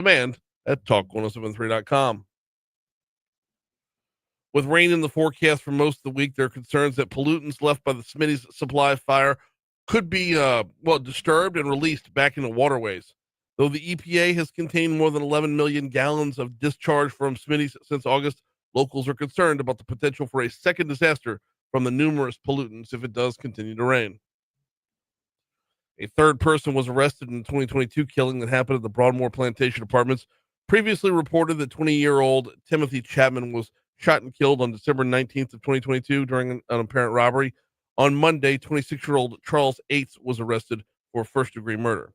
demand at talk1073.com. With rain in the forecast for most of the week, there are concerns that pollutants left by the Smitty's supply fire could be, disturbed and released back into waterways. Though the EPA has contained more than 11 million gallons of discharge from Smitty's since August, locals are concerned about the potential for a second disaster from the numerous pollutants if it does continue to rain. A third person was arrested in the 2022 killing that happened at the Broadmoor Plantation Apartments. Previously reported that 20-year-old Timothy Chapman was shot and killed on December 19th of 2022 during an apparent robbery. On Monday, 26-year-old Charles Aites was arrested for first-degree murder.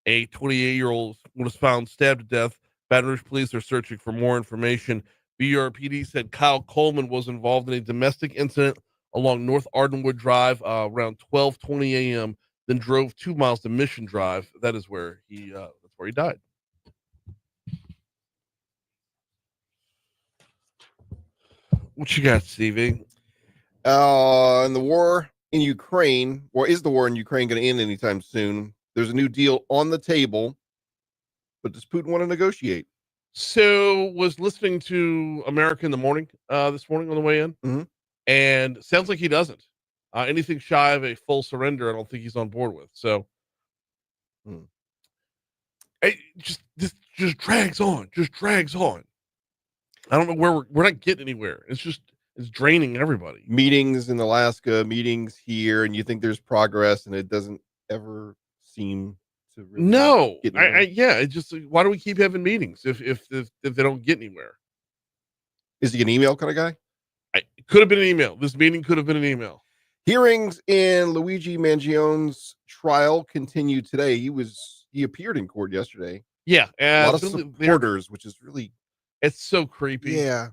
A 28-year-old was found stabbed to death. Baton Rouge police are searching for more information. BRPD said Kyle Coleman was involved in a domestic incident along North Ardenwood Drive around 12:20 a.m., then drove 2 miles to Mission Drive. That is where he died. What you got, Stevie? In the war in Ukraine, or is the war in Ukraine going to end anytime soon? There's a new deal on the table, but does Putin want to negotiate? So, was listening to America in the Morning this morning on the way in, and sounds like he doesn't. Anything shy of a full surrender, I don't think he's on board with. So, this just drags on, I don't know where we're not getting anywhere. It's draining everybody. Meetings in Alaska, meetings here, and you think there's progress, and it doesn't ever seem to really. No, it's just why do we keep having meetings if they don't get anywhere? Is he an email kind of guy? It could have been an email. This meeting could have been an email. Hearings in Luigi Mangione's trial continue today. He appeared in court yesterday. Yeah, a lot of supporters, which is really. It's so creepy. Yeah.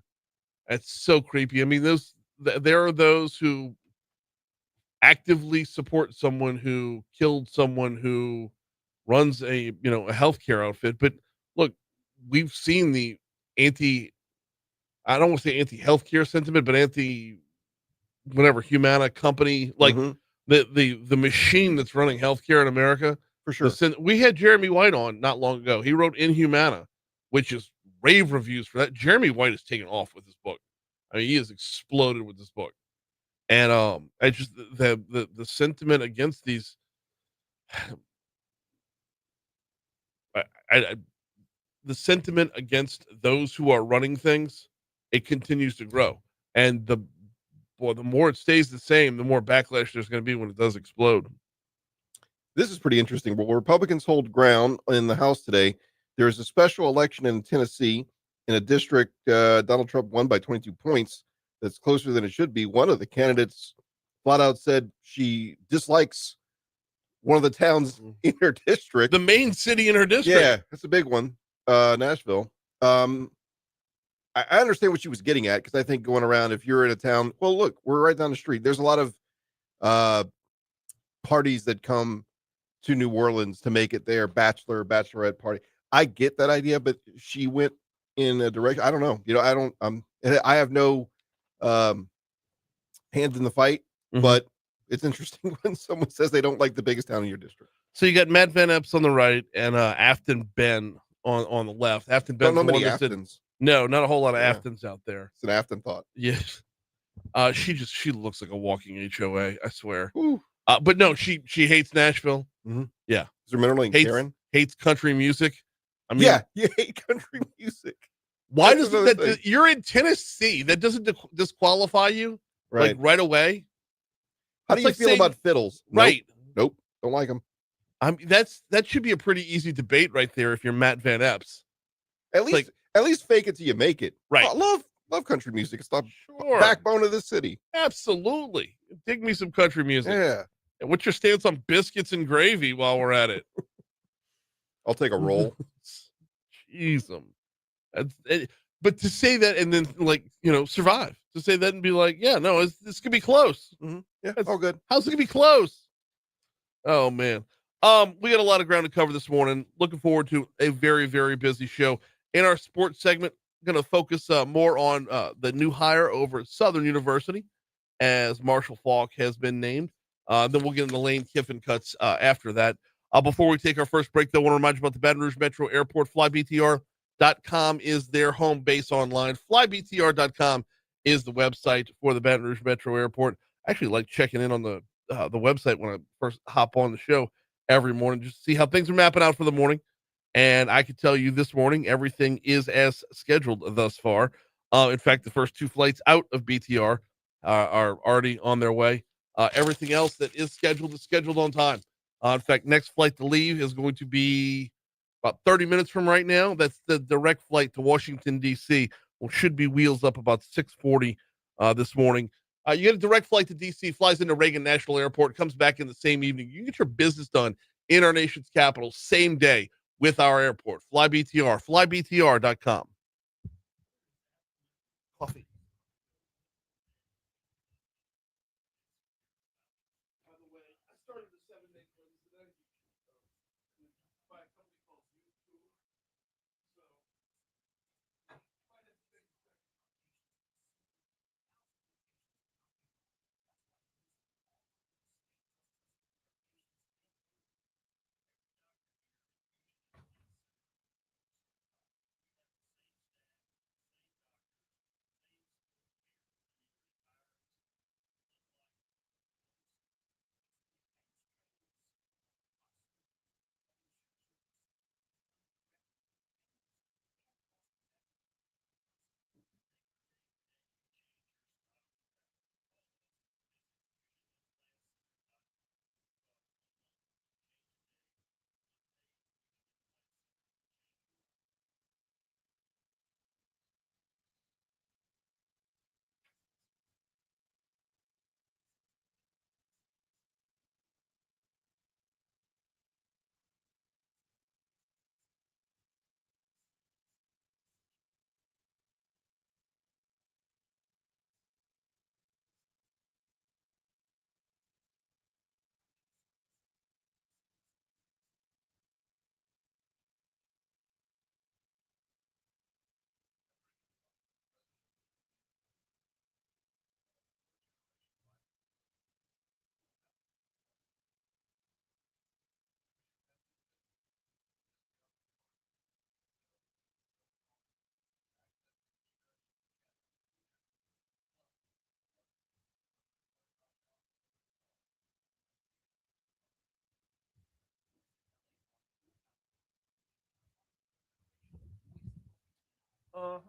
It's so creepy. I mean, there are those who actively support someone who killed someone who runs a healthcare outfit. But look, we've seen the I don't want to say anti-healthcare sentiment, but Humana company, like the machine that's running healthcare in America. For sure. We had Jeremy White on not long ago. He wrote In Humana, which is rave reviews for that. Jeremy White has taken off with this book. I mean, he has exploded with this book. And I just the sentiment against these the sentiment against those who are running things, it continues to grow. And the more it stays the same, the more backlash there's going to be when it does explode. This is pretty interesting. Well, Republicans hold ground in the House today. There is a special election in Tennessee in a district Donald Trump won by 22 points. That's closer than it should be. One of the candidates flat out said she dislikes one of the towns in her district. The main city in her district. Yeah, that's a big one. Nashville. I understand what she was getting at, because I think going around, if you're in a town, well, look, we're right down the street. There's a lot of parties that come to New Orleans to make it their bachelorette party. I get that idea, but she went in a direction. I don't know. I have no hands in the fight, but it's interesting when someone says they don't like the biggest town in your district. So you got Matt Van Epps on the right and Afton Ben on the left. Afton Ben. Don't know many Aftons. No, not a whole lot of Aftons out there. It's an Afton thought. Yes. She looks like a walking HOA, I swear. But no, she hates Nashville. Yeah. Is her middle name Karen? Hates country music. I mean, yeah, you hate country music. Why does that? You're in Tennessee. That doesn't disqualify you, right? Like right away. How do you feel about fiddles? Right. Nope. Don't like them. That should be a pretty easy debate right there. If you're Matt Van Epps, at least fake it till you make it. Right. I love country music. It's the backbone of the city. Absolutely. Dig me some country music. Yeah. And what's your stance on biscuits and gravy while we're at it? I'll take a roll. Jeez, but to say that and then survive, to say that and be like, yeah, no, this could be close. Yeah, all good. How's it gonna be close? Oh man. We got a lot of ground to cover this morning. Looking forward to a very, very busy show. In our sports segment, going to focus more on the new hire over at Southern University, as Marshall Faulk has been named. Then we'll get into Lane Kiffin cuts after that. Before we take our first break, though, I want to remind you about the Baton Rouge Metro Airport. FlyBTR.com is their home base online. FlyBTR.com is the website for the Baton Rouge Metro Airport. I actually like checking in on the website when I first hop on the show every morning, just to see how things are mapping out for the morning. And I can tell you this morning, everything is as scheduled thus far. In fact, the first 2 flights out of BTR are already on their way. Everything else that is scheduled on time. In fact, next flight to leave is going to be about 30 minutes from right now. That's the direct flight to Washington, D.C. Should be wheels up about 6:40 this morning. You get a direct flight to D.C., flies into Reagan National Airport, comes back in the same evening. You can get your business done in our nation's capital same day with our airport. FlyBTR, flybtr.com. Coffee. By the way, I started the 7-day cleanse today by a company called YouTube. So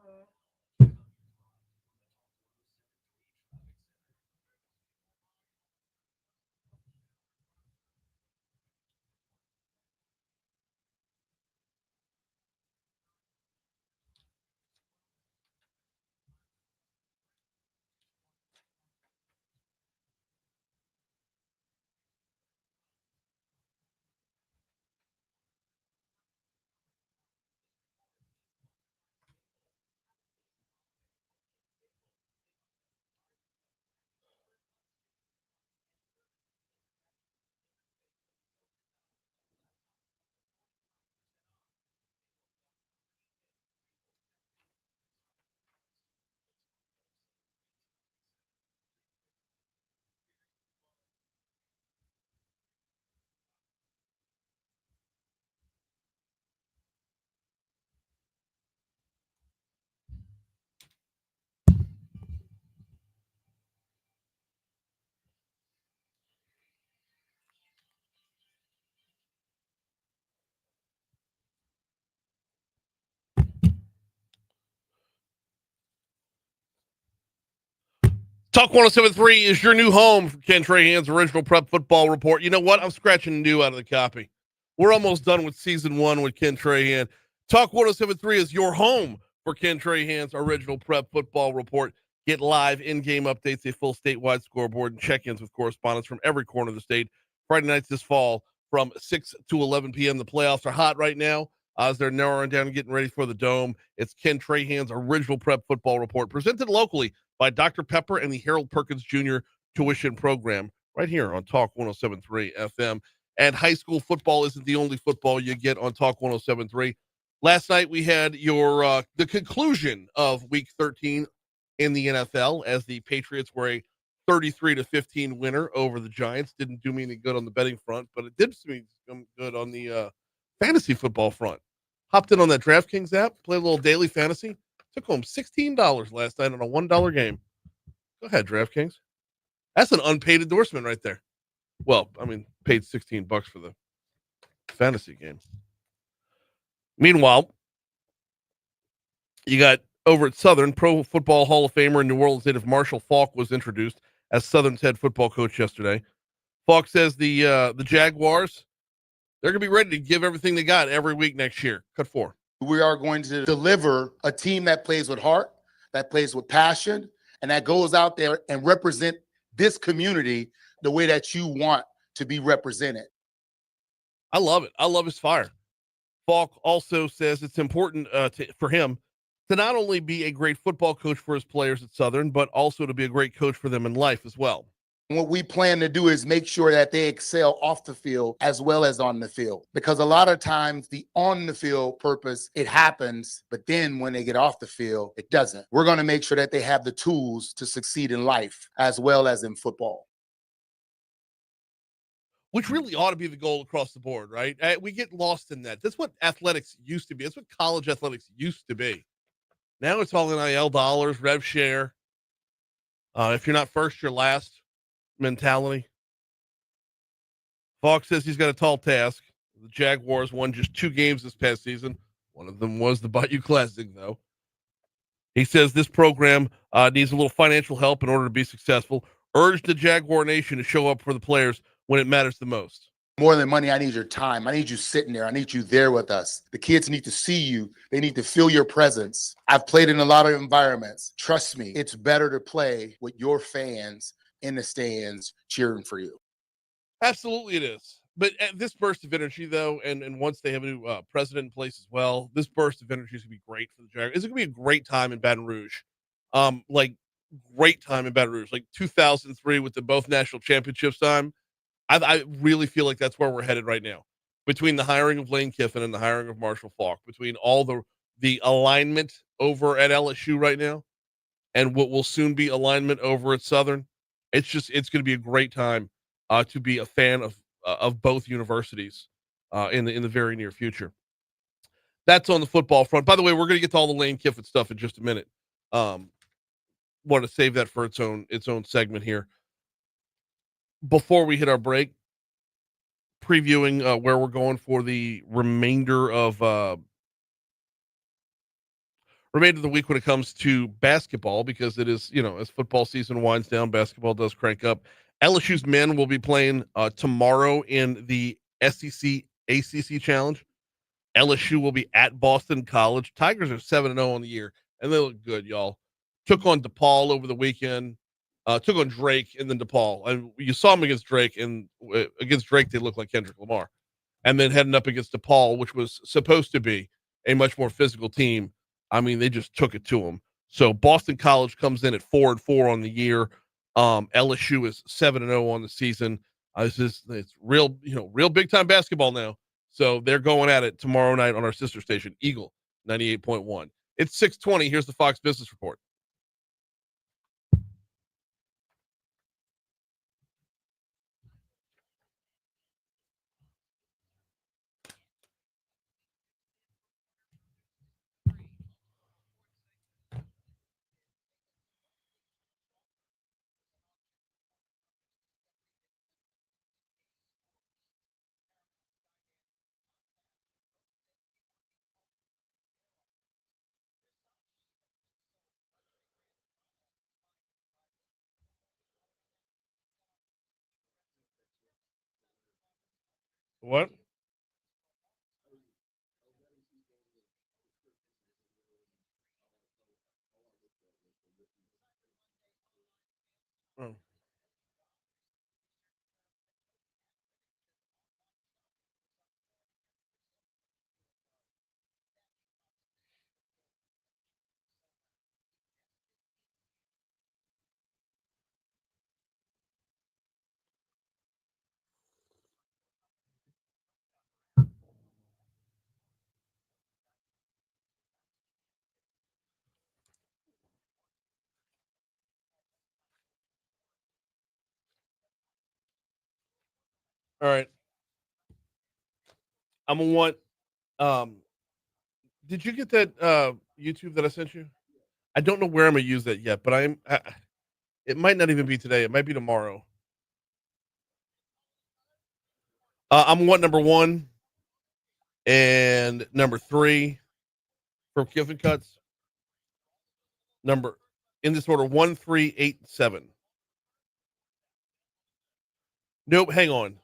Talk 1073 is your new home for Ken Trahan's original prep football report. You know what? I'm scratching new out of the copy. We're almost done with season 1 with Ken Trahan. Talk 1073 is your home for Ken Trahan's original prep football report. Get live in-game updates, a full statewide scoreboard, and check-ins with correspondents from every corner of the state. Friday nights this fall from 6 to 11 p.m. The playoffs are hot right now as they're narrowing down and getting ready for the Dome. It's Ken Trahan's original prep football report, presented locally by Dr. Pepper and the Harold Perkins Jr. Tuition Program right here on Talk 1073 FM. And high school football isn't the only football you get on Talk 1073. Last night we had the conclusion of Week 13 in the NFL as the Patriots were a 33-15 winner over the Giants. Didn't do me any good on the betting front, but it did do me some good on the fantasy football front. Hopped in on that DraftKings app, played a little daily fantasy. Took home $16 last night on a $1 game. Go ahead, DraftKings. That's an unpaid endorsement right there. Well, I mean, paid $16 for the fantasy game. Meanwhile, you got over at Southern, Pro Football Hall of Famer and New Orleans native Marshall Faulk was introduced as Southern's head football coach yesterday. Faulk says the Jaguars, they're going to be ready to give everything they got every week next year. Cut 4. We are going to deliver a team that plays with heart, that plays with passion, and that goes out there and represent this community the way that you want to be represented. I love it. I love his fire. Faulk also says it's important for him to not only be a great football coach for his players at Southern, but also to be a great coach for them in life as well. What we plan to do is make sure that they excel off the field as well as on the field, because a lot of times the on the field purpose, it happens, but then when they get off the field, it doesn't. We're going to make sure that they have the tools to succeed in life as well as in football. Which really ought to be the goal across the board, right? We get lost in that. That's what athletics used to be. That's what college athletics used to be. Now it's all NIL dollars, rev share. If you're not first, you're last mentality. Faulk says he's got a tall task. The Jaguars won just 2 games this past season. One of them was the Bayou Classic, though. He says this program needs a little financial help in order to be successful. Urged the Jaguar Nation to show up for the players when it matters the most. More than money, I need your time. I need you sitting there. I need you there with us. The kids need to see you. They need to feel your presence. I've played in a lot of environments. Trust me, it's better to play with your fans in the stands cheering for you. Absolutely it is. But this burst of energy, though, and once they have a new president in place as well, this burst of energy is going to be great for the Jaguars. It's going to be a great time in Baton Rouge. Great time in Baton Rouge. Like 2003 with the both national championships time. I really feel like that's where we're headed right now. Between the hiring of Lane Kiffin and the hiring of Marshall Faulk, between all the alignment over at LSU right now and what will soon be alignment over at Southern, it's going to be a great time to be a fan of both universities in the very near future. That's on the football front. By the way, we're going to get to all the Lane Kiffin stuff in just a minute. Want to save that for its own segment here. Before we hit our break, previewing where we're going for the remainder of the week when it comes to basketball, because it is, as football season winds down, basketball does crank up. LSU's men will be playing tomorrow in the SEC ACC Challenge. LSU will be at Boston College. Tigers are 7-0 on the year, and they look good, y'all. Took on DePaul over the weekend. Took on Drake and then DePaul. And you saw them against Drake, and against Drake, they looked like Kendrick Lamar. And then heading up against DePaul, which was supposed to be a much more physical team. I mean, they just took it to them. So Boston College comes in at 4-4 on the year. LSU is 7-0 on the season. It's real big time basketball now. So they're going at it tomorrow night on our sister station, Eagle 98.1. It's 6:20. Here's the Fox Business Report. What? Oh. All right. I'm gonna want. Um, did you get that YouTube that I sent you? I don't know where I'm gonna use that yet, but it might not even be today. It might be tomorrow. I'm gonna want number 1 and number 3 for Kiffin cuts. Number in this order: 1, 3, 8, 7. Nope. Hang on.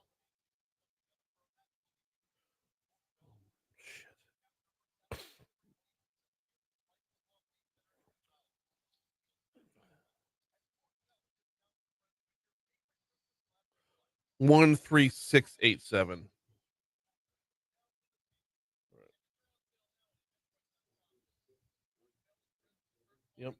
1, 3, 6, 8, 7. Yep.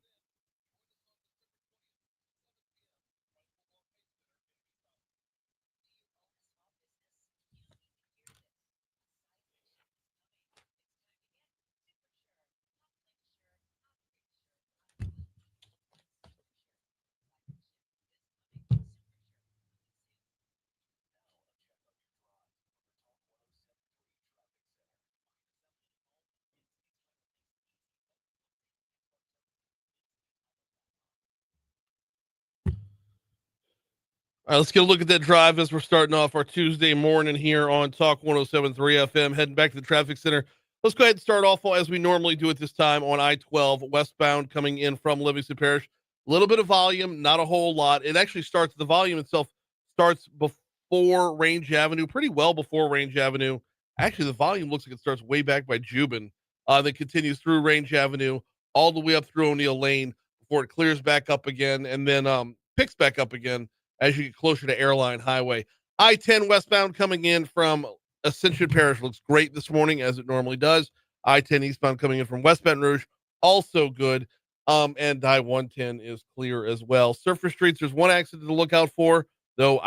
All right, let's get a look at that drive as we're starting off our Tuesday morning here on Talk 107.3 FM. Heading back to the traffic center. Let's go ahead and start off as we normally do at this time on I-12 westbound coming in from Livingston Parish. A little bit of volume, not a whole lot. It actually starts, the volume itself starts before Range Avenue, pretty well before Range Avenue. Actually, the volume looks like it starts way back by Jubin. That continues through Range Avenue all the way up through O'Neill Lane before it clears back up again and then picks back up again as you get closer to Airline Highway. I-10 westbound coming in from Ascension Parish looks great this morning, as it normally does. I-10 eastbound coming in from West Baton Rouge, also good. And I-110 is clear as well. Surface streets, there's one accident to look out for, though.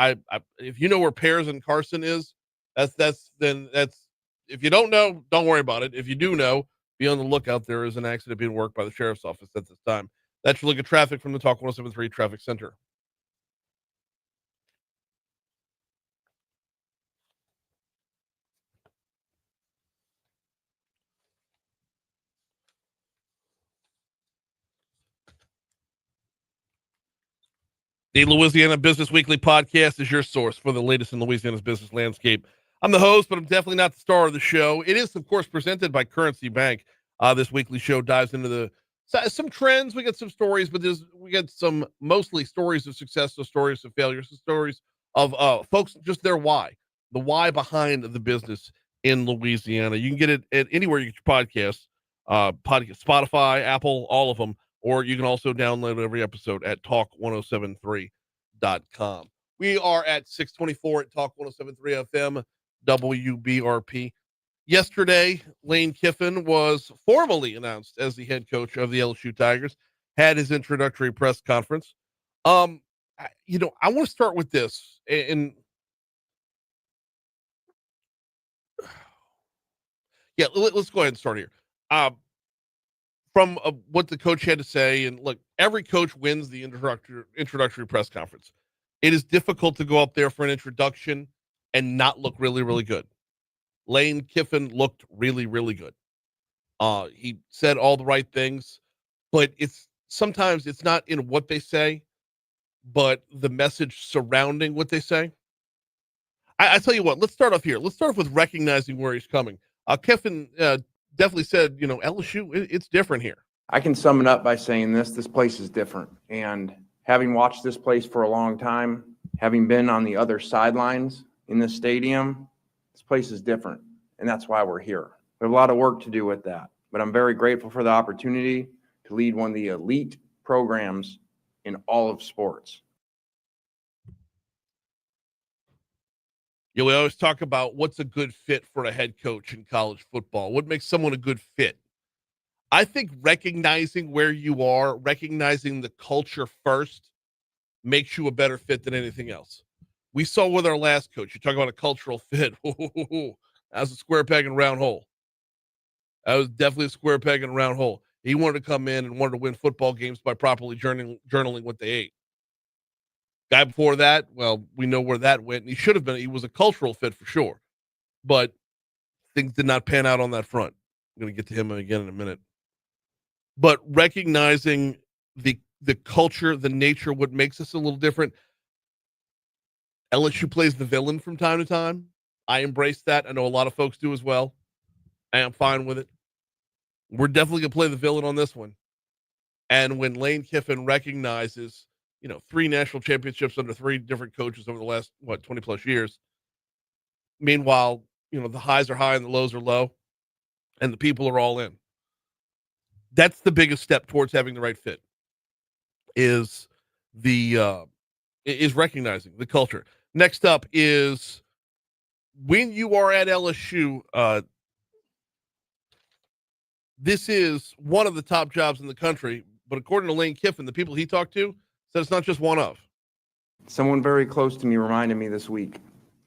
If you know where Pears and Carson is, that's if you don't know, don't worry about it. If you do know, be on the lookout. There is an accident being worked by the sheriff's office at this time. That's your look at traffic from the Talk 107.3 Traffic Center. The Louisiana Business Weekly podcast is your source for the latest in Louisiana's business landscape. I'm the host, but I'm definitely not the star of the show. It is, of course, presented by Currency Bank. This weekly show dives into some trends. We got some stories, but we got some mostly stories of success, so stories of failure, so stories of folks, just the why behind the business in Louisiana. You can get it at anywhere you get your podcasts, Spotify, Apple, all of them. Or you can also download every episode at talk1073.com. We are at 624 at Talk 1073 FM, WBRP. Yesterday, Lane Kiffin was formally announced as the head coach of the LSU Tigers, had his introductory press conference. I want to start with this. And yeah, let's go ahead and start here. From what the coach had to say, and look, every coach wins the introductory press conference. It is difficult to go up there for an introduction and not look really, really good. Lane Kiffin looked really, really good. He said all the right things, but sometimes it's not in what they say, but the message surrounding what they say. I tell you what, let's start off here. Let's start off with recognizing where he's coming. Kiffin definitely said, LSU, it's different here. I can sum it up by saying this place is different. And having watched this place for a long time, having been on the other sidelines in this stadium, this place is different. And that's why we're here. We have a lot of work to do with that. But I'm very grateful for the opportunity to lead one of the elite programs in all of sports. We always talk about what's a good fit for a head coach in college football. What makes someone a good fit? I think recognizing where you are, recognizing the culture first, makes you a better fit than anything else. We saw with our last coach, you talk about a cultural fit. That was a square peg and round hole. That was definitely a square peg and a round hole. He wanted to come in and wanted to win football games by properly journaling what they ate. Guy before that, well, we know where that went. And he should have been. He was a cultural fit for sure, but things did not pan out on that front. I'm going to get to him again in a minute. But recognizing the culture, the nature, what makes us a little different. LSU plays the villain from time to time. I embrace that. I know a lot of folks do as well. I am fine with it. We're definitely going to play the villain on this one. And when Lane Kiffin recognizes, 3 national championships under 3 different coaches over the last, 20 plus years. Meanwhile, the highs are high and the lows are low, and the people are all in. That's the biggest step towards having the right fit is recognizing the culture. Next up is when you are at LSU, this is one of the top jobs in the country, but according to Lane Kiffin, the people he talked to said it's not just one of. Someone very close to me reminded me this week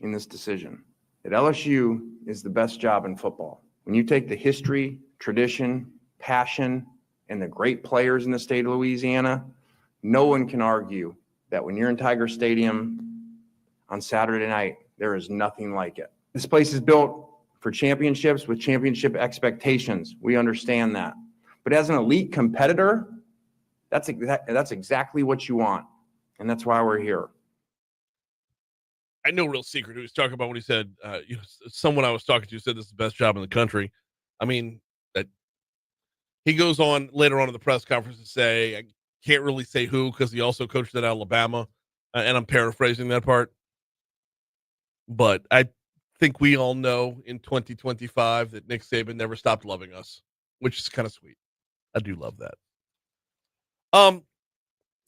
in this decision that LSU is the best job in football. When you take the history, tradition, passion, and the great players in the state of Louisiana, no one can argue that when you're in Tiger Stadium on Saturday night, there is nothing like it. This place is built for championships with championship expectations. We understand that. But as an elite competitor, that's exactly what you want. And that's why we're here. I know real secret who he's talking about when he said, someone I was talking to said this is the best job in the country. I mean, that he goes on later on in the press conference to say, I can't really say who because he also coached at Alabama. And I'm paraphrasing that part. But I think we all know in 2025 that Nick Saban never stopped loving us, which is kind of sweet. I do love that.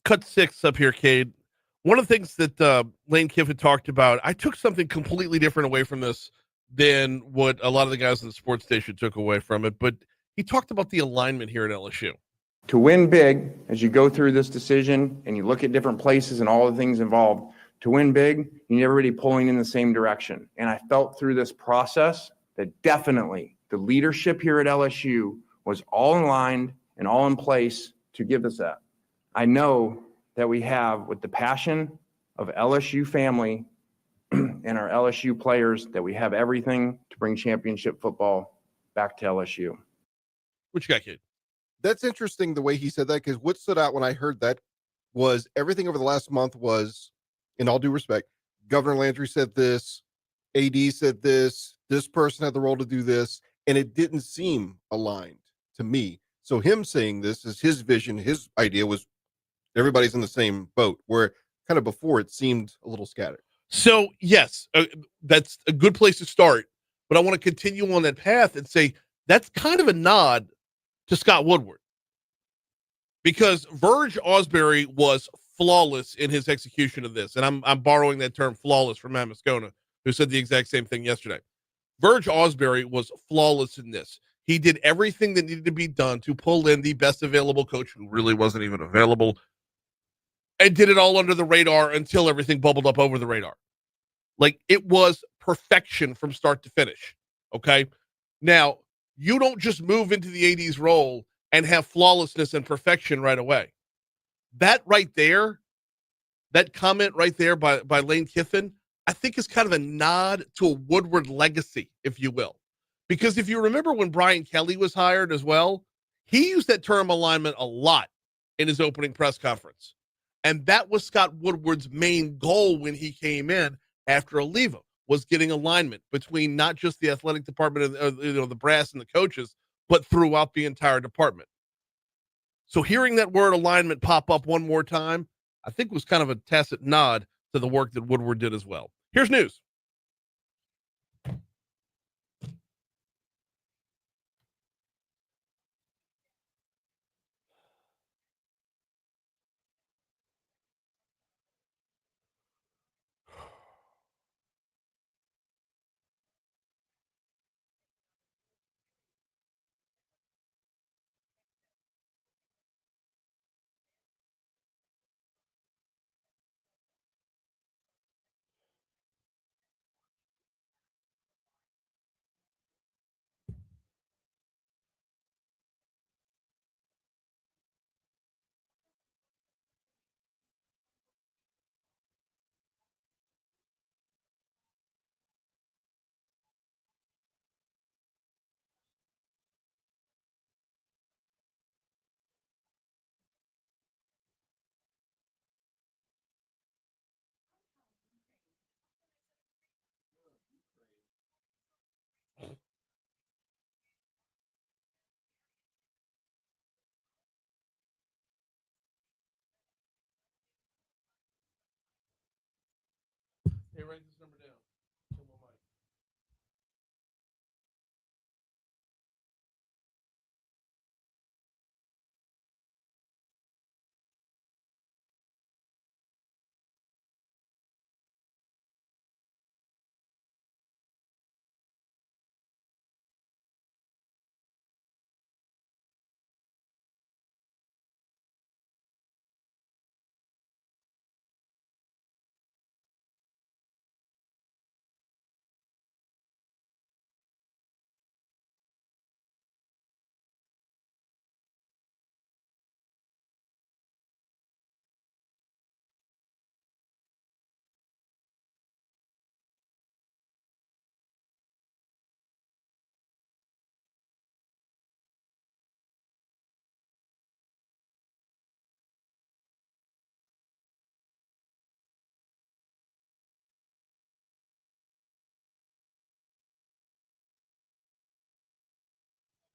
Cut 6 up here, Cade. One of the things that Lane Kiffin talked about, I took something completely different away from this than what a lot of the guys in the sports station took away from it, but he talked about the alignment here at LSU. To win big, as you go through this decision and you look at different places and all the things involved, to win big, you need everybody pulling in the same direction. And I felt through this process that definitely the leadership here at LSU was all aligned and all in place to give us that. I know that we have, with the passion of LSU family and our LSU players, that we have everything to bring championship football back to LSU. What you got, Cade? That's interesting the way he said that, because what stood out when I heard that was everything over the last month was, in all due respect, Governor Landry said this, AD said this person had the role to do this, and it didn't seem aligned to me. So him saying this is his vision, his idea was everybody's in the same boat, where kind of before it seemed a little scattered. So, yes, that's a good place to start, but I want to continue on that path and say that's kind of a nod to Scott Woodward, because Verge Osbury was flawless in his execution of this, and I'm borrowing that term flawless from Matt Moscona, who said the exact same thing yesterday. Verge Osbury was flawless in this. He did everything that needed to be done to pull in the best available coach, who really wasn't even available, and did it all under the radar until everything bubbled up over the radar. Like, it was perfection from start to finish. Okay. Now, you don't just move into the AD's role and have flawlessness and perfection right away. That right there, that comment right there by Lane Kiffin, I think is kind of a nod to a Woodward legacy, if you will. Because if you remember when Brian Kelly was hired as well, he used that term alignment a lot in his opening press conference. And that was Scott Woodward's main goal when he came in after Oliva, was getting alignment between not just the athletic department and the brass and the coaches, but throughout the entire department. So hearing that word alignment pop up one more time, I think was kind of a tacit nod to the work that Woodward did as well. Here's news. Hey, write this number down. Tell my mic.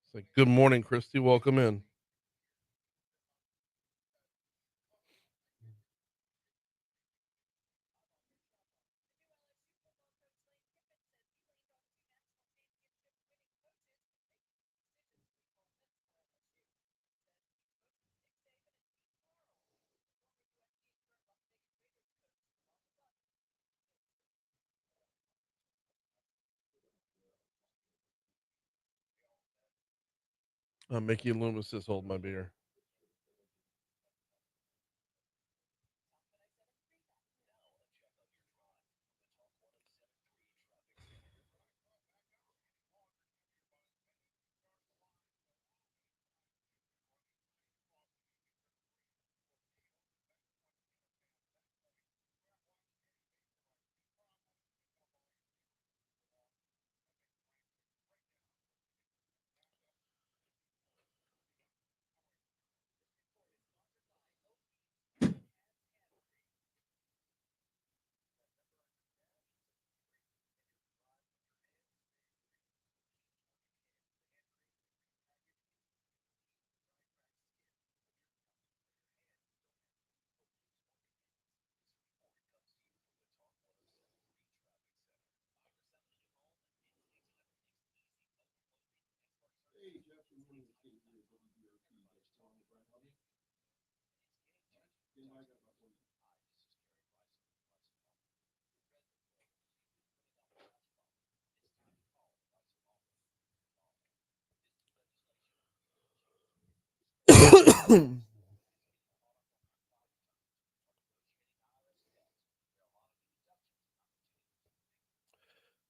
It's like, good morning, Christy. Welcome in. Mickey Loomis says, hold my beer.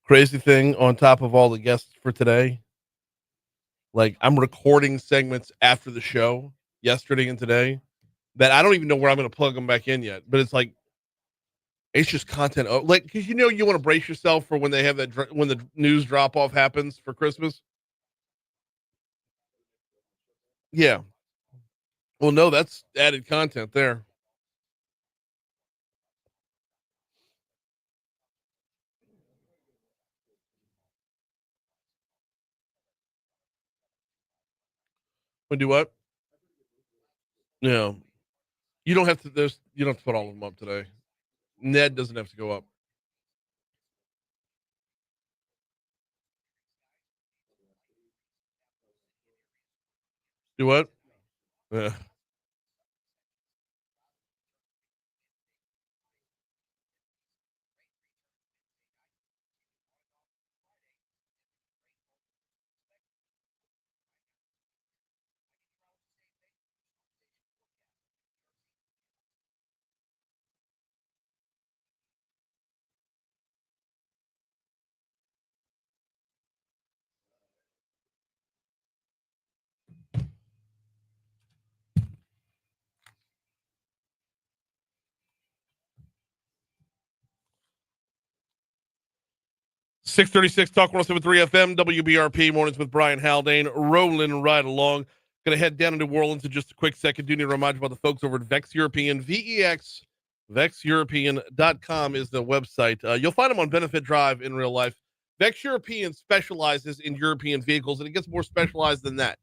Crazy thing on top of all the guests for today, like I'm recording segments after the show yesterday and today that I don't even know where I'm going to plug them back in yet, but it's like it's just content. Like, because you want to brace yourself for when they have that when the news drop off happens for Christmas. Yeah. Well, no, that's added content there. We do what? Yeah. You don't have to. You don't have to put all of them up today. Ned doesn't have to go up. Do what? Yeah. .636 Talk 107.3 FM, WBRP, mornings with Brian Haldane, rolling right along. Going to head down to New Orleans in just a quick second. Do need to remind you about the folks over at Vex European, VEX, VexEuropean.com is the website. You'll find them on Benefit Drive in real life. Vex European specializes in European vehicles, and it gets more specialized than that.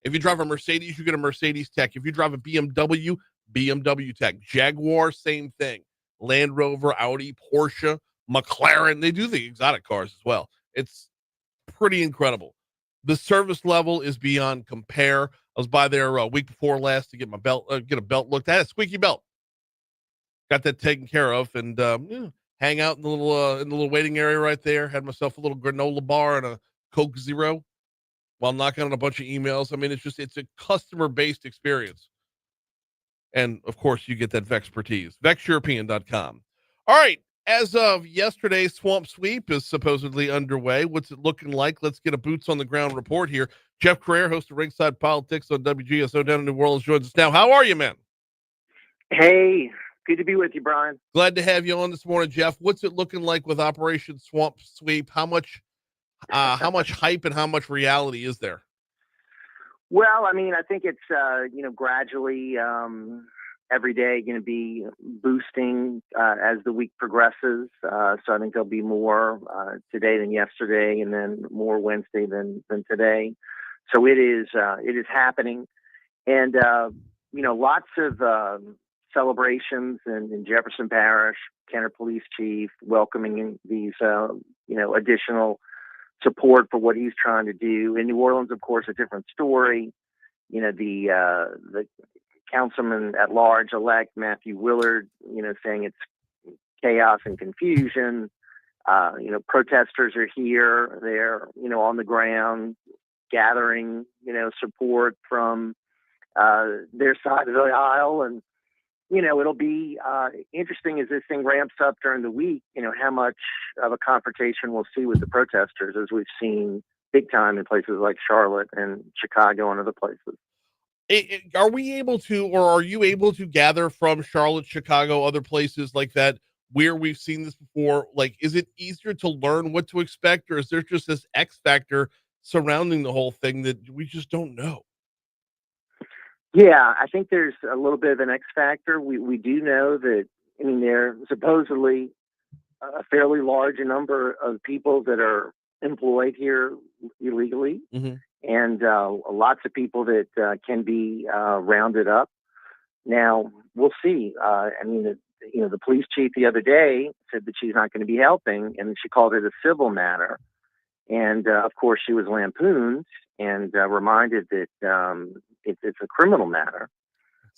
If you drive a Mercedes, you get a Mercedes tech. If you drive a BMW, BMW tech. Jaguar, same thing. Land Rover, Audi, Porsche, McLaren. They do the exotic cars as well. It's pretty incredible. The service level is beyond compare. I was by there a week before last to get my belt, get a belt looked at. I had a squeaky belt. Got that taken care of, and hang out in the little waiting area right there. Had myself a little granola bar and a Coke Zero while knocking on a bunch of emails. I mean, it's a customer-based experience. And of course, you get that Vexpertise, VexEuropean.com. All right. As of yesterday, Swamp Sweep is supposedly underway. What's it looking like? Let's get a boots on the ground report here. Jeff Carrere, host of Ringside Politics on WGSO down in New Orleans, joins us now. How are you, man? Hey, good to be with you, Brian. Glad to have you on this morning, Jeff. What's it looking like with Operation Swamp Sweep? How much hype and how much reality is there? Well, I mean, I think it's gradually every day going to be boosting as the week progresses. So I think there'll be more today than yesterday, and then more Wednesday than today. So it is happening, and lots of celebrations in Jefferson Parish. Kenner Police Chief welcoming these additional support for what he's trying to do. In New Orleans, of course, a different story. The councilman at large elect Matthew Willard, saying it's chaos and confusion. Protesters are here. They're, on the ground gathering, support from their side of the aisle. And, it'll be interesting as this thing ramps up during the week, how much of a confrontation we'll see with the protesters, as we've seen big time in places like Charlotte and Chicago and other places. Are we able to, or are you able to gather from Charlotte, Chicago, other places like that where we've seen this before? Like, is it easier to learn what to expect, or is there just this X factor surrounding the whole thing that we just don't know? Yeah, I think there's a little bit of an X factor. We do know that, there are supposedly a fairly large number of people that are employed here illegally, and lots of people that can be rounded up. Now, we'll see. The police chief the other day said that she's not going to be helping, and she called it a civil matter. And, of course, she was lampooned and reminded that it's a criminal matter.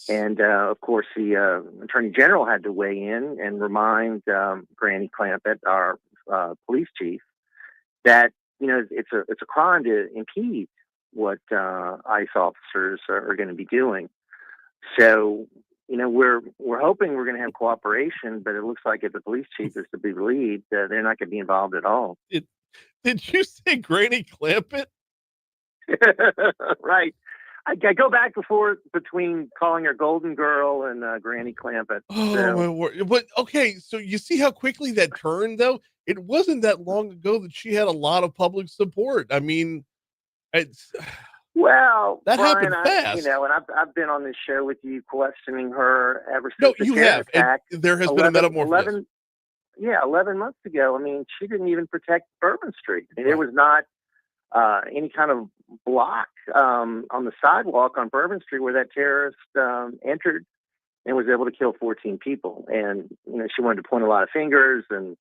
And, of course, the attorney general had to weigh in and remind Granny Clampett, our police chief, that, it's a crime to impede what ICE officers are going to be doing. So, we're hoping we're going to have cooperation, but it looks like if the police chief is to be believed, they're not going to be involved at all. Did you say Granny Clampett? Right. I go back between calling her Golden Girl and Granny Clampett. Oh, my word. But okay, so you see how quickly that turned, though? It wasn't that long ago that she had a lot of public support. I mean, that Brian, happened fast. And I've been on this show with you questioning her ever since. No, the you terror have. attack. There has been a metamorphosis. 11 months ago. She didn't even protect Bourbon Street. There was not any kind of block on the sidewalk on Bourbon Street where that terrorist entered and was able to kill 14 people. And, she wanted to point a lot of fingers. And,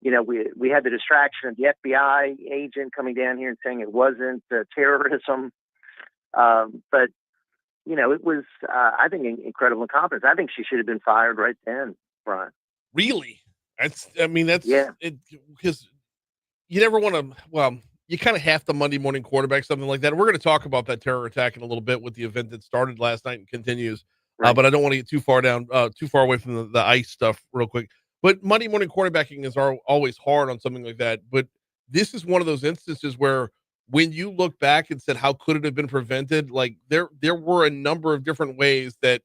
we had the distraction of the FBI agent coming down here and saying it wasn't terrorism. But, it was, I think, incredible incompetence. I think she should have been fired right then, Brian. Really? That's it, because you never want to, you kind of have to Monday morning quarterback something like that. We're going to talk about that terror attack in a little bit with the event that started last night and continues. Right. But I don't want to get too far away from the ICE stuff real quick. But Monday morning quarterbacking is always hard on something like that. But this is one of those instances where when you look back and said, how could it have been prevented? Like there were a number of different ways that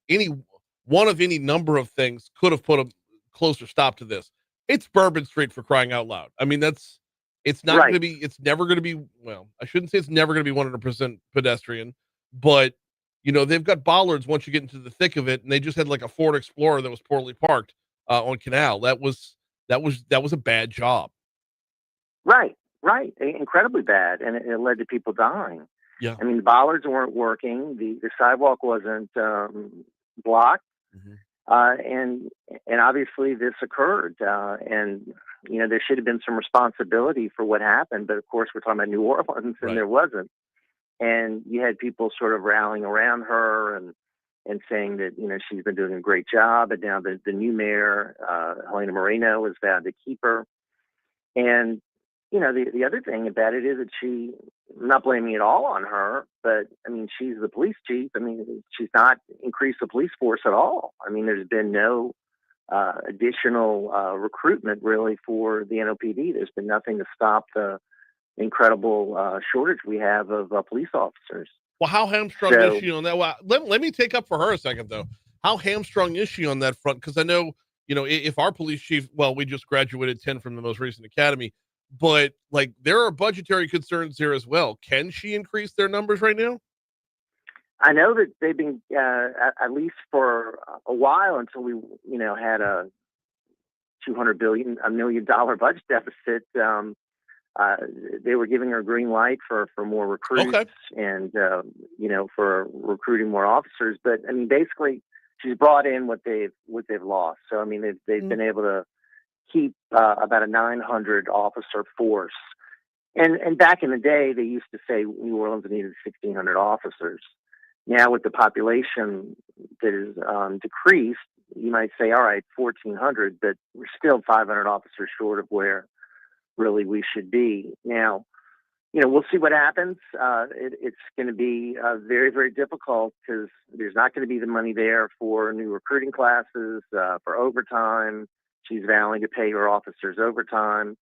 any number of things could have put a closer stop to this. It's Bourbon Street, for crying out loud. I mean, it's never going to be, well, I shouldn't say it's never going to be 100% pedestrian, but they've got bollards once you get into the thick of it. And they just had like a Ford Explorer that was poorly parked on Canal. That was a bad job. Right. Incredibly bad. And it led to people dying. Yeah. The bollards weren't working. The sidewalk wasn't blocked. And obviously this occurred, and there should have been some responsibility for what happened, but of course we're talking about New Orleans, and Right. there wasn't. And you had people sort of rallying around her and saying that she's been doing a great job, and now the new mayor, Helena Moreno, has vowed to keep her. And the other thing about it is that I'm not blaming it all on her, but I mean, she's the police chief. I mean, she's not increased the police force at all. I mean, there's been no additional recruitment really for the NOPD. There's been nothing to stop the incredible shortage we have of police officers. Well, how hamstrung is she on that? Well, let me take up for her a second, though. How hamstrung is she on that front? Because I know, if our police chief, well, we just graduated 10 from the most recent academy, but like there are budgetary concerns there as well. Can she increase their numbers right now? I know that they've been, at least for a while, until we, had a $1 million budget deficit. They were giving her a green light for more recruits, Okay. and for recruiting more officers. But I mean, basically, she's brought in what they've lost. So I mean, they've been able to keep about a 900 officer force. And back in the day, they used to say New Orleans needed 1,600 officers. Now, with the population that is decreased, you might say, all right, 1,400, but we're still 500 officers short of where really we should be. Now, we'll see what happens. It's going to be very, very difficult because there's not going to be the money there for new recruiting classes, for overtime. She's vowing to pay her officers overtime.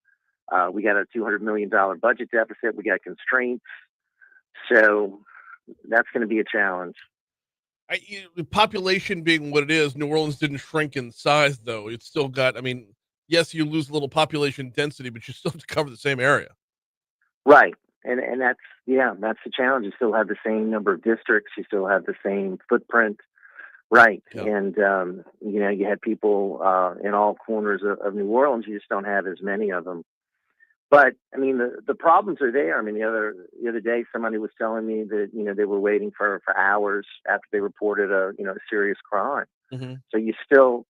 We got a $200 million budget deficit. We got constraints. So that's going to be a challenge. The population being what it is, New Orleans didn't shrink in size, though. It's still got, I mean, yes, you lose a little population density, but you still have to cover the same area. Right. And that's the challenge. You still have the same number of districts. You still have the same footprint. Right. Yeah. And, you had people in all corners of New Orleans. You just don't have as many of them. But I mean, the problems are there. I mean, the other day, somebody was telling me that, they were waiting for hours after they reported a serious crime. Mm-hmm. So you still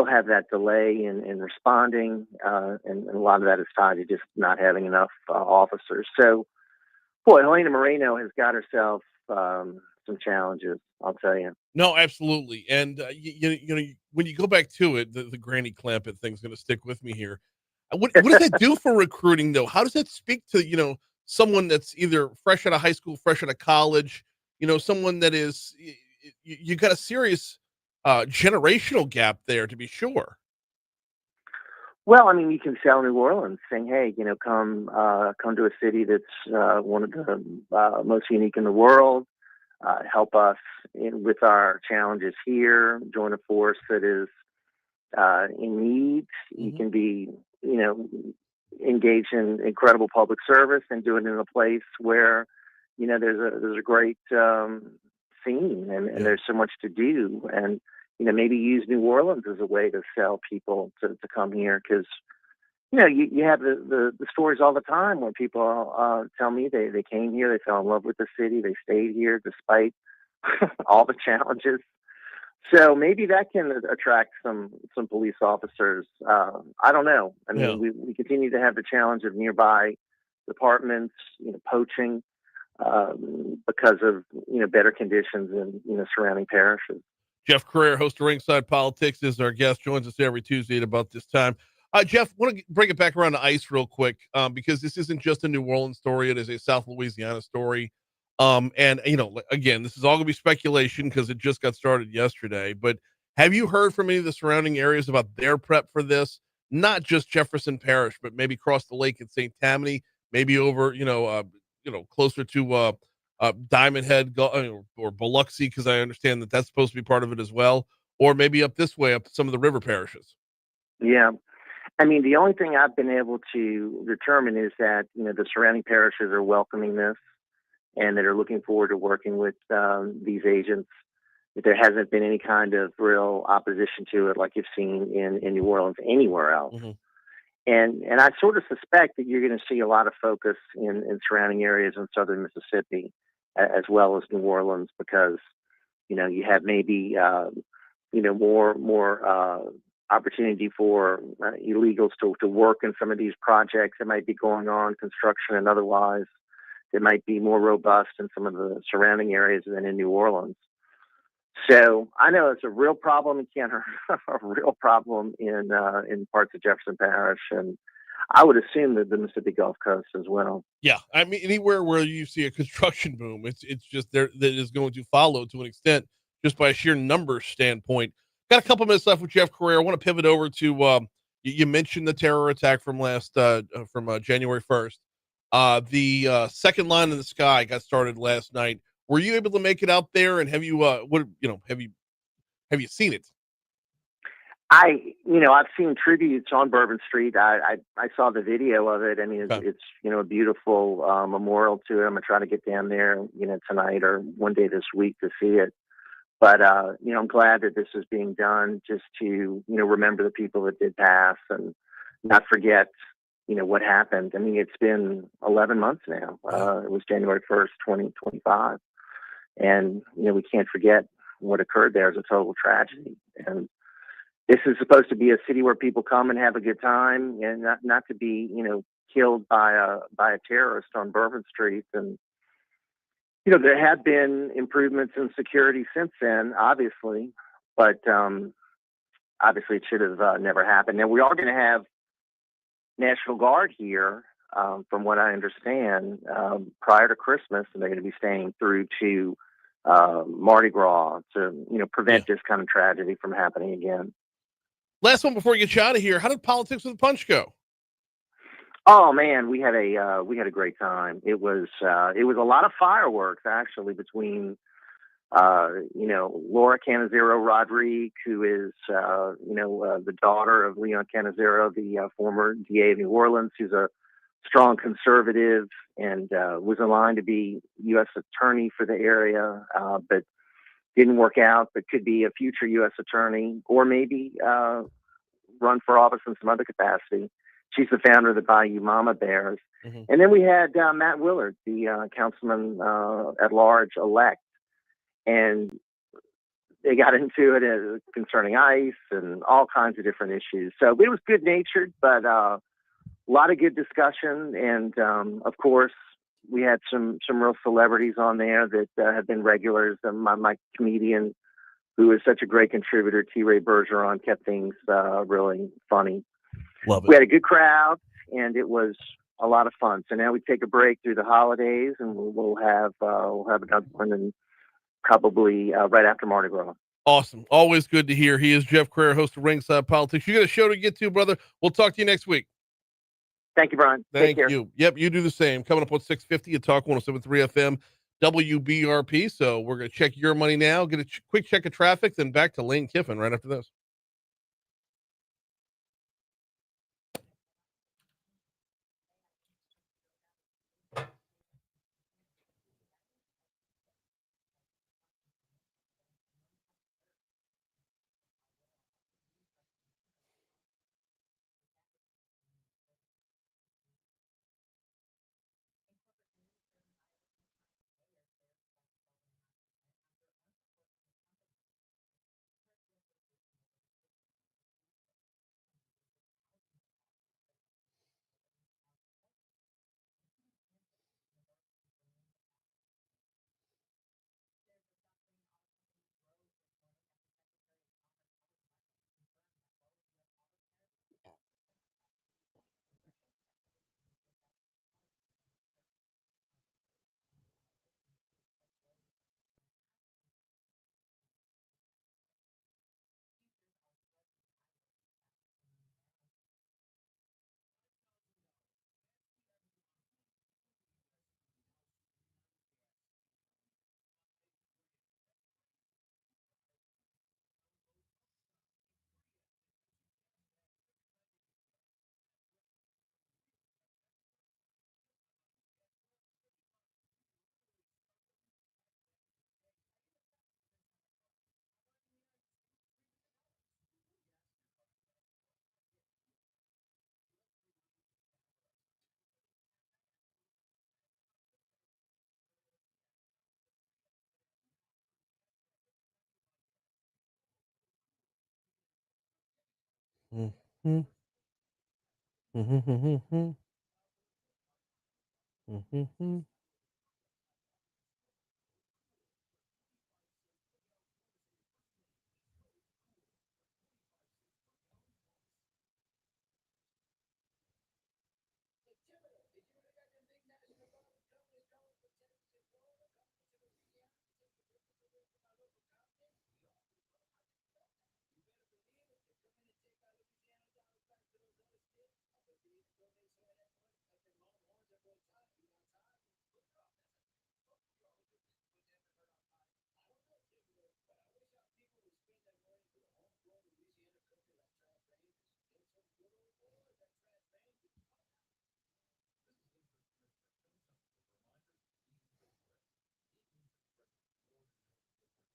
have that delay in responding. And a lot of that is tied to just not having enough officers. So, boy, Helena Moreno has got herself some challenges, I'll tell you. No, absolutely. And, when you go back to it, the Granny Clampett thing's going to stick with me here. What does that do for recruiting, though? How does that speak to, someone that's either fresh out of high school, fresh out of college, someone that is, you got a serious generational gap there, to be sure. Well, I mean, you can sell New Orleans saying, hey, come to a city that's one of the most unique in the world. Help us with our challenges here. Join a force that is in need. Mm-hmm. You can be, engaged in incredible public service and do it in a place where, there's a great scene and there's so much to do. And, maybe use New Orleans as a way to sell people to come here. Because, you have the stories all the time where people tell me they came here, they fell in love with the city, they stayed here despite all the challenges. So maybe that can attract some police officers. I don't know. I mean, we continue to have the challenge of nearby departments, poaching because of better conditions in surrounding parishes. Jeff Carrere, host of Ringside Politics, is our guest. Joins us every Tuesday at about this time. Jeff, want to bring it back around to ICE real quick because this isn't just a New Orleans story; it is a South Louisiana story. And again, this is all gonna be speculation because it just got started yesterday, but have you heard from any of the surrounding areas about their prep for this? Not just Jefferson Parish, but maybe across the lake at St. Tammany, maybe over, closer to, Diamond Head or Biloxi, because I understand that that's supposed to be part of it as well, or maybe up this way, up to some of the river parishes. Yeah. I mean, the only thing I've been able to determine is that, the surrounding parishes are welcoming this, and that are looking forward to working with these agents. There hasn't been any kind of real opposition to it like you've seen in New Orleans anywhere else. Mm-hmm. And I sort of suspect that you're going to see a lot of focus in surrounding areas in southern Mississippi as well as New Orleans because, you have maybe more opportunity for illegals to work in some of these projects that might be going on, construction and otherwise, that might be more robust in some of the surrounding areas than in New Orleans. So I know it's a real problem in Kenner, a real problem in parts of Jefferson Parish, and I would assume that the Mississippi Gulf Coast as well. Yeah, I mean, anywhere where you see a construction boom, it's just there that is going to follow to an extent, just by a sheer numbers standpoint. Got a couple minutes left with Jeff Carrera. I want to pivot over to you mentioned the terror attack from January 1st. The second line in the sky got started last night. Were you able to make it out there? And have you have you seen it? I've seen tributes on Bourbon Street. I saw the video of it. I mean, it's a beautiful memorial to him. I try to get down there, tonight or one day this week to see it. But I'm glad that this is being done just to remember the people that did pass and not forget what happened. I mean, it's been 11 months now. It was January 1st, 2025, and we can't forget what occurred there. It's a total tragedy. And this is supposed to be a city where people come and have a good time, and not to be, killed by a terrorist on Bourbon Street. And there have been improvements in security since then, obviously, but obviously it should have never happened. Now we are going to have National Guard here, from what I understand, prior to Christmas, and they're going to be staying through to Mardi Gras to prevent this kind of tragedy from happening again. Last one before we get you out of here. How did Politics with a Punch go? Oh man, we had a great time. It was a lot of fireworks actually between Laura Canizero Rodrigue, who is the daughter of Leon Canizero, the former DA of New Orleans, who's a strong conservative and was in line to be U.S. attorney for the area, but didn't work out, but could be a future U.S. attorney or maybe run for office in some other capacity. She's the founder of the Bayou Mama Bears. Mm-hmm. And then we had Matt Willard, the councilman at large elect. And they got into it concerning ICE and all kinds of different issues. So it was good-natured, but a lot of good discussion. And, of course, we had some real celebrities on there that have been regulars. My comedian, who is such a great contributor, T. Ray Bergeron, kept things really funny. Love it. We had a good crowd, and it was a lot of fun. So now we take a break through the holidays, and we'll have another one, and probably right after Mardi Gras. Awesome. Always good to hear. He is Jeff Carrera, host of Ringside Politics. You got a show to get to, brother. We'll talk to you next week. Thank you, Brian. Thank you. Yep, you do the same. Coming up on 650 at Talk 107.3 FM WBRP. So we're going to check your money now, get a quick check of traffic, then back to Lane Kiffin right after this. Mhm. Mhm. Mhm.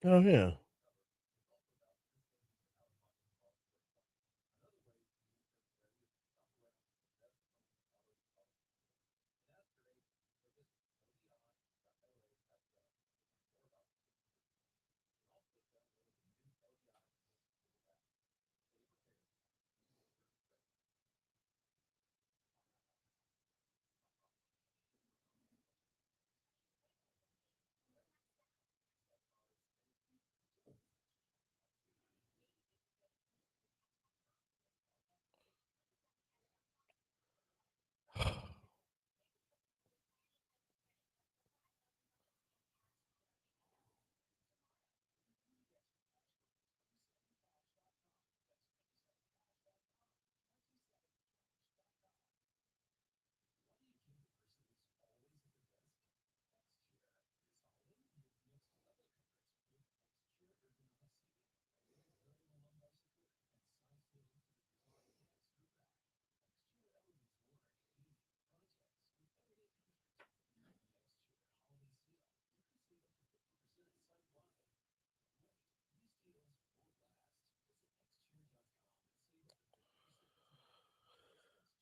Oh yeah.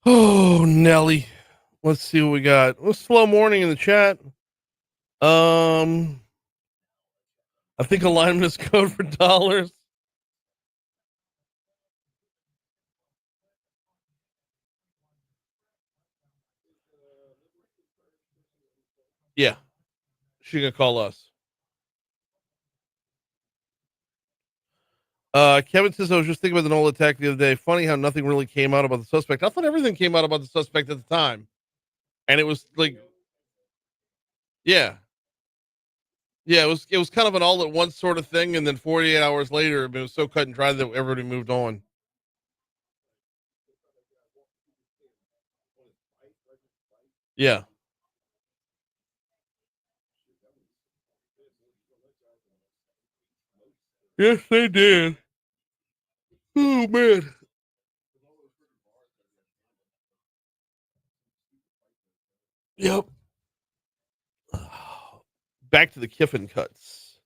Oh, Nelly. Let's see what we got. A slow morning in the chat. I think alignment is code for dollars. Yeah, she gonna call us. Kevin says I was just thinking about the Nola attack the other day. Funny how nothing really came out about the suspect. I thought everything came out about the suspect at the time, and it was like, yeah, yeah, it was kind of an all at once sort of thing, and then 48 hours later, it was so cut and dry that everybody moved on. Yeah. Yes, they did. Oh man. Yep. Back to the Kiffin cuts.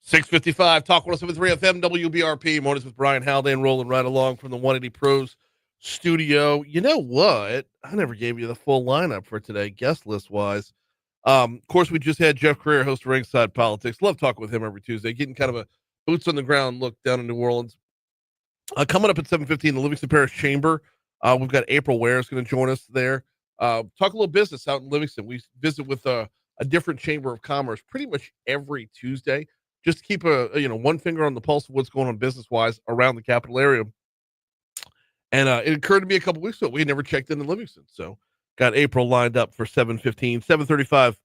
.655 Talk 107.3 FM WBRP. Mornings with Brian Haldane rolling right along from the 180 Pros studio. You know what? I never gave you the full lineup for today, guest list wise. Of course, we just had Jeff Creer, host of Ringside Politics. Love talking with him every Tuesday, getting kind of a boots on the ground look down in New Orleans. Coming up at 7:15, the Livingston Parish Chamber. We've got April Wehrs going to join us there. Talk a little business out in Livingston. We visit with a different chamber of commerce pretty much every Tuesday, just to keep one finger on the pulse of what's going on business wise around the capital area. And it occurred to me a couple weeks ago we had never checked into Livingston, so got April lined up for 7:15, 7:35.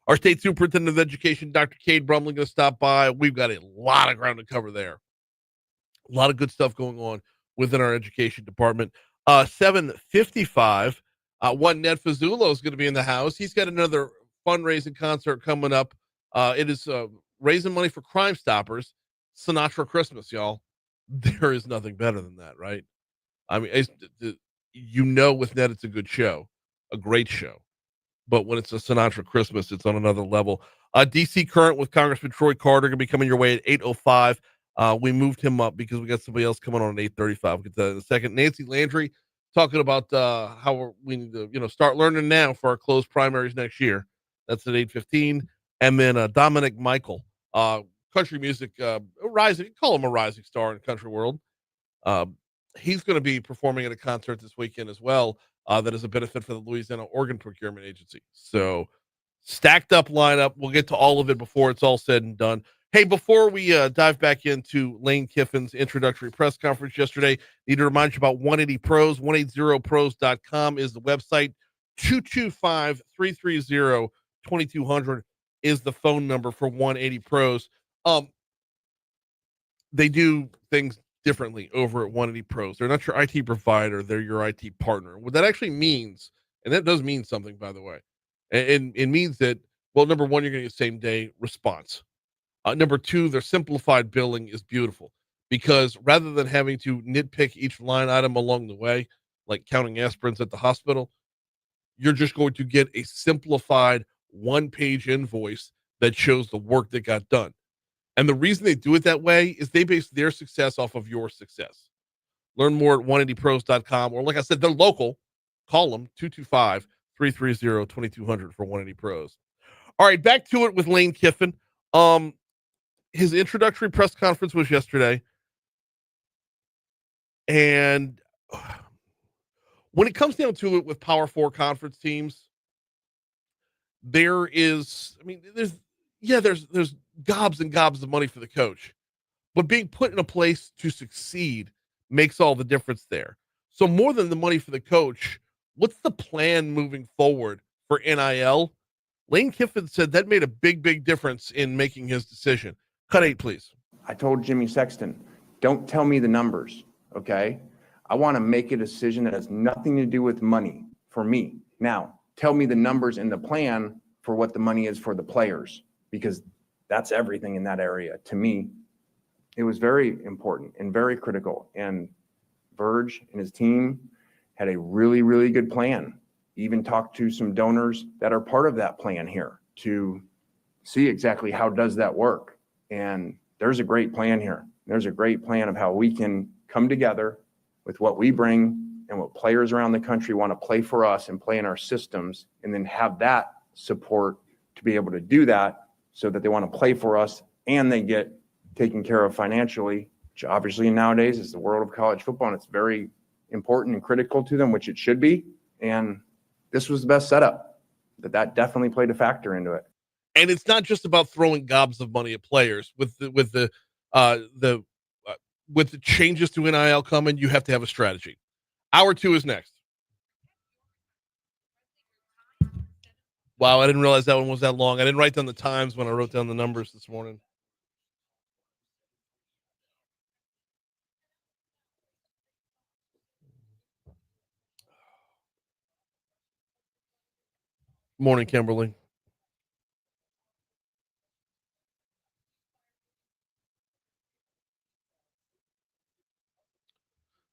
Our state superintendent of education, Dr. Cade Brumley, going to stop by. We've got a lot of ground to cover there. A lot of good stuff going on within our education department. 7:55. am-Ned Fasullo is going to be in the house. He's got another fundraising concert coming up. It is raising money for Crime Stoppers. Sinatra Christmas, y'all. There is nothing better than that, right? I mean, with Ned, it's a good show, a great show. but when it's a Sinatra Christmas, it's on another level. DC Current with Congressman Troy Carter gonna be coming your way at 8:05. We moved him up because we got somebody else coming on at 8:35. We'll get to that in a second. Nancy Landry talking about how we need to, start learning now for our closed primaries next year. That's at 8:15. And then Dominick Michael, country music, rising, call him a rising star in the country world. He's going to be performing at a concert this weekend as well. That is a benefit for the Louisiana Organ Procurement Agency. So stacked up lineup. We'll get to all of it before it's all said and done. Hey, before we dive back into Lane Kiffin's introductory press conference yesterday, need to remind you about 180 Pros. 180pros.com is the website. 225-330-2200 is the phone number for 180 Pros. They do things differently over at 180 Pros. They're not your IT provider, they're your IT partner. What that actually means, and that does mean something, by the way, and it means that, well, number one, you're going to get same day response. Number two, their simplified billing is beautiful because rather than having to nitpick each line item along the way, like counting aspirins at the hospital, you're just going to get a simplified one-page invoice that shows the work that got done. And the reason they do it that way is they base their success off of your success. Learn more at 180pros.com, or like I said, they're local. Call them 225-330-2200 for 180 Pros. All right, back to it with Lane Kiffin. His introductory press conference was yesterday. And when it comes down to it with Power 4 conference teams, there's gobs and gobs of money for the coach, but being put in a place to succeed makes all the difference there. So more than the money for the coach, what's the plan moving forward for NIL? Lane Kiffin said that made a big, big difference in making his decision. Cut 8, please. I told Jimmy Sexton, don't tell me the numbers, okay? I want to make a decision that has nothing to do with money for me. Now, tell me the numbers in the plan for what the money is for the players, because that's everything in that area. To me, it was very important and very critical. And Verge and his team had a really, really good plan. Even talked to some donors that are part of that plan here to see exactly how does that work. And there's a great plan here. There's a great plan of how we can come together with what we bring and what players around the country want to play for us and play in our systems, and then have that support to be able to do that so that they want to play for us and they get taken care of financially, which obviously nowadays is the world of college football, and it's very important and critical to them, which it should be. And this was the best setup. That definitely played a factor into it. And it's not just about throwing gobs of money at players. With the changes to NIL coming, you have to have a strategy. Hour 2 is next. Wow, I didn't realize that one was that long. I didn't write down the times when I wrote down the numbers this morning. Morning, Kimberly.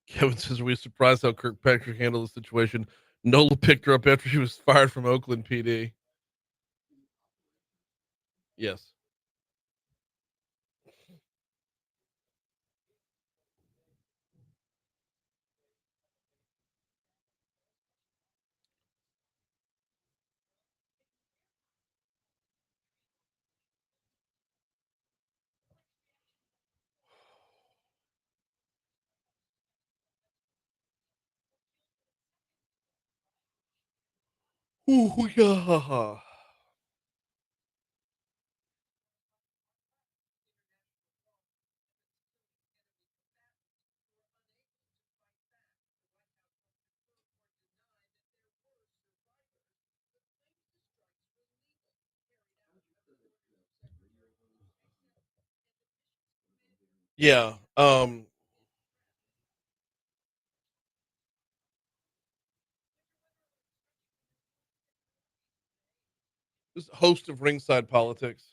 Kevin says, "Are we surprised how Kirkpatrick handled the situation? Nola picked her up after she was fired from Oakland PD." Yes. Ooh, yeah. Yeah. This host of Ringside Politics.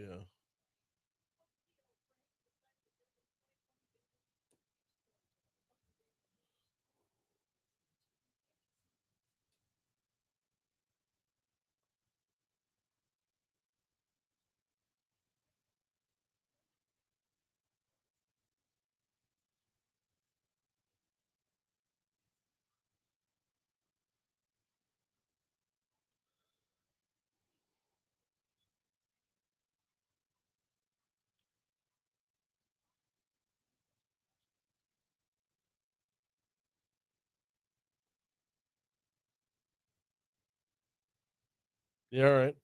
Yeah. Yeah, all right.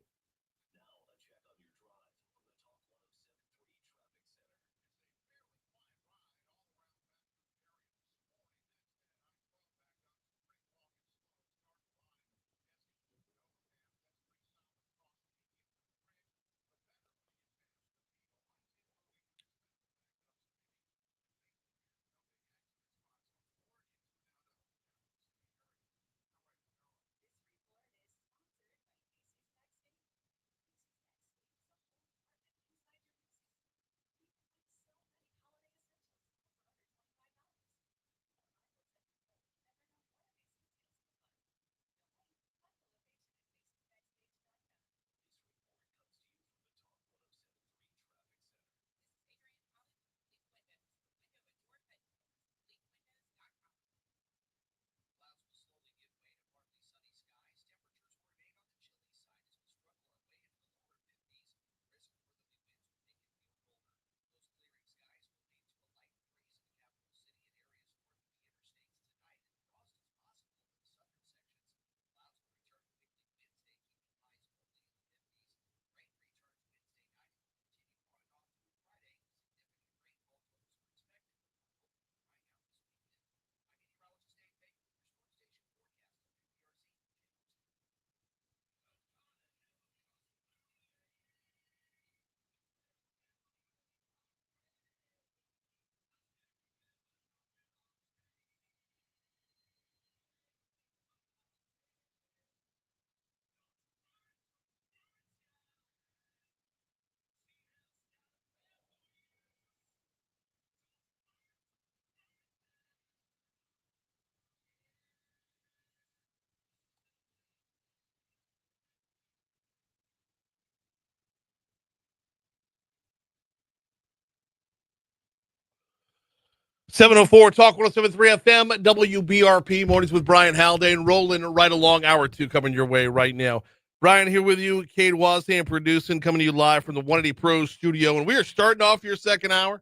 .704 Talk 107.3 FM WBRP mornings with Brian Haldane, rolling right along. Hour 2 coming your way right now. Brian here with you, Cade Wozniak producing, coming to you live from the 180 Pros studio, and we are starting off your second hour.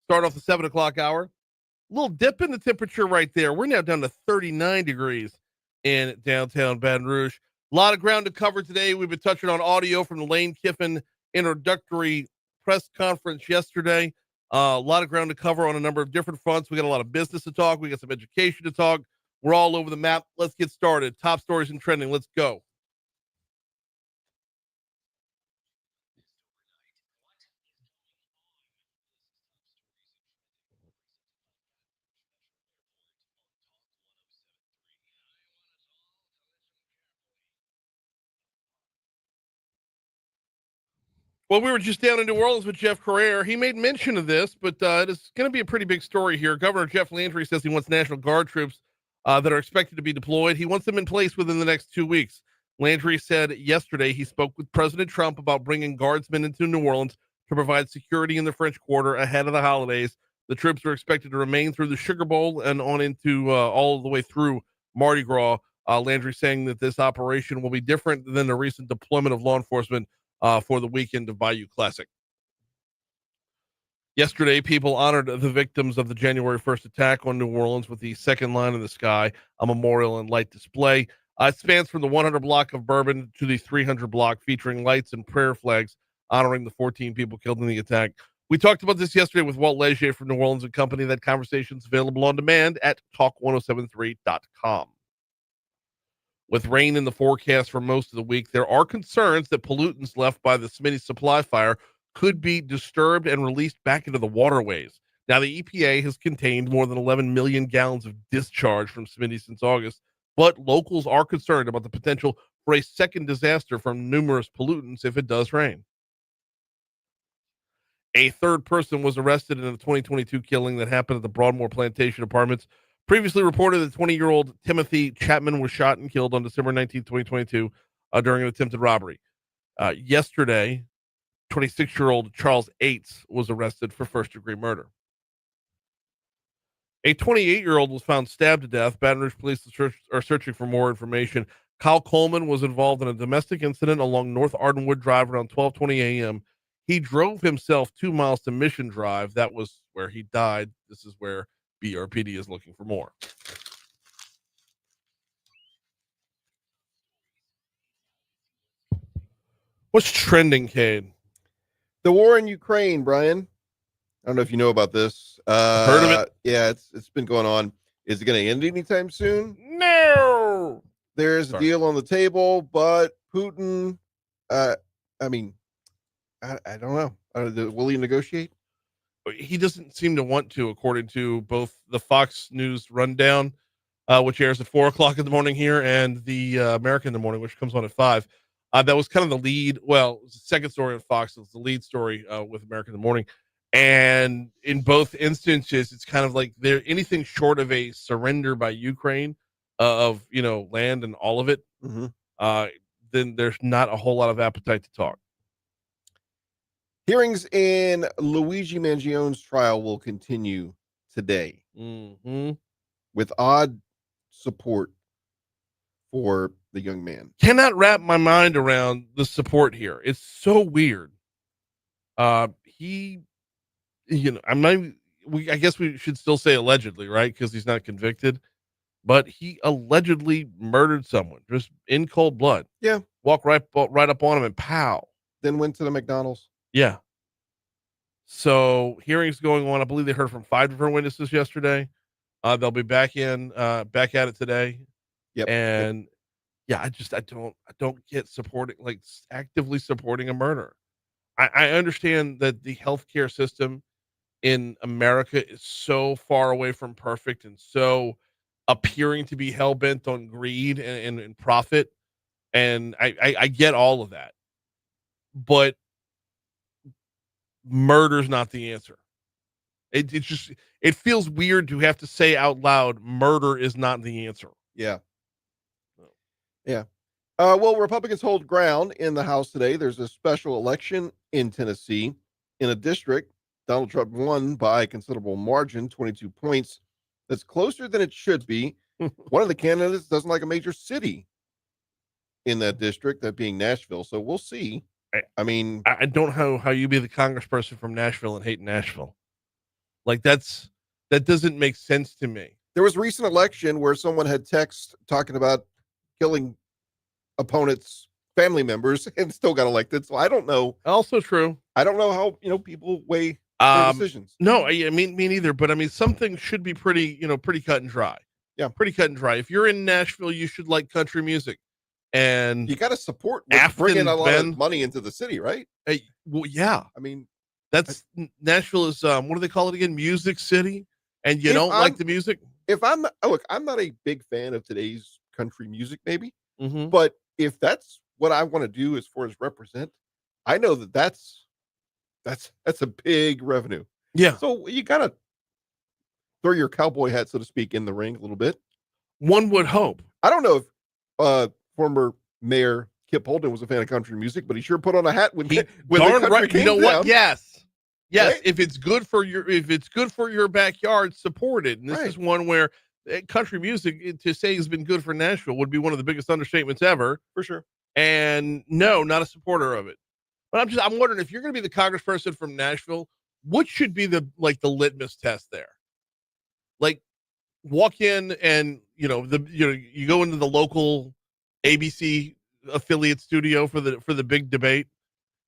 Start off the 7 o'clock hour. A little dip in the temperature right there. We're now down to 39 degrees in downtown Baton Rouge. A lot of ground to cover today. We've been touching on audio from the Lane Kiffin introductory press conference yesterday. A lot of ground to cover on a number of different fronts. We got a lot of business to talk. We got some education to talk. We're all over the map. Let's get started. Top stories and trending. Let's go. Well, we were just down in New Orleans with Jeff Carrere. He made mention of this, but it's going to be a pretty big story here. Governor Jeff Landry says he wants National Guard troops that are expected to be deployed. He wants them in place within the next 2 weeks. Landry said yesterday he spoke with President Trump about bringing guardsmen into New Orleans to provide security in the French Quarter ahead of the holidays. The troops are expected to remain through the Sugar Bowl and on into all the way through Mardi Gras. Landry saying that this operation will be different than the recent deployment of law enforcement for the weekend of Bayou Classic. Yesterday, people honored the victims of the January 1st attack on New Orleans with the Second Line in the Sky, a memorial and light display. It spans from the 100 block of Bourbon to the 300 block, featuring lights and prayer flags honoring the 14 people killed in the attack. We talked about this yesterday with Walt Leger from New Orleans and Company. That conversation's available on demand at talk1073.com. With rain in the forecast for most of the week, there are concerns that pollutants left by the Smitty supply fire could be disturbed and released back into the waterways. Now, the EPA has contained more than 11 million gallons of discharge from Smitty since August, but locals are concerned about the potential for a second disaster from numerous pollutants if it does rain. A third person was arrested in a 2022 killing that happened at the Broadmoor Plantation Apartments. Previously reported that 20-year-old Timothy Chapman was shot and killed on December 19, 2022, during an attempted robbery. Yesterday, 26-year-old Charles Aites was arrested for first-degree murder. A 28-year-old was found stabbed to death. Baton Rouge police are searching for more information. Kyle Coleman was involved in a domestic incident along North Ardenwood Drive around 12:20 a.m. He drove himself 2 miles to Mission Drive. That was where he died. This is where BRPD is looking for more. What's trending, Cade? The war in Ukraine, Brian. I don't know if you know about this. Heard of it? Yeah, it's been going on. Is it going to end anytime soon? No. There's a deal on the table, but Putin, I mean, I don't know. Will he negotiate? He doesn't seem to want to, according to both the Fox News rundown, which airs at 4:00 in the morning here, and the American in the morning, which comes on at 5. That was kind of the lead. Well, it was the second story on Fox. It was the lead story with American in the morning. And in both instances, it's kind of like they're anything short of a surrender by Ukraine of, land and all of it. Then there's not a whole lot of appetite to talk. Hearings in Luigi Mangione's trial will continue today with odd support for the young man. Cannot wrap my mind around the support here. It's so weird. I guess we should still say allegedly, right? Because he's not convicted, but he allegedly murdered someone just in cold blood. Yeah. Walked right up on him and pow. Then went to the McDonald's. Yeah. So hearings going on. I believe they heard from 5 different witnesses yesterday. They'll be back at it today. Yep. And yeah, I don't get actively supporting a murder. I understand that the healthcare system in America is so far away from perfect and so appearing to be hell-bent on greed and profit. And I get all of that, but murder's not the answer. It feels weird to have to say out loud, murder is not the answer. Yeah. Yeah. Well, Republicans hold ground in the House today. There's a special election in Tennessee in a district Donald Trump won by a considerable margin, 22 points. That's closer than it should be. One of the candidates doesn't like a major city in that district, that being Nashville. So we'll see. I mean, I don't know how you be the congressperson from Nashville and hate Nashville. That doesn't make sense to me. There was a recent election where someone had text talking about killing opponents' family members and still got elected. So I don't know. Also true. I don't know how, people weigh their decisions. No, I mean, me neither. But I mean, something should be pretty cut and dry. Yeah. Pretty cut and dry. If you're in Nashville, you should like country music. And you got to support bringing a lot of money into the city, right? Well, yeah. I mean, Nashville is what do they call it again? Music City. And you don't like the music? I'm not a big fan of today's country music, maybe. Mm-hmm. But if that's what I want to do as far as represent, I know that's a big revenue. Yeah. So you gotta throw your cowboy hat, so to speak, in the ring a little bit. One would hope. I don't know if former Mayor Kip Holden was a fan of country music, but he sure put on a hat when the country right. came You know down. what? Yes. Right? If it's good for your backyard, support it. And this is one where country music, to say has been good for Nashville, would be one of the biggest understatements ever, for sure. And no, not a supporter of it. But I'm wondering if you're going to be the congressperson from Nashville, what should be the litmus test there? Like, walk in and you go into the local ABC affiliate studio for the big debate.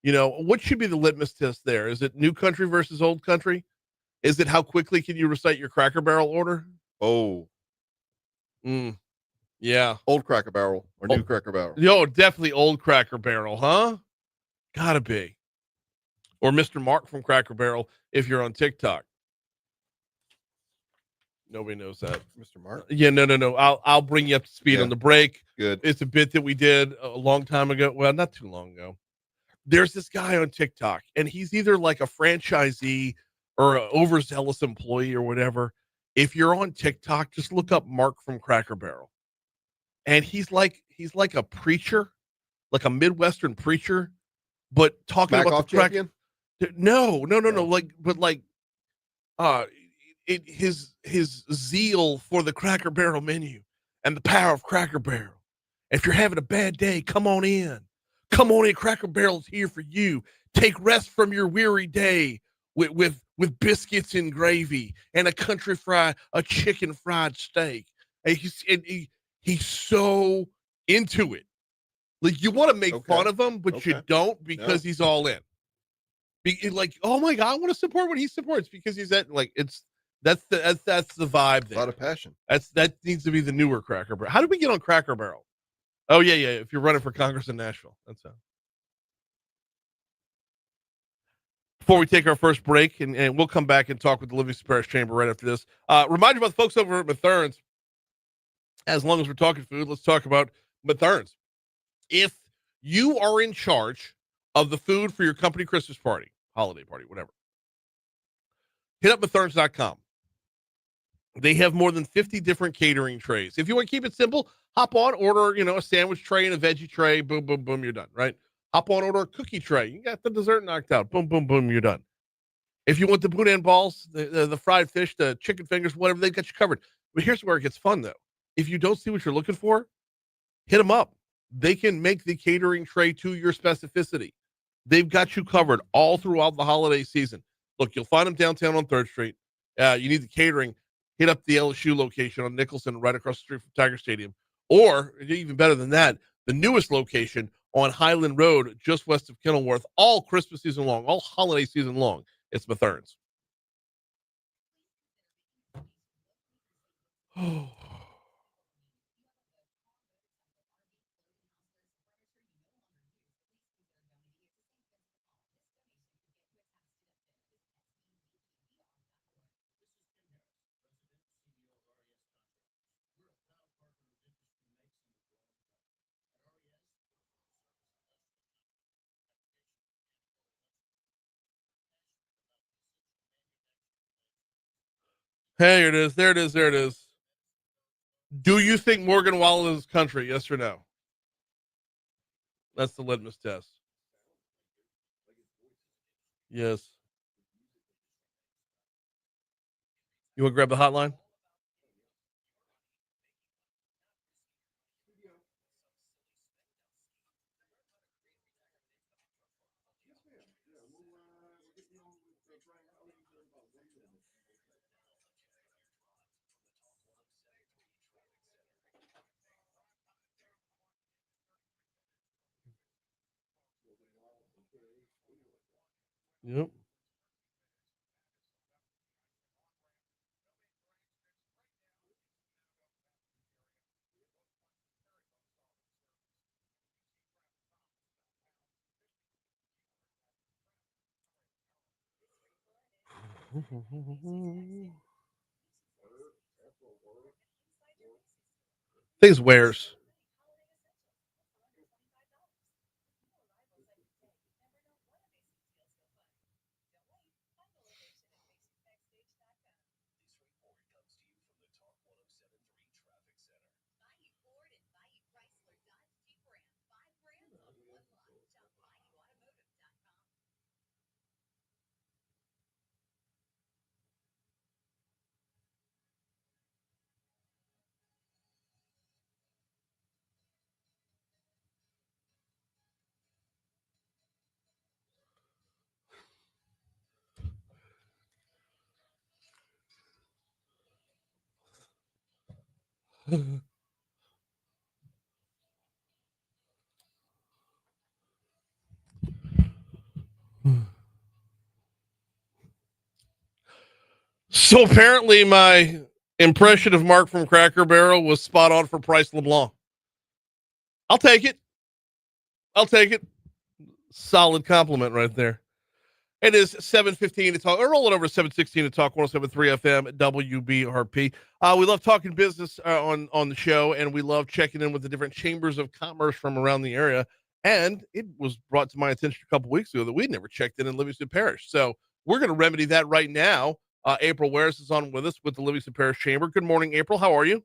What should be the litmus test there? Is it new country versus old country? Is it how quickly can you recite your Cracker Barrel order? Oh, yeah, old Cracker Barrel or new Cracker Barrel? Yo, definitely old Cracker Barrel, huh? Gotta be. Or Mr. Mark from Cracker Barrel if you're on TikTok. Nobody knows that. Mr. Mark? Yeah, no. I'll bring you up to speed on the break. Good. It's a bit that we did a long time ago. Well, not too long ago. There's this guy on TikTok, and he's either like a franchisee or an overzealous employee or whatever. If you're on TikTok, just look up Mark from Cracker Barrel. And he's like a preacher, like a Midwestern preacher, but talking Back about off the crack. champion? No. His zeal for the Cracker Barrel menu and the power of Cracker Barrel. If you're having a bad day, come on in. Come on in. Cracker Barrel's here for you. Take rest from your weary day with biscuits and gravy and a chicken fried steak. And he's so into it. Like, you want to make fun of him, but you don't, because he's all in. Like, oh my God, I want to support what he supports because he's that's the vibe there. A lot of passion. That needs to be the newer Cracker Barrel. How did we get on Cracker Barrel? Oh yeah. If you're running for Congress in Nashville, that's how. Before we take our first break, and we'll come back and talk with the Livingston Parish Chamber right after this. Remind you about the folks over at Mathern's. As long as we're talking food, let's talk about Mathern's. If you are in charge of the food for your company Christmas party, holiday party, whatever, hit up Mathern's.com. They have more than 50 different catering trays. If you want to keep it simple, hop on, order, a sandwich tray and a veggie tray. Boom, boom, boom, you're done, right? Hop on, order a cookie tray. You got the dessert knocked out. Boom, boom, boom, you're done. If you want the boudin balls, the fried fish, the chicken fingers, whatever, they got you covered. But here's where it gets fun, though. If you don't see what you're looking for, hit them up. They can make the catering tray to your specificity. They've got you covered all throughout the holiday season. Look, you'll find them downtown on 3rd Street. You need the catering, hit up the LSU location on Nicholson, right across the street from Tiger Stadium. Or, even better than that, the newest location on Highland Road, just west of Kenilworth, all Christmas season long, all holiday season long. It's Mathern's. Oh. Hey, here it is. There it is. There it is. Do you think Morgan Wallen is country? Yes or no? That's the litmus test. Yes. You want to grab the hotline? Yep. I think it's Wehrs. So apparently my impression of Mark from Cracker Barrel was spot on for Price LeBlanc. I'll take it. Solid compliment right there. It is 7:15 to talk. We're rolling over 7:16 to talk 107.3 FM WBRP. We love talking business on the show, and we love checking in with the different chambers of commerce from around the area. And it was brought to my attention a couple weeks ago that we'd never checked in Livingston Parish. So we're going to remedy that right now. April Wehrs is on with us with the Livingston Parish Chamber. Good morning, April. How are you?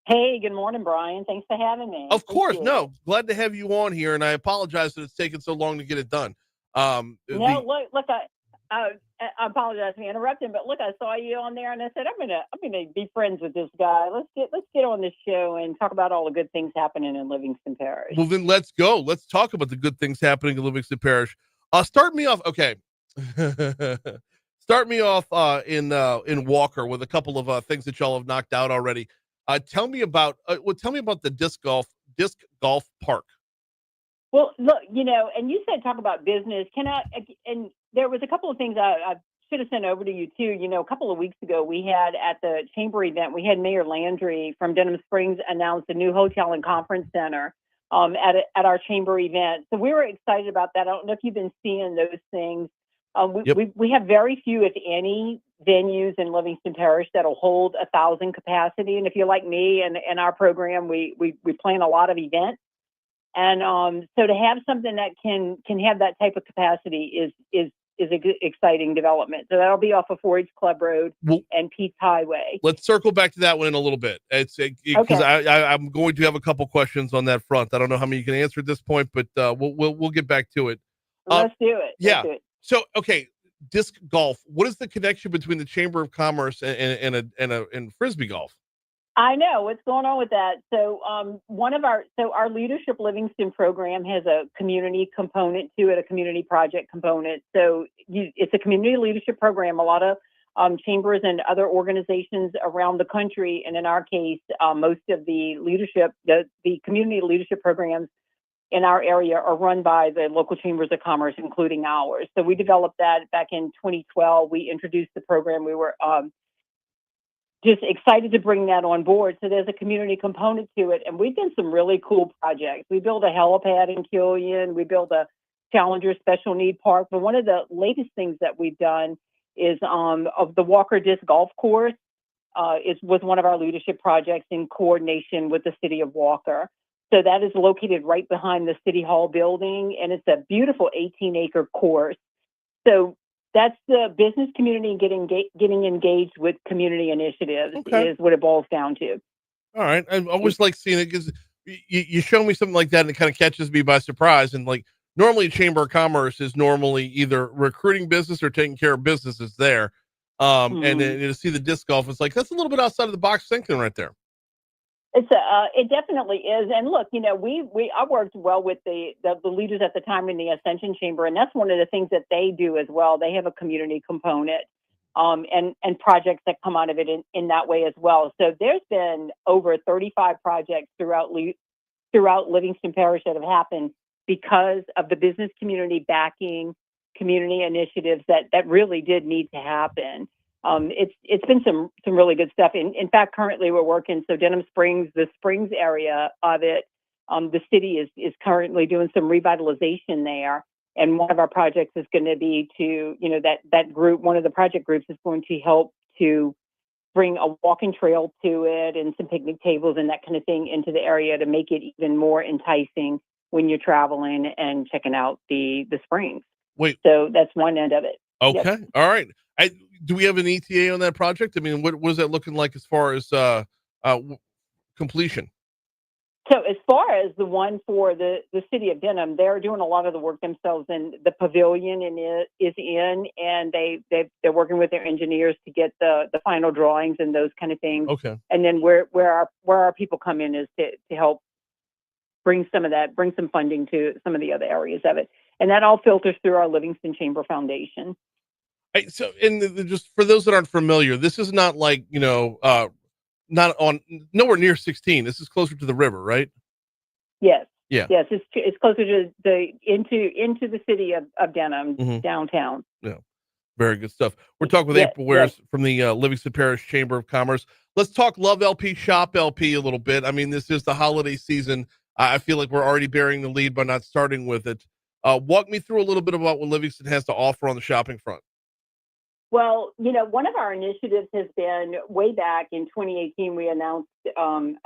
Hey, good morning, Brian. Thanks for having me. Of course. Appreciate No, it. glad to have you on here. And I apologize that it's taken so long to get it done. No, look, I apologize for interrupting, but look, I saw you on there, and I said, I'm gonna be friends with this guy. Let's get on this show and talk about all the good things happening in Livingston Parish. Well, then let's go. Let's talk about the good things happening in Livingston Parish. Start me off. Okay. Start me off in Walker with a couple of things that y'all have knocked out already. Tell me about the disc golf park. Well, look, and you said talk about business. And there was a couple of things I should have sent over to you too. A couple of weeks ago, we had at the chamber event, we had Mayor Landry from Denham Springs announce a new hotel and conference center at our chamber event. So we were excited about that. I don't know if you've been seeing those things. We have very few, if any, venues in Livingston Parish that'll hold 1,000 capacity. And if you're like me and our program, we plan a lot of events. And so to have something that can have that type of capacity is a good, exciting development. So that'll be off of 4-H Club Road and Pete's Highway. Let's circle back to that one in a little bit. It's because I'm going to have a couple questions on that front. I don't know how many you can answer at this point, but we'll get back to it. Let's do it. Yeah. Let's do it. So, okay, disc golf. What is the connection between the Chamber of Commerce and Frisbee golf? I know what's going on with that. So, our Leadership Livingston program has a community component to it, a community project component. So, it's a community leadership program. A lot of chambers and other organizations around the country, and in our case, most of the community leadership programs in our area are run by the local chambers of commerce, including ours. So we developed that back in 2012. We introduced the program. We were just excited to bring that on board. So there's a community component to it. And we've done some really cool projects. We built a helipad in Killian. We built a Challenger Special Need Park. But one of the latest things that we've done is of the Walker Disc Golf Course was one of our leadership projects in coordination with the city of Walker. So that is located right behind the City Hall building, and it's a beautiful 18-acre course. So that's the business community getting engaged with community initiatives is what it boils down to. All right. I always like seeing it because you show me something like that and it kind of catches me by surprise. And like normally Chamber of Commerce is normally either recruiting business or taking care of businesses there. And to see the disc golf, it's like, that's a little bit outside of the box thinking right there. It definitely is. And look, I worked well with the leaders at the time in the Ascension Chamber, and that's one of the things that they do as well. They have a community component and projects that come out of it in that way as well. So there's been over 35 projects throughout Livingston Parish that have happened because of the business community backing community initiatives that really did need to happen. It's been some really good stuff. In fact, currently we're working, so Denham Springs, the Springs area of it, the city is currently doing some revitalization there. And one of our projects is going to be that group, one of the project groups is going to help to bring a walking trail to it and some picnic tables and that kind of thing into the area to make it even more enticing when you're traveling and checking out the Springs. Wait. So that's one end of it. Okay. Yep. All right. Do we have an ETA on that project? I mean, what is that looking like as far as completion? So as far as the one for the city of Denham, they're doing a lot of the work themselves, and the pavilion is in, and they're working with their engineers to get the final drawings and those kind of things. Okay. And then where our people come in is to help bring some funding to some of the other areas of it, and that all filters through our Livingston Chamber Foundation. So, just for those that aren't familiar, this is not like, not on nowhere near 16. This is closer to the river, right? Yes. Yeah. Yes. It's closer to into the city of Denham, downtown. Yeah. Very good stuff. We're talking with April Wehrs from the Livingston Parish Chamber of Commerce. Let's talk Love LP, Shop LP a little bit. I mean, this is the holiday season. I feel like we're already bearing the lead by not starting with it. Walk me through a little bit about what Livingston has to offer on the shopping front. Well, one of our initiatives has been way back in 2018. We announced an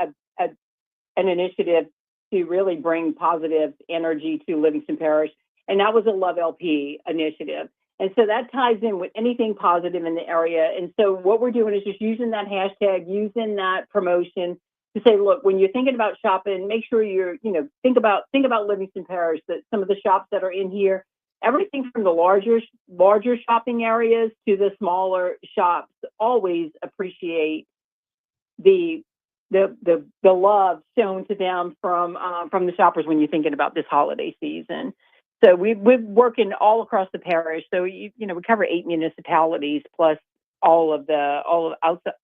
initiative to really bring positive energy to Livingston Parish. And that was a Love LP initiative. And so that ties in with anything positive in the area. And so what we're doing is just using that hashtag, using that promotion to say, look, when you're thinking about shopping, make sure you're, think about Livingston Parish, that some of the shops that are in here, everything from the larger shopping areas to the smaller shops, always appreciate the love shown to them from the shoppers when you're thinking about this holiday season. So we're working all across the parish. So we cover 8 municipalities plus all of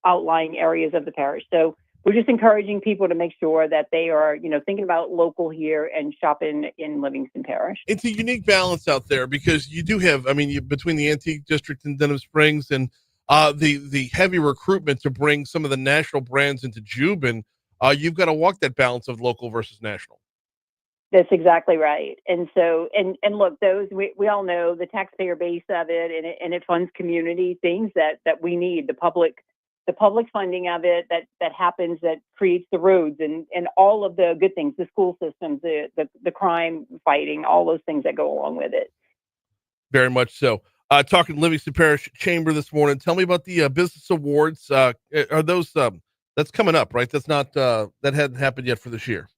outlying areas of the parish. So we're just encouraging people to make sure that they are thinking about local here and shopping in Livingston Parish. It's a unique balance out there because you do have, between the Antique District in Denham Springs and the heavy recruitment to bring some of the national brands into Jubin, you've got to walk that balance of local versus national. That's exactly right. And so, and look, those, we all know the taxpayer base of it, and it funds community things that we need, the public funding of it that happens, that creates the roads and all of the good things, the school systems, the crime fighting, all those things that go along with it. Very much so. Talking Livingston Parish Chamber this morning. Tell me about the business awards. Are those that's coming up, right? That's not that hadn't happened yet for this year.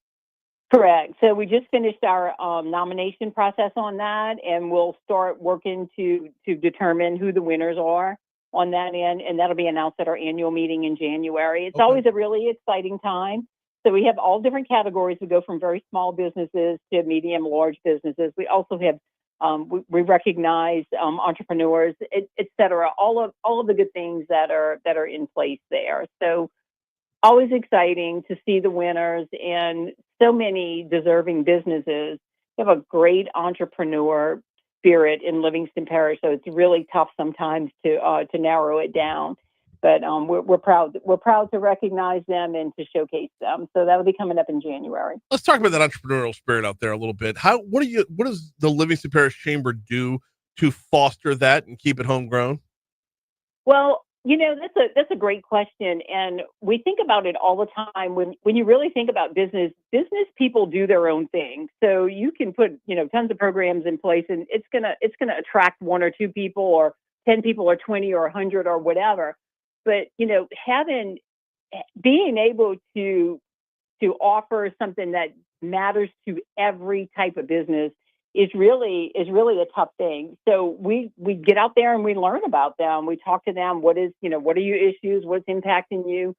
Correct. So we just finished our nomination process on that, and we'll start working to determine who the winners are on that end, and that'll be announced at our annual meeting in January. It's always a really exciting time. So we have all different categories. We go from very small businesses to medium, large businesses. We also have we recognize entrepreneurs, et cetera. All of the good things that are in place there. So always exciting to see the winners and so many deserving businesses. We have a great entrepreneur spirit in Livingston Parish, so it's really tough sometimes to narrow it down. But we're proud to recognize them and to showcase them. So that'll be coming up in January. Let's talk about that entrepreneurial spirit out there a little bit. What does the Livingston Parish Chamber do to foster that and keep it homegrown? Well, that's a great question, and we think about it all the time. When you really think about business people do their own thing. So you can put tons of programs in place, and it's gonna attract 1 or 2 people, or 10 people, or 20, or 100, or whatever. But being able to offer something that matters to every type of business is really a tough thing. So we get out there and we learn about them. We talk to them. What are your issues? What's impacting you?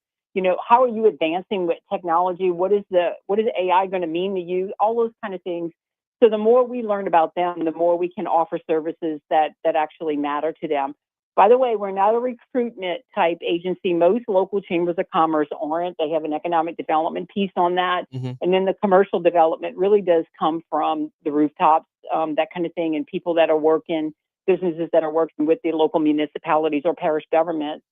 How are you advancing with technology? What is AI going to mean to you? All those kind of things. So the more we learn about them, the more we can offer services that actually matter to them. By the way, we're not a recruitment type agency. Most local chambers of commerce aren't. They have an economic development piece on that. Mm-hmm. And then the commercial development really does come from the rooftops, that kind of thing, and people that are working, businesses that are working with the local municipalities or parish government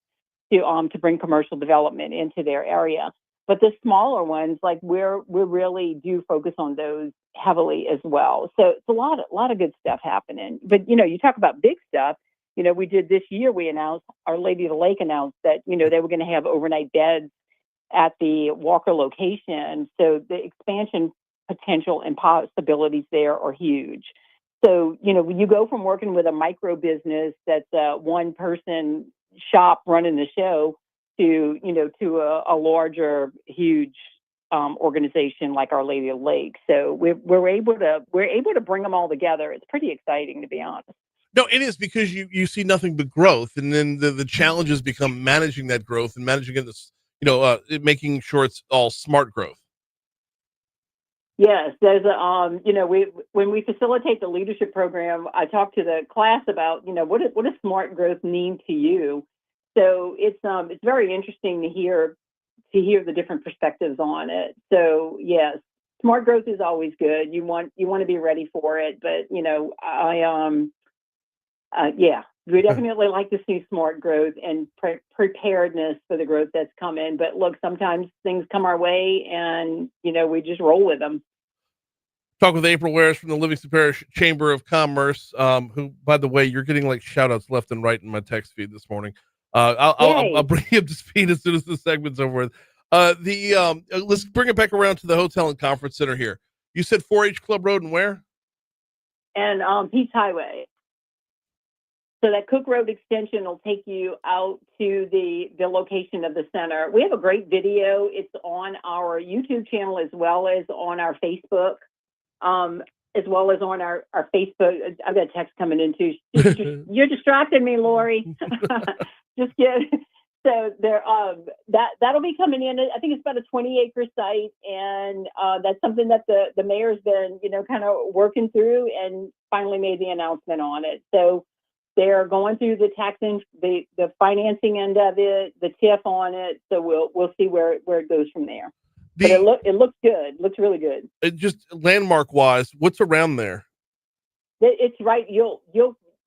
to bring commercial development into their area. But the smaller ones, like we really do focus on those heavily as well. So it's a lot of good stuff happening. But you talk about big stuff. We did this year, we announced, Our Lady of the Lake announced that, they were going to have overnight beds at the Walker location. So the expansion potential and possibilities there are huge. So, when you go from working with a micro business that's a one person shop running the show to a larger, huge organization like Our Lady of the Lake. So we're able to bring them all together. It's pretty exciting, to be honest. No, it is, because you see nothing but growth, and then the challenges become managing that growth and managing it, making sure it's all smart growth. Yes, there's when we facilitate the leadership program, I talk to the class about what does smart growth mean to you. So it's very interesting to hear the different perspectives on it. So yes, smart growth is always good. You want to be ready for it, but we definitely like to see smart growth and preparedness for the growth that's coming. But look, sometimes things come our way and, we just roll with them. Talk with April Wehrs from the Livingston Parish Chamber of Commerce, who, by the way, you're getting like shout outs left and right in my text feed this morning. I'll bring you up to speed as soon as this segment's over with. Let's bring it back around to the hotel and conference center here. You said 4-H Club Road and where? And Pete's Highway. So that Cook Road extension will take you out to the location of the center. We have a great video. It's on our YouTube channel as well as on our Facebook, as well as on our Facebook. I've got a text coming in too. You're distracting me, Lori. Just kidding. So there, that'll be coming in. I think it's about a 20-acre site, and that's something that the mayor's been, kind of working through and finally made the announcement on it. So they're going through the the financing end of it, the TIF on it. So we'll see where it goes from there. But it looks good. Looks really good. Just landmark wise, what's around there? It's right. You'll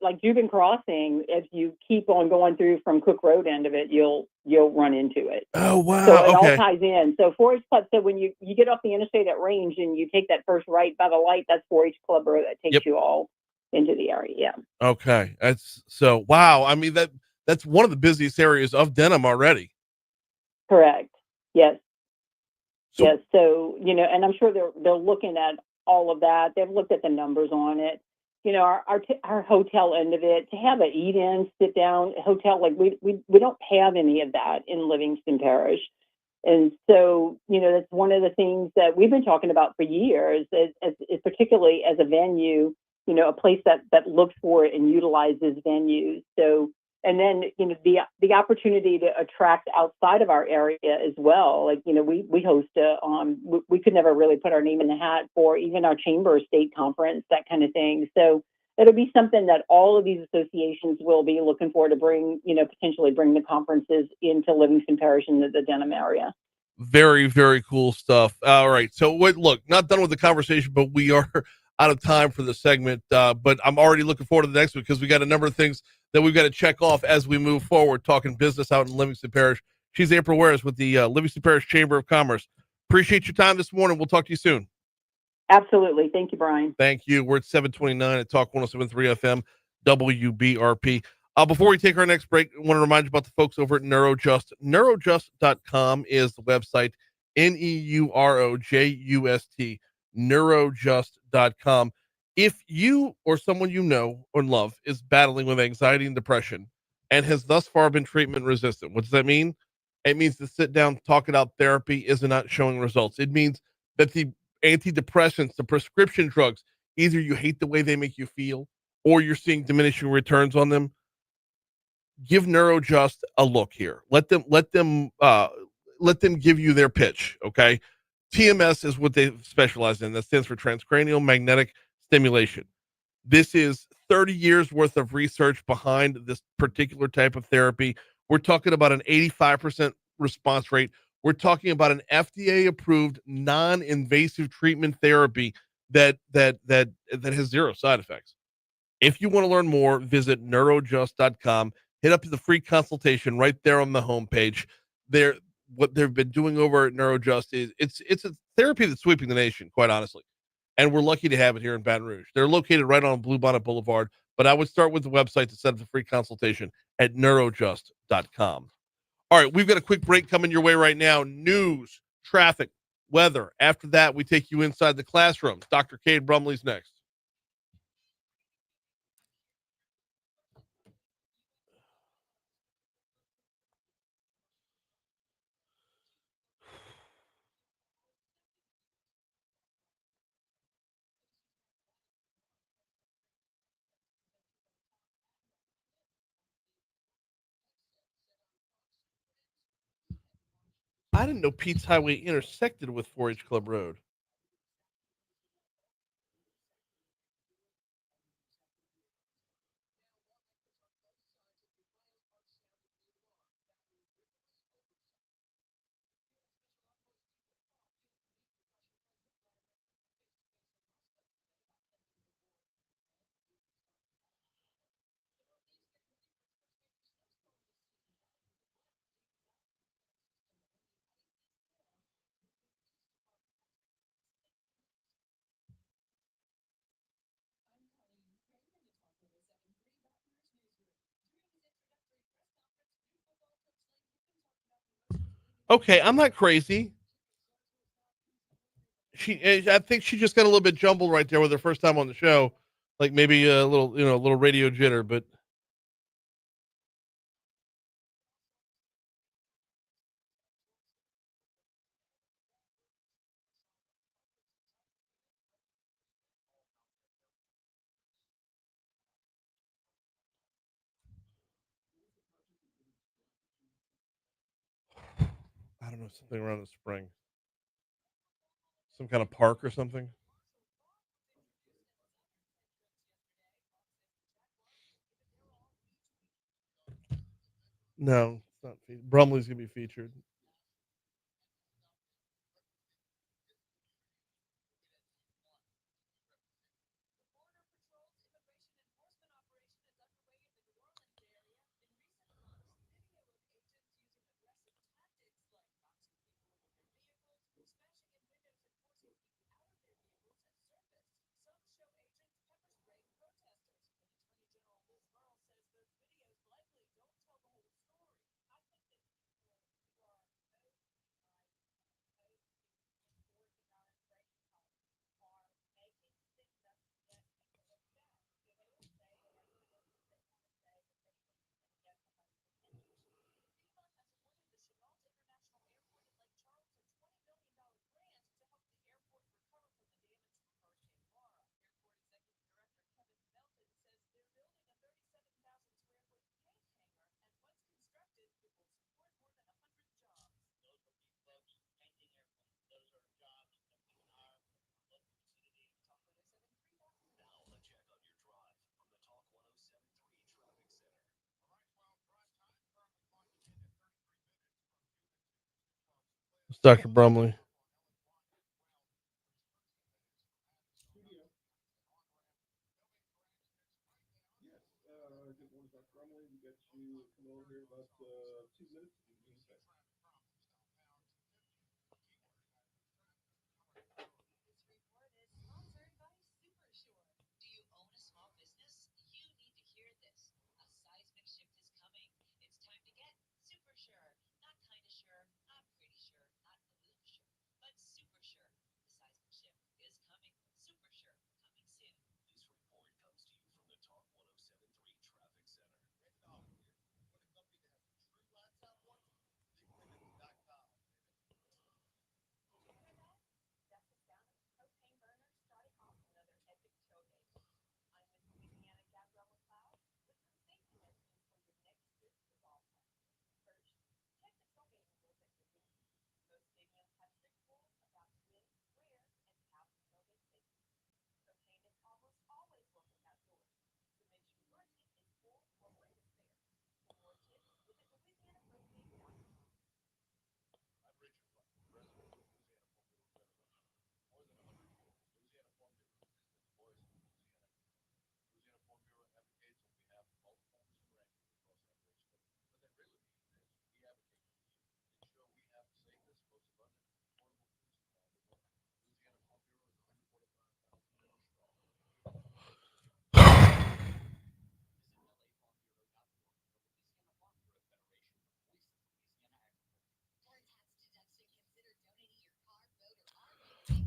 like Juban Crossing. If you keep on going through from Cook Road end of it, you'll run into it. Oh wow! So it all ties in. So 4-H Club. So when you get off the interstate at Range and you take that first right by the light, that's 4-H Club Road that takes you all into the area. Yeah. Okay. That's so wow. I mean that's one of the busiest areas of Denham already. Correct. Yes. Yes. So, and I'm sure they're looking at all of that. They've looked at the numbers on it. Our hotel end of it, to have an eat-in, sit down hotel, like we don't have any of that in Livingston Parish. And so, that's one of the things that we've been talking about for years, as particularly as a venue, a place that looks for it and utilizes venues. So, and then, the opportunity to attract outside of our area as well. Like, we host we could never really put our name in the hat for even our chamber state conference, that kind of thing. So it'll be something that all of these associations will be looking for to bring, potentially bring the conferences into Livingston Parish and the Denham area. Very, very cool stuff. All right. So look, not done with the conversation, but we are out of time for the segment. But I'm already looking forward to the next one because we got a number of things that we've got to check off as we move forward, talking business out in Livingston Parish. She's April Wehrs with the Livingston Parish Chamber of Commerce. Appreciate your time this morning. We'll talk to you soon. Absolutely. Thank you, Brian. Thank you. We're at 729 at Talk 107.3 FM, WBRP. Before we take our next break, I want to remind you about the folks over at Neurojust. Neurojust.com is the website, Neurojust, neurojust.com. If you or someone you know or love is battling with anxiety and depression and has thus far been treatment resistant, what does that mean? It means the sit down, talk it out therapy is not showing results. It means that the antidepressants, the prescription drugs, either you hate the way they make you feel or you're seeing diminishing returns on them. Give Neurojust a look here. Let them give you their pitch. Okay. TMS is what they specialize in. That stands for transcranial magnetic stimulation. This is 30 years worth of research behind this particular type of therapy. We're talking about an 85% response rate. We're talking about an FDA approved non-invasive treatment therapy that has zero side effects. If you want to learn more, visit neurojust.com. Hit up the free consultation right there on the homepage. What they've been doing over at Neurojust is it's a therapy that's sweeping the nation, quite honestly. And we're lucky to have it here in Baton Rouge. They're located right on Bluebonnet Boulevard, but I would start with the website to set up the free consultation at neurojust.com. All right, we've got a quick break coming your way right now. News, traffic, weather. After that, we take you inside the classroom. Dr. Cade Brumley's next. I didn't know Pete's Highway intersected with 4-H Club Road. Okay, I'm not crazy. I think she just got a little bit jumbled right there with her first time on the show, like maybe a little, a little radio jitter. But I don't know, something around the spring, some kind of park or something. No, it's not. Brumley's gonna be featured. It's Dr. Brumley.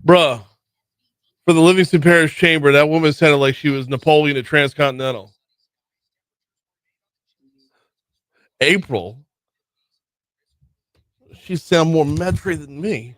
Bruh, for the Livingston Parish Chamber, that woman sounded like she was Napoleon at Transcontinental. April, she sound more metry than me.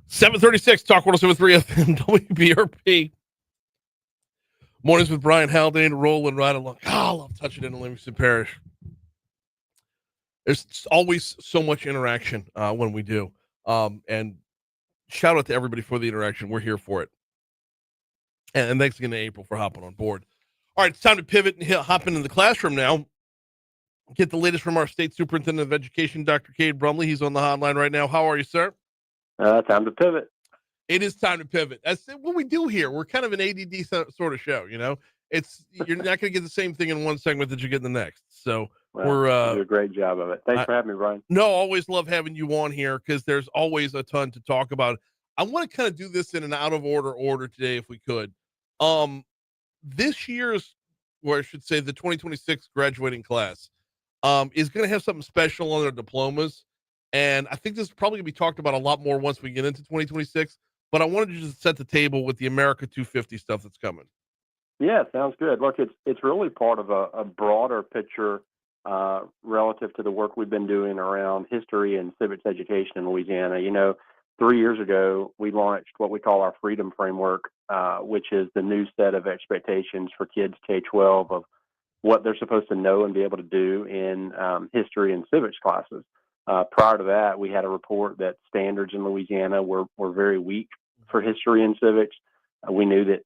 .736 Talk 107.3 FM WBRP. Mornings with Brian Haldane, rolling right along. I love touching in Livingston Parish. There's always so much interaction when we do. And shout out to everybody for the interaction. We're here for it. And thanks again to April for hopping on board. All right, it's time to pivot and hop into the classroom now. Get the latest from our State Superintendent of Education, Dr. Cade Brumley. He's on the hotline right now. How are you, sir? Time to pivot. It is time to pivot. That's what we do here. We're kind of an ADD sort of show, you know. You're not going to get the same thing in one segment that you get in the next. So Well, we're you do a great job of it. Thanks for having me, Brian. No, always love having you on here because there's always a ton to talk about. I want to kind of do this in an out of order today, if we could. This year's, or I should say, the 2026 graduating class, is going to have something special on their diplomas, and I think this is probably going to be talked about a lot more once we get into 2026. But I wanted to just set the table with the America 250 stuff that's coming. Yeah, sounds good. Look, it's really part of a broader picture relative to the work we've been doing around history and civics education in Louisiana. You know, 3 years ago, we launched what we call our Freedom Framework, which is the new set of expectations for kids K-12 of what they're supposed to know and be able to do in history and civics classes. Prior to that, we had a report that standards in Louisiana were very weak for history and civics. We knew that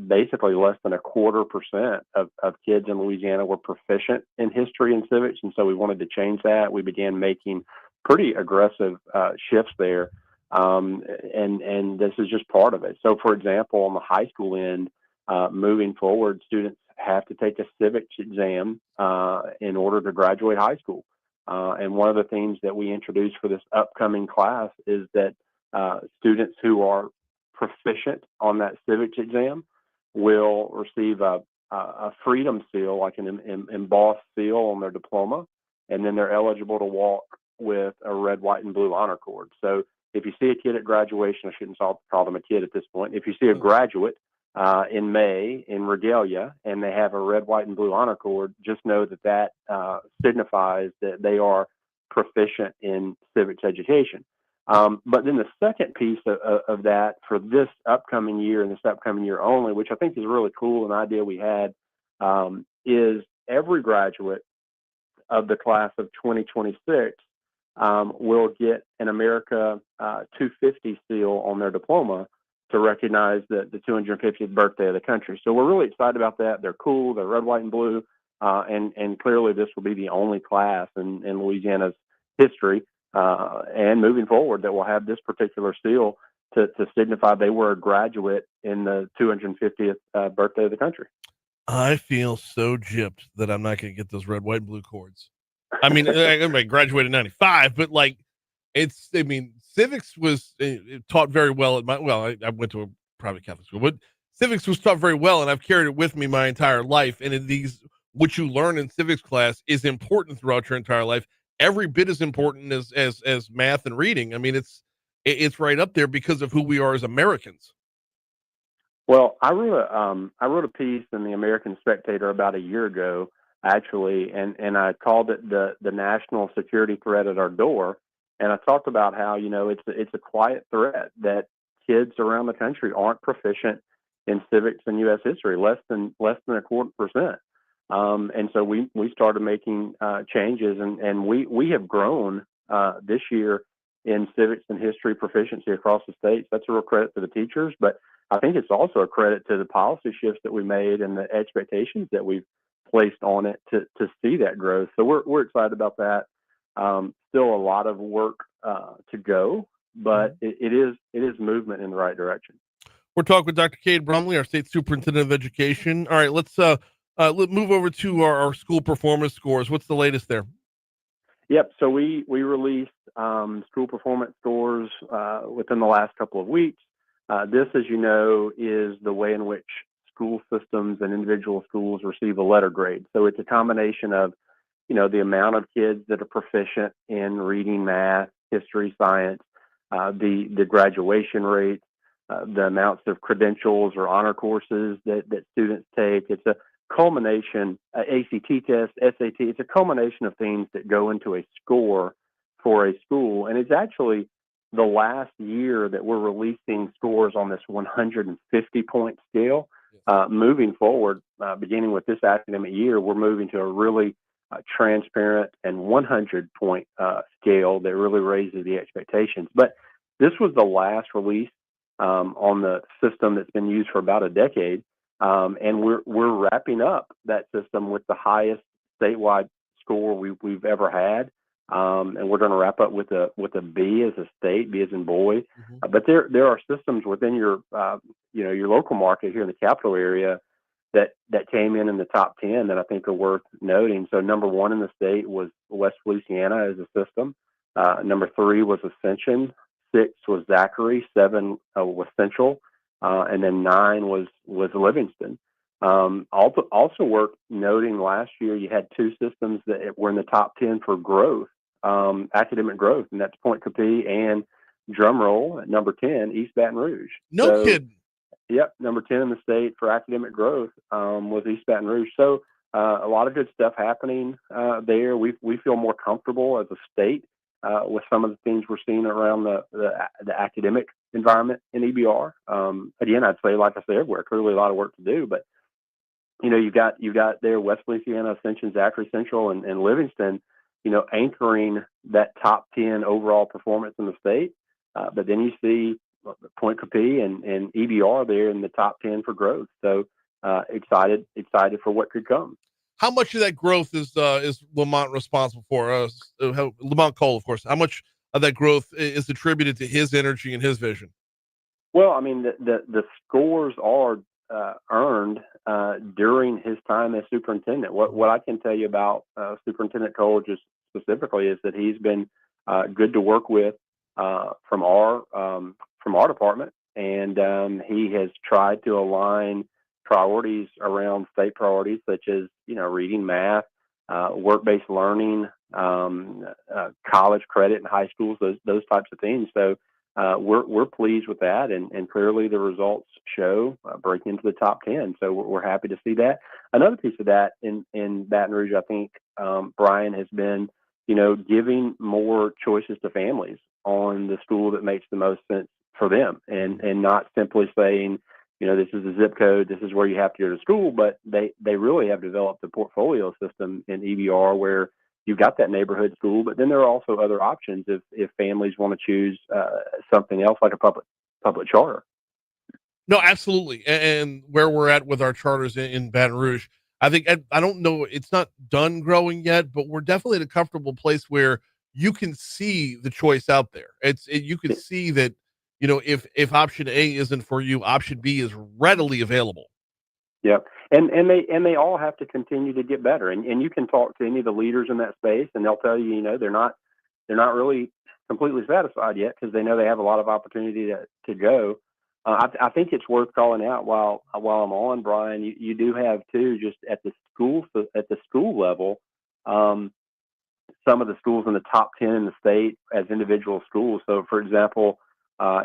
basically less than 0.25% of kids in Louisiana were proficient in history and civics, and so we wanted to change that. We began making pretty aggressive shifts there, and this is just part of it. So, for example, on the high school end, moving forward, students have to take a civics exam in order to graduate high school. And one of the themes that we introduced for this upcoming class is that students who are proficient on that civics exam will receive a freedom seal, like an embossed seal on their diploma, and then they're eligible to walk with a red, white, and blue honor cord. So if you see a kid at graduation, I shouldn't call them a kid at this point. If you see a graduate in May in regalia and they have a red, white, and blue honor cord, just know that signifies that they are proficient in civics education. But then the second piece of that for this upcoming year and this upcoming year only, which I think is really cool, an idea we had, is every graduate of the class of 2026 will get an America 250 seal on their diploma to recognize the 250th birthday of the country. So we're really excited about that. They're cool. They're red, white, and blue. And clearly this will be the only class in Louisiana's history and moving forward that will have this particular seal to signify they were a graduate in the 250th birthday of the country. I feel so gypped that I'm not going to get those red, white, and blue cords. I mean, I graduated in 95, but civics was taught very well at I went to a private Catholic school, but civics was taught very well, and I've carried it with me my entire life. And what you learn in civics class is important throughout your entire life. Every bit as important as math and reading. I mean, it's right up there because of who we are as Americans. Well, I wrote a piece in the American Spectator about a year ago, actually, and I called it the national security threat at our door. And I talked about how, it's a quiet threat that kids around the country aren't proficient in civics and U.S. history, less than 0.25%. And so we started making changes, and we have grown this year in civics and history proficiency across the states. That's a real credit to the teachers, but I think it's also a credit to the policy shifts that we made and the expectations that we've placed on it to see that growth. So we're excited about that. Still a lot of work to go, but it is movement in the right direction. We're talking with Dr. Cade Brumley, our State Superintendent of Education. All right, let's move over to our school performance scores. What's the latest there? Yep. So we released school performance scores within the last couple of weeks. This, as you know, is the way in which school systems and individual schools receive a letter grade. So it's a combination of, the amount of kids that are proficient in reading, math, history, science, the graduation rates, the amounts of credentials or honor courses that students take. It's a culmination, ACT test, SAT, it's a culmination of things that go into a score for a school. And it's actually the last year that we're releasing scores on this 150-point scale. moving forward, beginning with this academic year, we're moving to a really transparent and 100-point scale that really raises the expectations. But this was the last release on the system that's been used for about a decade, and we're wrapping up that system with the highest statewide score we've ever had, and we're going to wrap up with a B as a state, B as in boy. But there are systems within your your local market here in the capital area that came in the top 10 that I think are worth noting. So number 1 in the state was West Feliciana as a system. Number 3 was Ascension. 6 was Zachary. 7 was Central, and then 9 was Livingston. Also worth noting, last year you had 2 systems that were in the top 10 for growth, academic growth, and that's Point Capee and drumroll at number 10, East Baton Rouge. No kidding. Yep, number 10 in the state for academic growth was East Baton Rouge. So a lot of good stuff happening there. We feel more comfortable as a state with some of the things we're seeing around the academic environment in EBR. Again, I'd say, like I said, everywhere, clearly a lot of work to do, but you've got there West Feliciana, Ascension, Zachary, Central, and Livingston, anchoring that top 10 overall performance in the state. But then you see Point Capee and EBR there in the top 10 for growth. So excited for what could come. How much of that growth is Lamont responsible for? Lamont Cole, of course. How much of that growth is attributed to his energy and his vision? Well, I mean, the scores are earned during his time as superintendent. What I can tell you about Superintendent Cole just specifically is that he's been good to work with from our department, and he has tried to align priorities around state priorities such as reading, math, work-based learning, college credit in high schools, those types of things. So we're pleased with that, and clearly the results show breaking into the top 10. So we're happy to see that. Another piece of that in Baton Rouge, I think, Brian, has been giving more choices to families on the school that makes the most sense for them, and not simply saying, this is a zip code, this is where you have to go to school, but they really have developed a portfolio system in EBR where you've got that neighborhood school, but then there are also other options if families want to choose something else like a public charter. No, absolutely. And where we're at with our charters in Baton Rouge, I think, I don't know, it's not done growing yet, but we're definitely in a comfortable place where you can see the choice out there. You can see that, if option A isn't for you, option B is readily available. Yeah. And they all have to continue to get better. And you can talk to any of the leaders in that space, and they'll tell you, they're not really completely satisfied yet, because they know they have a lot of opportunity to go. I think it's worth calling out while I'm on, Brian. You do have too, just at the school level, some of the schools in the top 10 in the state as individual schools. So, for example,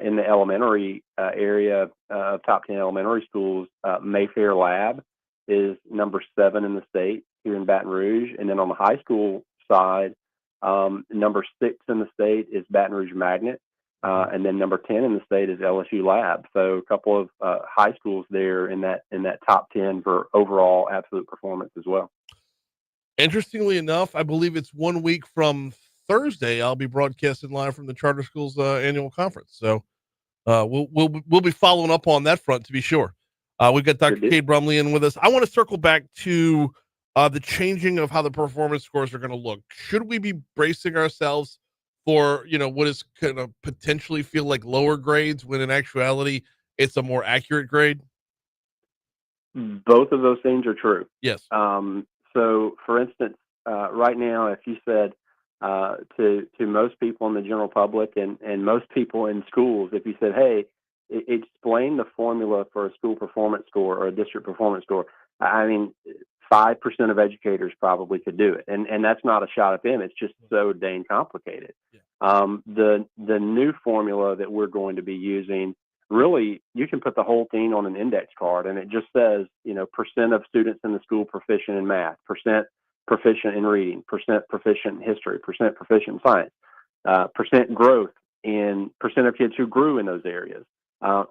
in the elementary area of top 10 elementary schools, Mayfair Lab is number 7 in the state here in Baton Rouge, and then on the high school side, number 6 in the state is Baton Rouge Magnet. And then number 10 in the state is LSU Lab. So a couple of high schools there in that top 10 for overall absolute performance as well. Interestingly enough, I believe it's 1 week from Thursday, I'll be broadcasting live from the Charter Schools annual conference. So we'll be following up on that front, to be sure. We've got Dr. Cade Brumley in with us. I want to circle back to the changing of how the performance scores are going to look. Should we be bracing ourselves for, what is going to potentially feel like lower grades when in actuality it's a more accurate grade? Both of those things are true. Yes. So for instance, right now, if you said to most people in the general public and most people in schools, if you said, hey, explain the formula for a school performance score or a district performance score, I mean, 5% of educators probably could do it. And that's not a shot at them. It's just so dang complicated. Yeah. The new formula that we're going to be using, really, you can put the whole thing on an index card, and it just says, percent of students in the school proficient in math, percent proficient in reading, percent proficient in history, percent proficient in science, percent growth in percent of kids who grew in those areas,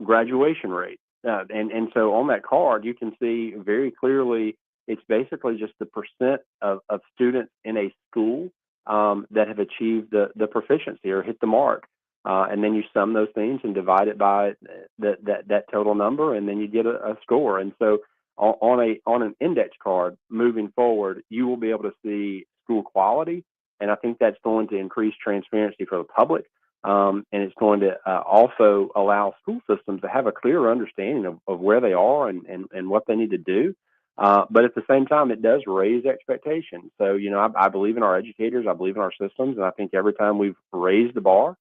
graduation rate, And so on that card, you can see very clearly it's basically just the percent of students in a school that have achieved the proficiency or hit the mark. And then you sum those things and divide it by that total number, and then you get a score. And so on an index card moving forward, you will be able to see school quality, and I think that's going to increase transparency for the public. And it's going to also allow school systems to have a clearer understanding of where they are and what they need to do. But at the same time, it does raise expectations. So, I believe in our educators, I believe in our systems, and I think every time we've raised the bar,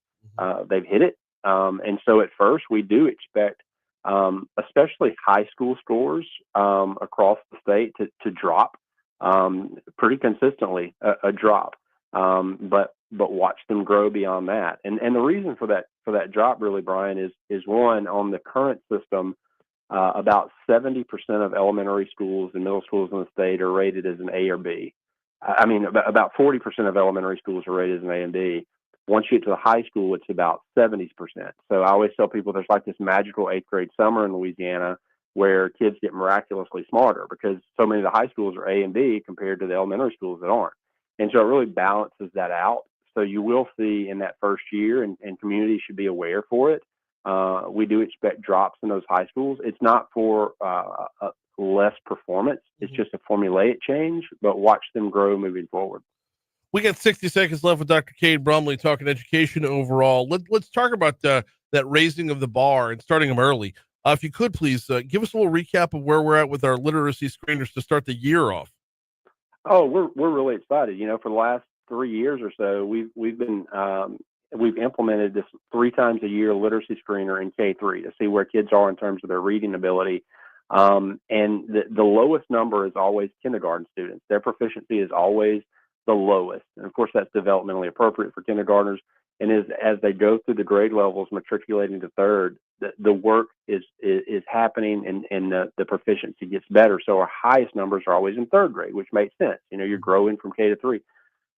they've hit it. And so at first, we do expect, especially high school scores across the state to drop pretty consistently, a drop. But watch them grow beyond that. And the reason for that drop really, Brian, is one, on the current system, about 70% of elementary schools and middle schools in the state are rated as an A or B. I mean, about 40% of elementary schools are rated as an A and B. Once you get to the high school, it's about 70%. So I always tell people there's like this magical 8th grade summer in Louisiana where kids get miraculously smarter because so many of the high schools are A and B compared to the elementary schools that aren't. And so it really balances that out. So you will see in that first year, and communities should be aware for it. We do expect drops in those high schools. It's not for less performance. It's just a formulaic change, but watch them grow moving forward. We got 60 seconds left with Dr. Cade Brumley talking education overall. Let's talk about that raising of the bar and starting them early. If you could, please give us a little recap of where we're at with our literacy screeners to start the year off. Oh, we're really excited. For the last 3 years or so, we've implemented this 3 times a year literacy screener in K3 to see where kids are in terms of their reading ability. And the lowest number is always kindergarten students. Their proficiency is always the lowest. And of course, that's developmentally appropriate for kindergartners. And as they go through the grade levels, matriculating to third, the work is happening and the proficiency gets better. So our highest numbers are always in third grade, which makes sense. You're growing from K to 3.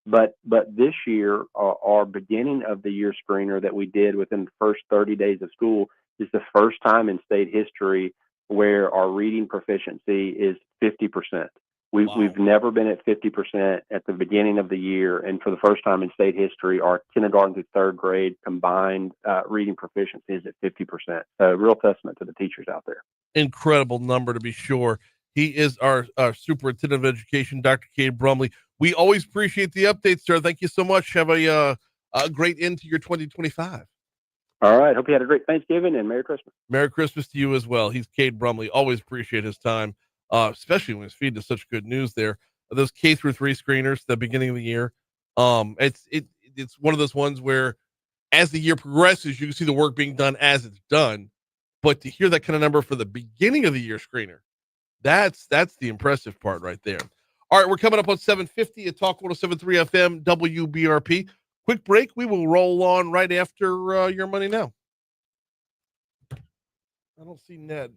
But this year, our beginning of the year screener that we did within the first 30 days of school is the first time in state history where our reading proficiency is 50%. We've never been at 50% at the beginning of the year. And for the first time in state history, our kindergarten through third grade combined reading proficiency is at 50%. So real testament to the teachers out there. Incredible number, to be sure. He is our superintendent of education, Dr. Cade Brumley. We always appreciate the updates, sir. Thank you so much. Have a great end to your 2025. All right. Hope you had a great Thanksgiving and Merry Christmas. Merry Christmas to you as well. He's Cade Brumley. Always appreciate his time, especially when he's feeding us such good news there. Those K through 3 screeners at the beginning of the year. It's one of those ones where as the year progresses, you can see the work being done as it's done. But to hear that kind of number for the beginning of the year screener, that's the impressive part right there. All right, we're coming up on 750 at Talk 107.3 FM WBRP. Quick break. We will roll on right after Your Money Now. I don't see Ned.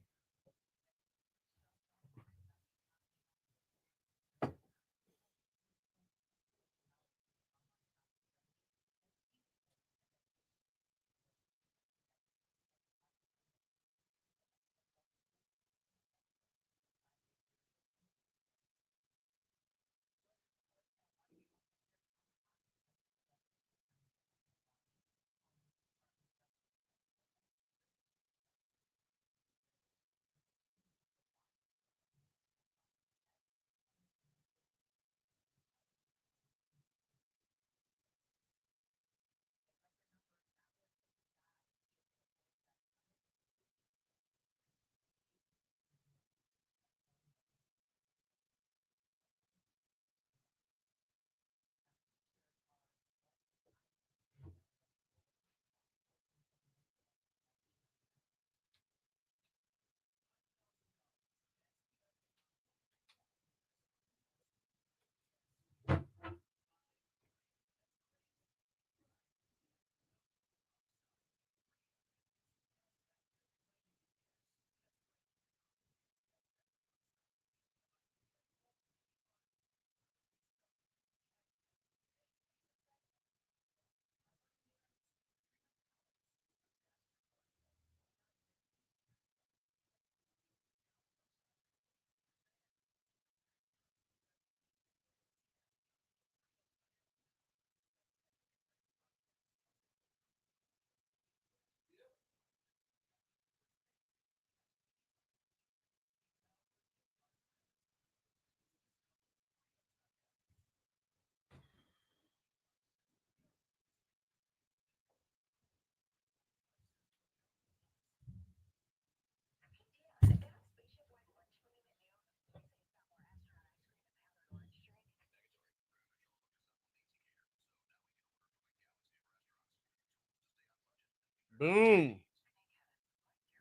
Boom.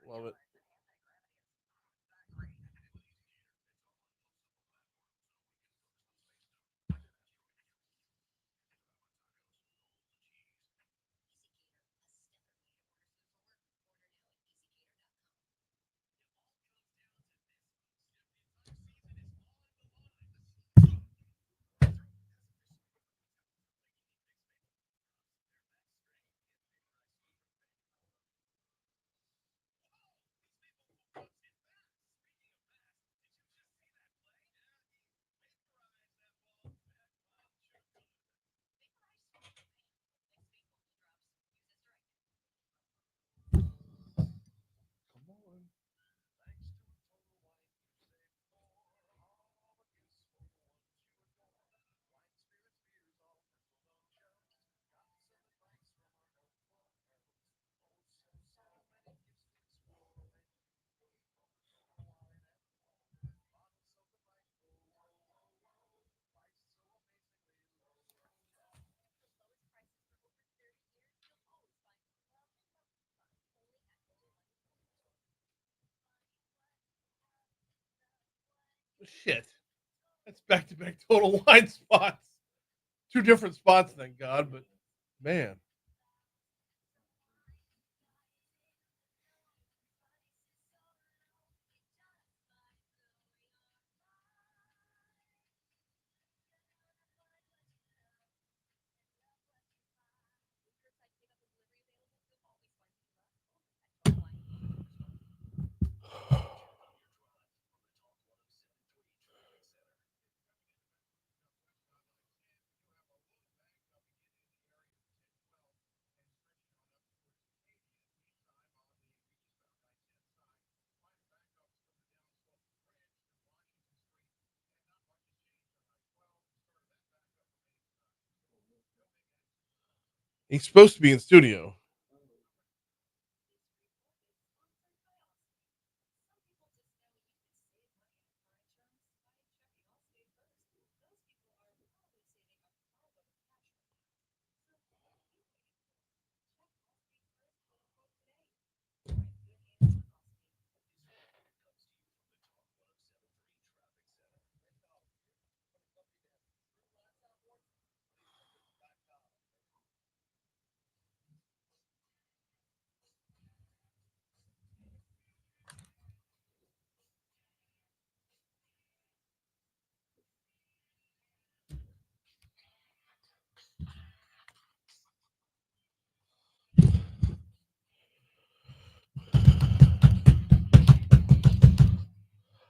Love it. Shit. That's back-to-back total wine spots. Two different spots, thank God, but man. He's supposed to be in studio.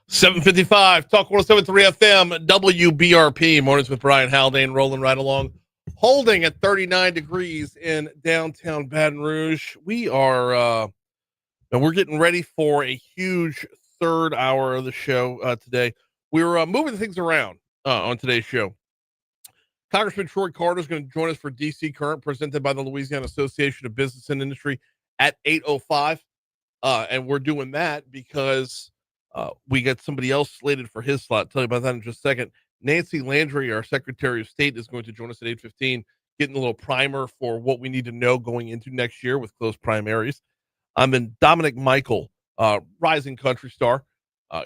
$7:55, Talk 107.3 FM, WBRP, Mornings with Brian Haldane, rolling right along, holding at 39 degrees in downtown Baton Rouge. We are, and we're getting ready for a huge third hour of the show today. We're moving things around on today's show. Congressman Troy Carter is going to join us for DC Current, presented by the Louisiana Association of Business and Industry at 8:05. And we're doing that because we got somebody else slated for his slot. I'll tell you about that in just a second. Nancy Landry, our Secretary of State, is going to join us at 8:15, getting a little primer for what we need to know going into next year with close primaries. Dominick Michael, rising country star,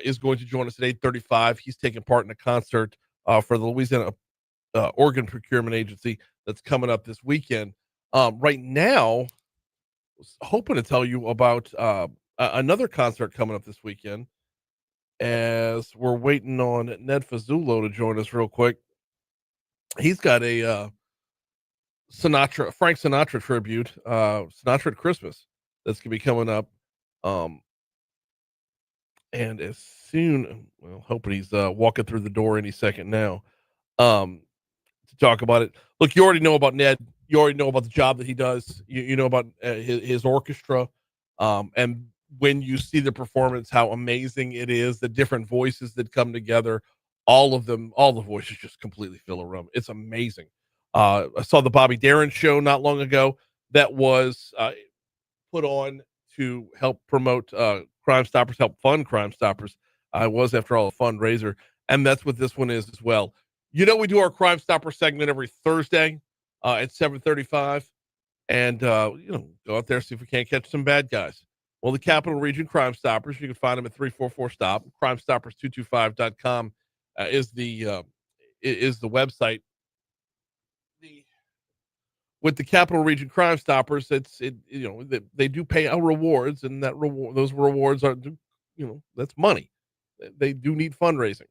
is going to join us at 8:35. He's taking part in a concert for the Louisiana Organ Procurement Agency that's coming up this weekend. Right now, was hoping to tell you about another concert coming up this weekend, as we're waiting on Ned Fasullo to join us real quick. He's got a Frank Sinatra tribute, Sinatra at Christmas, that's gonna be coming up. And as soon, well, hoping he's walking through the door any second now, to talk about it. Look, you already know about Ned. You already know about the job that he does. You know about his orchestra, and when you see the performance, how amazing it is, the different voices that come together, all of them, all the voices just completely fill a room. It's amazing. I saw the Bobby Darin show not long ago that was put on to help promote Crime Stoppers, help fund Crime Stoppers. I was, after all, a fundraiser, and that's what this one is as well. You know, we do our Crime Stopper segment every Thursday at 7:35, and go out there, see if we can't catch some bad guys. Well, the Capital Region Crime Stoppers, you can find them at 344 stop. Crimestoppers225.com is the website. With the Capital Region Crime Stoppers, they do pay out rewards, and those rewards are, that's money. They do need fundraising,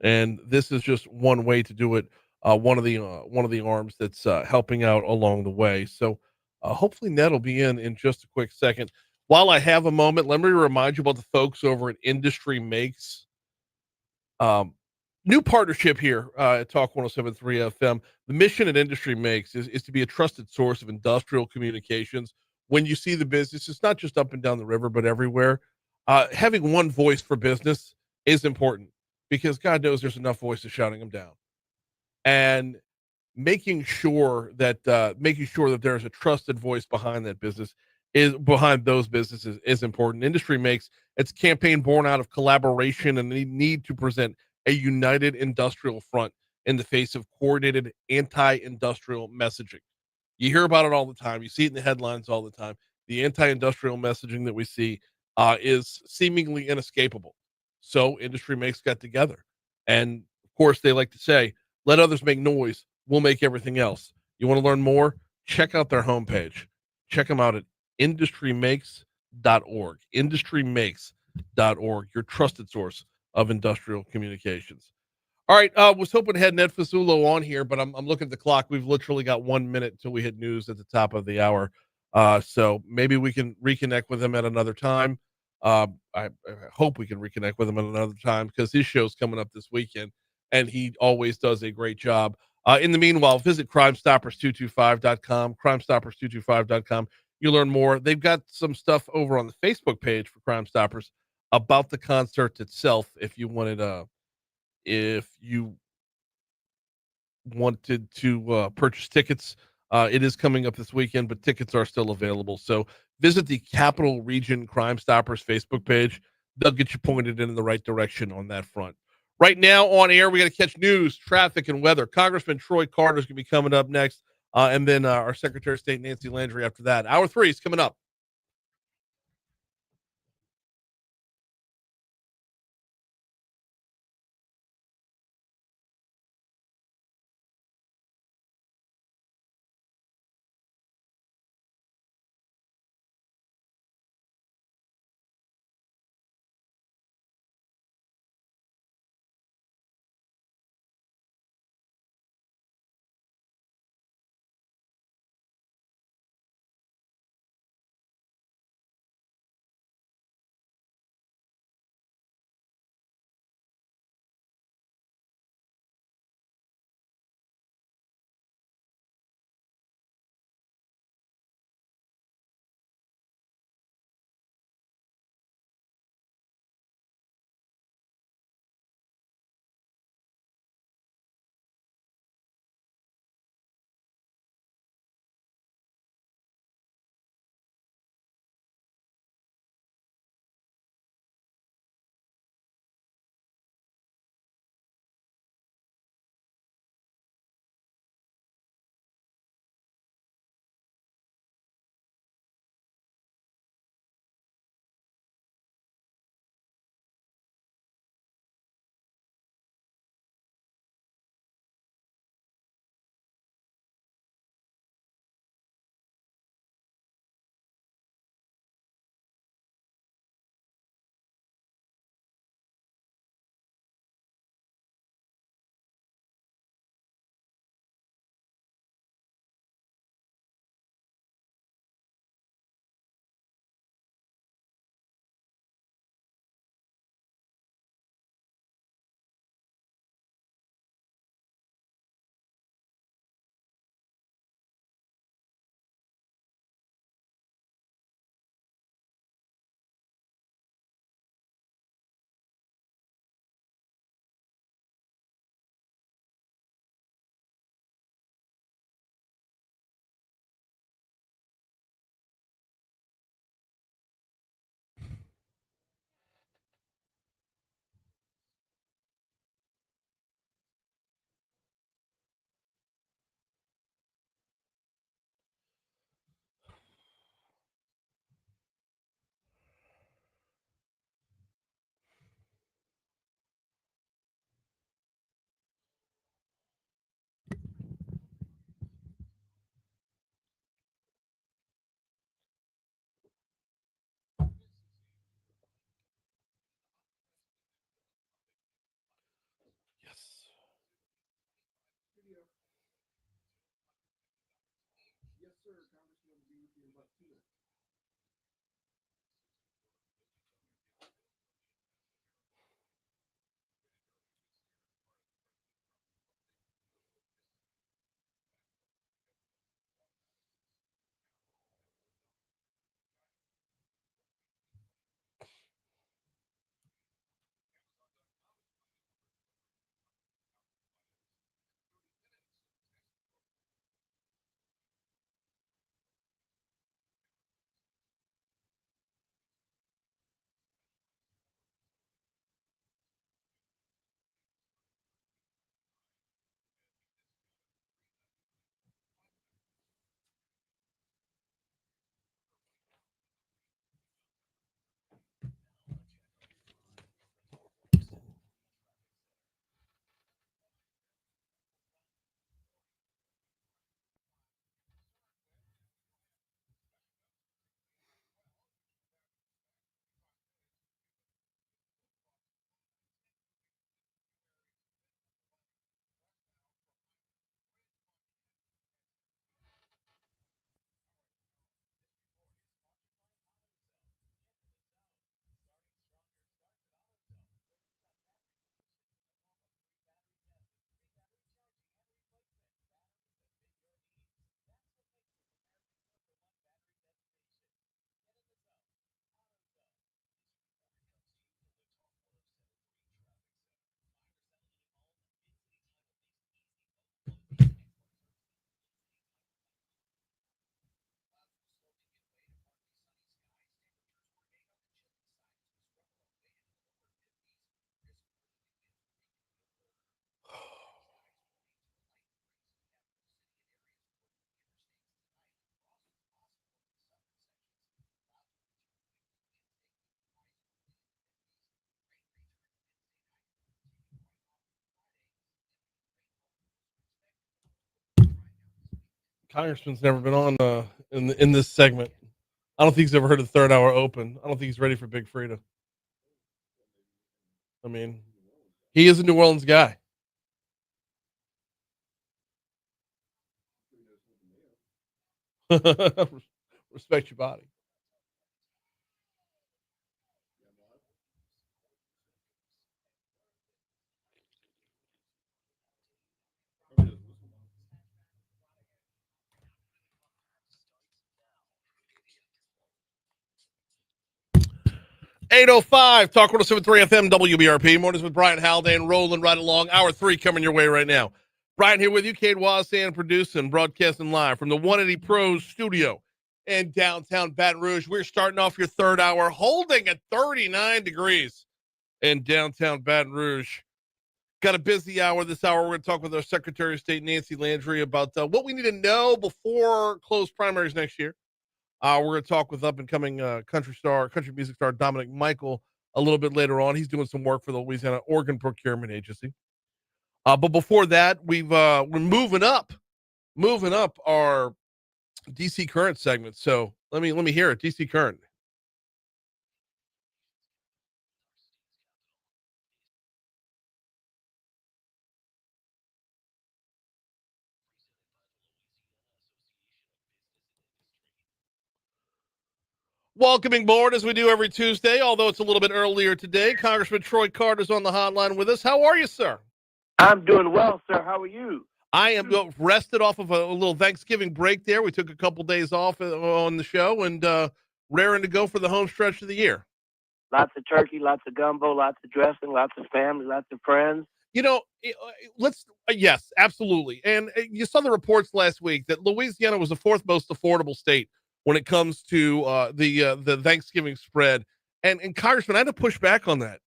and this is just one way to do it. One of the arms that's helping out along the way. So hopefully Ned will be in just a quick second. While I have a moment, let me remind you about the folks over at Industry Makes. New partnership here at Talk 107.3 FM. The mission at Industry Makes is to be a trusted source of industrial communications. When you see the business, it's not just up and down the river, but everywhere. Having one voice for business is important, because God knows there's enough voices shouting them down. And making sure that there's a trusted voice behind those businesses is important. Industry Makes, it's a campaign born out of collaboration and the need to present a united industrial front in the face of coordinated anti-industrial messaging. You hear about it all the time. You see it in the headlines all the time. The anti-industrial messaging that we see is seemingly inescapable. So Industry Makes got together. And of course, they like to say, let others make noise. We'll make everything else. You want to learn more? Check out their homepage. Check them out at industrymakes.org. Industrymakes.org, your trusted source of industrial communications. All right, was hoping to have Ned Fasullo on here, but I'm looking at the clock. We've literally got 1 minute until we hit news at the top of the hour. So maybe we can reconnect with him at another time. I hope we can reconnect with him at another time, because his show's coming up this weekend, and he always does a great job. In the meanwhile, visit crimestoppers225.com, crimestoppers225.com. You learn more. They've got some stuff over on the Facebook page for Crime Stoppers about the concert itself. If you wanted to purchase tickets, it is coming up this weekend, but tickets are still available. So visit the Capital Region Crime Stoppers Facebook page. They'll get you pointed in the right direction on that front. Right now on air, we got to catch news, traffic, and weather. Congressman Troy Carter is going to be coming up next, and then our Secretary of State, Nancy Landry, after that. Hour 3 is coming up. Congressman's never been on in this segment. I don't think he's ever heard of the third hour open. I don't think he's ready for Big Frida. I mean, he is a New Orleans guy. Respect your body. .805 Talk 107.3 FM WBRP. Mornings with Brian Haldane rolling right along. Hour 3 coming your way right now. Brian here with you. Cade Wazan producing, broadcasting live from the 180 Pros studio in downtown Baton Rouge. We're starting off your third hour, holding at 39 degrees in downtown Baton Rouge. Got a busy hour this hour. We're going to talk with our Secretary of State, Nancy Landry, about what we need to know before closed primaries next year. We're going to talk with up-and-coming country music star Dominick Michael a little bit later on. He's doing some work for the Louisiana Organ Procurement Agency. But before that, we're moving up our DC Current segment. So let me hear it. DC Current. Welcoming board as we do every Tuesday, although it's a little bit earlier today. Congressman Troy Carter's on the hotline with us. How are you, sir? I'm doing well, sir. How are you? I am rested off of a little Thanksgiving break there. We took a couple days off on the show and raring to go for the home stretch of the year. Lots of turkey, lots of gumbo, lots of dressing, lots of family, lots of friends. You know, yes, absolutely. And you saw the reports last week that Louisiana was the fourth most affordable state when it comes to the Thanksgiving spread. And Congressman, I had to push back on that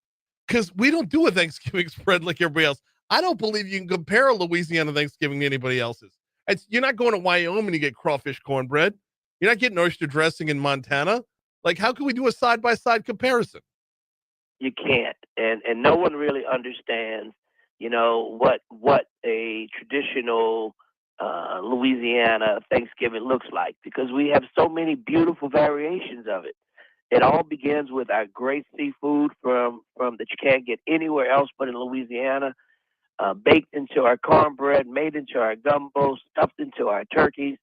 because we don't do a Thanksgiving spread like everybody else. I don't believe you can compare a Louisiana Thanksgiving to anybody else's. You're not going to Wyoming to get crawfish cornbread. You're not getting oyster dressing in Montana. Like, how can we do a side-by-side comparison? You can't. And no one really understands, what a traditional Louisiana Thanksgiving looks like, because we have so many beautiful variations of it. It all begins with our great seafood from that you can't get anywhere else but in Louisiana, baked into our cornbread, made into our gumbo, stuffed into our turkeys.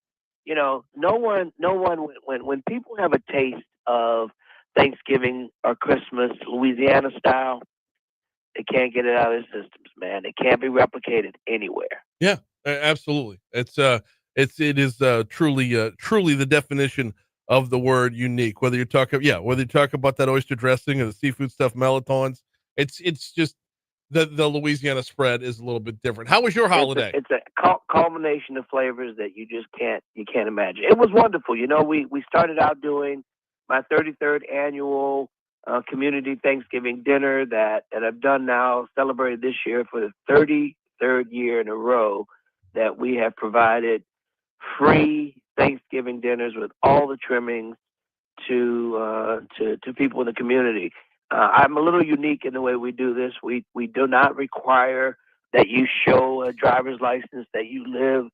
when people have a taste of Thanksgiving or Christmas, Louisiana style, they can't get it out of their systems, man. It can't be replicated anywhere. Yeah, absolutely. It is truly the definition of the word unique. Whether you talk about that oyster dressing or the seafood stuffed melitons, it's just the Louisiana spread is a little bit different. How was your holiday? It's a culmination of flavors that you can't imagine. It was wonderful. We started out doing my 33rd annual community Thanksgiving dinner that I've done now, celebrated this year for the 33rd year in a row that we have provided free Thanksgiving dinners with all the trimmings to people in the community. I'm a little unique in the way we do this. We do not require that you show a driver's license that you live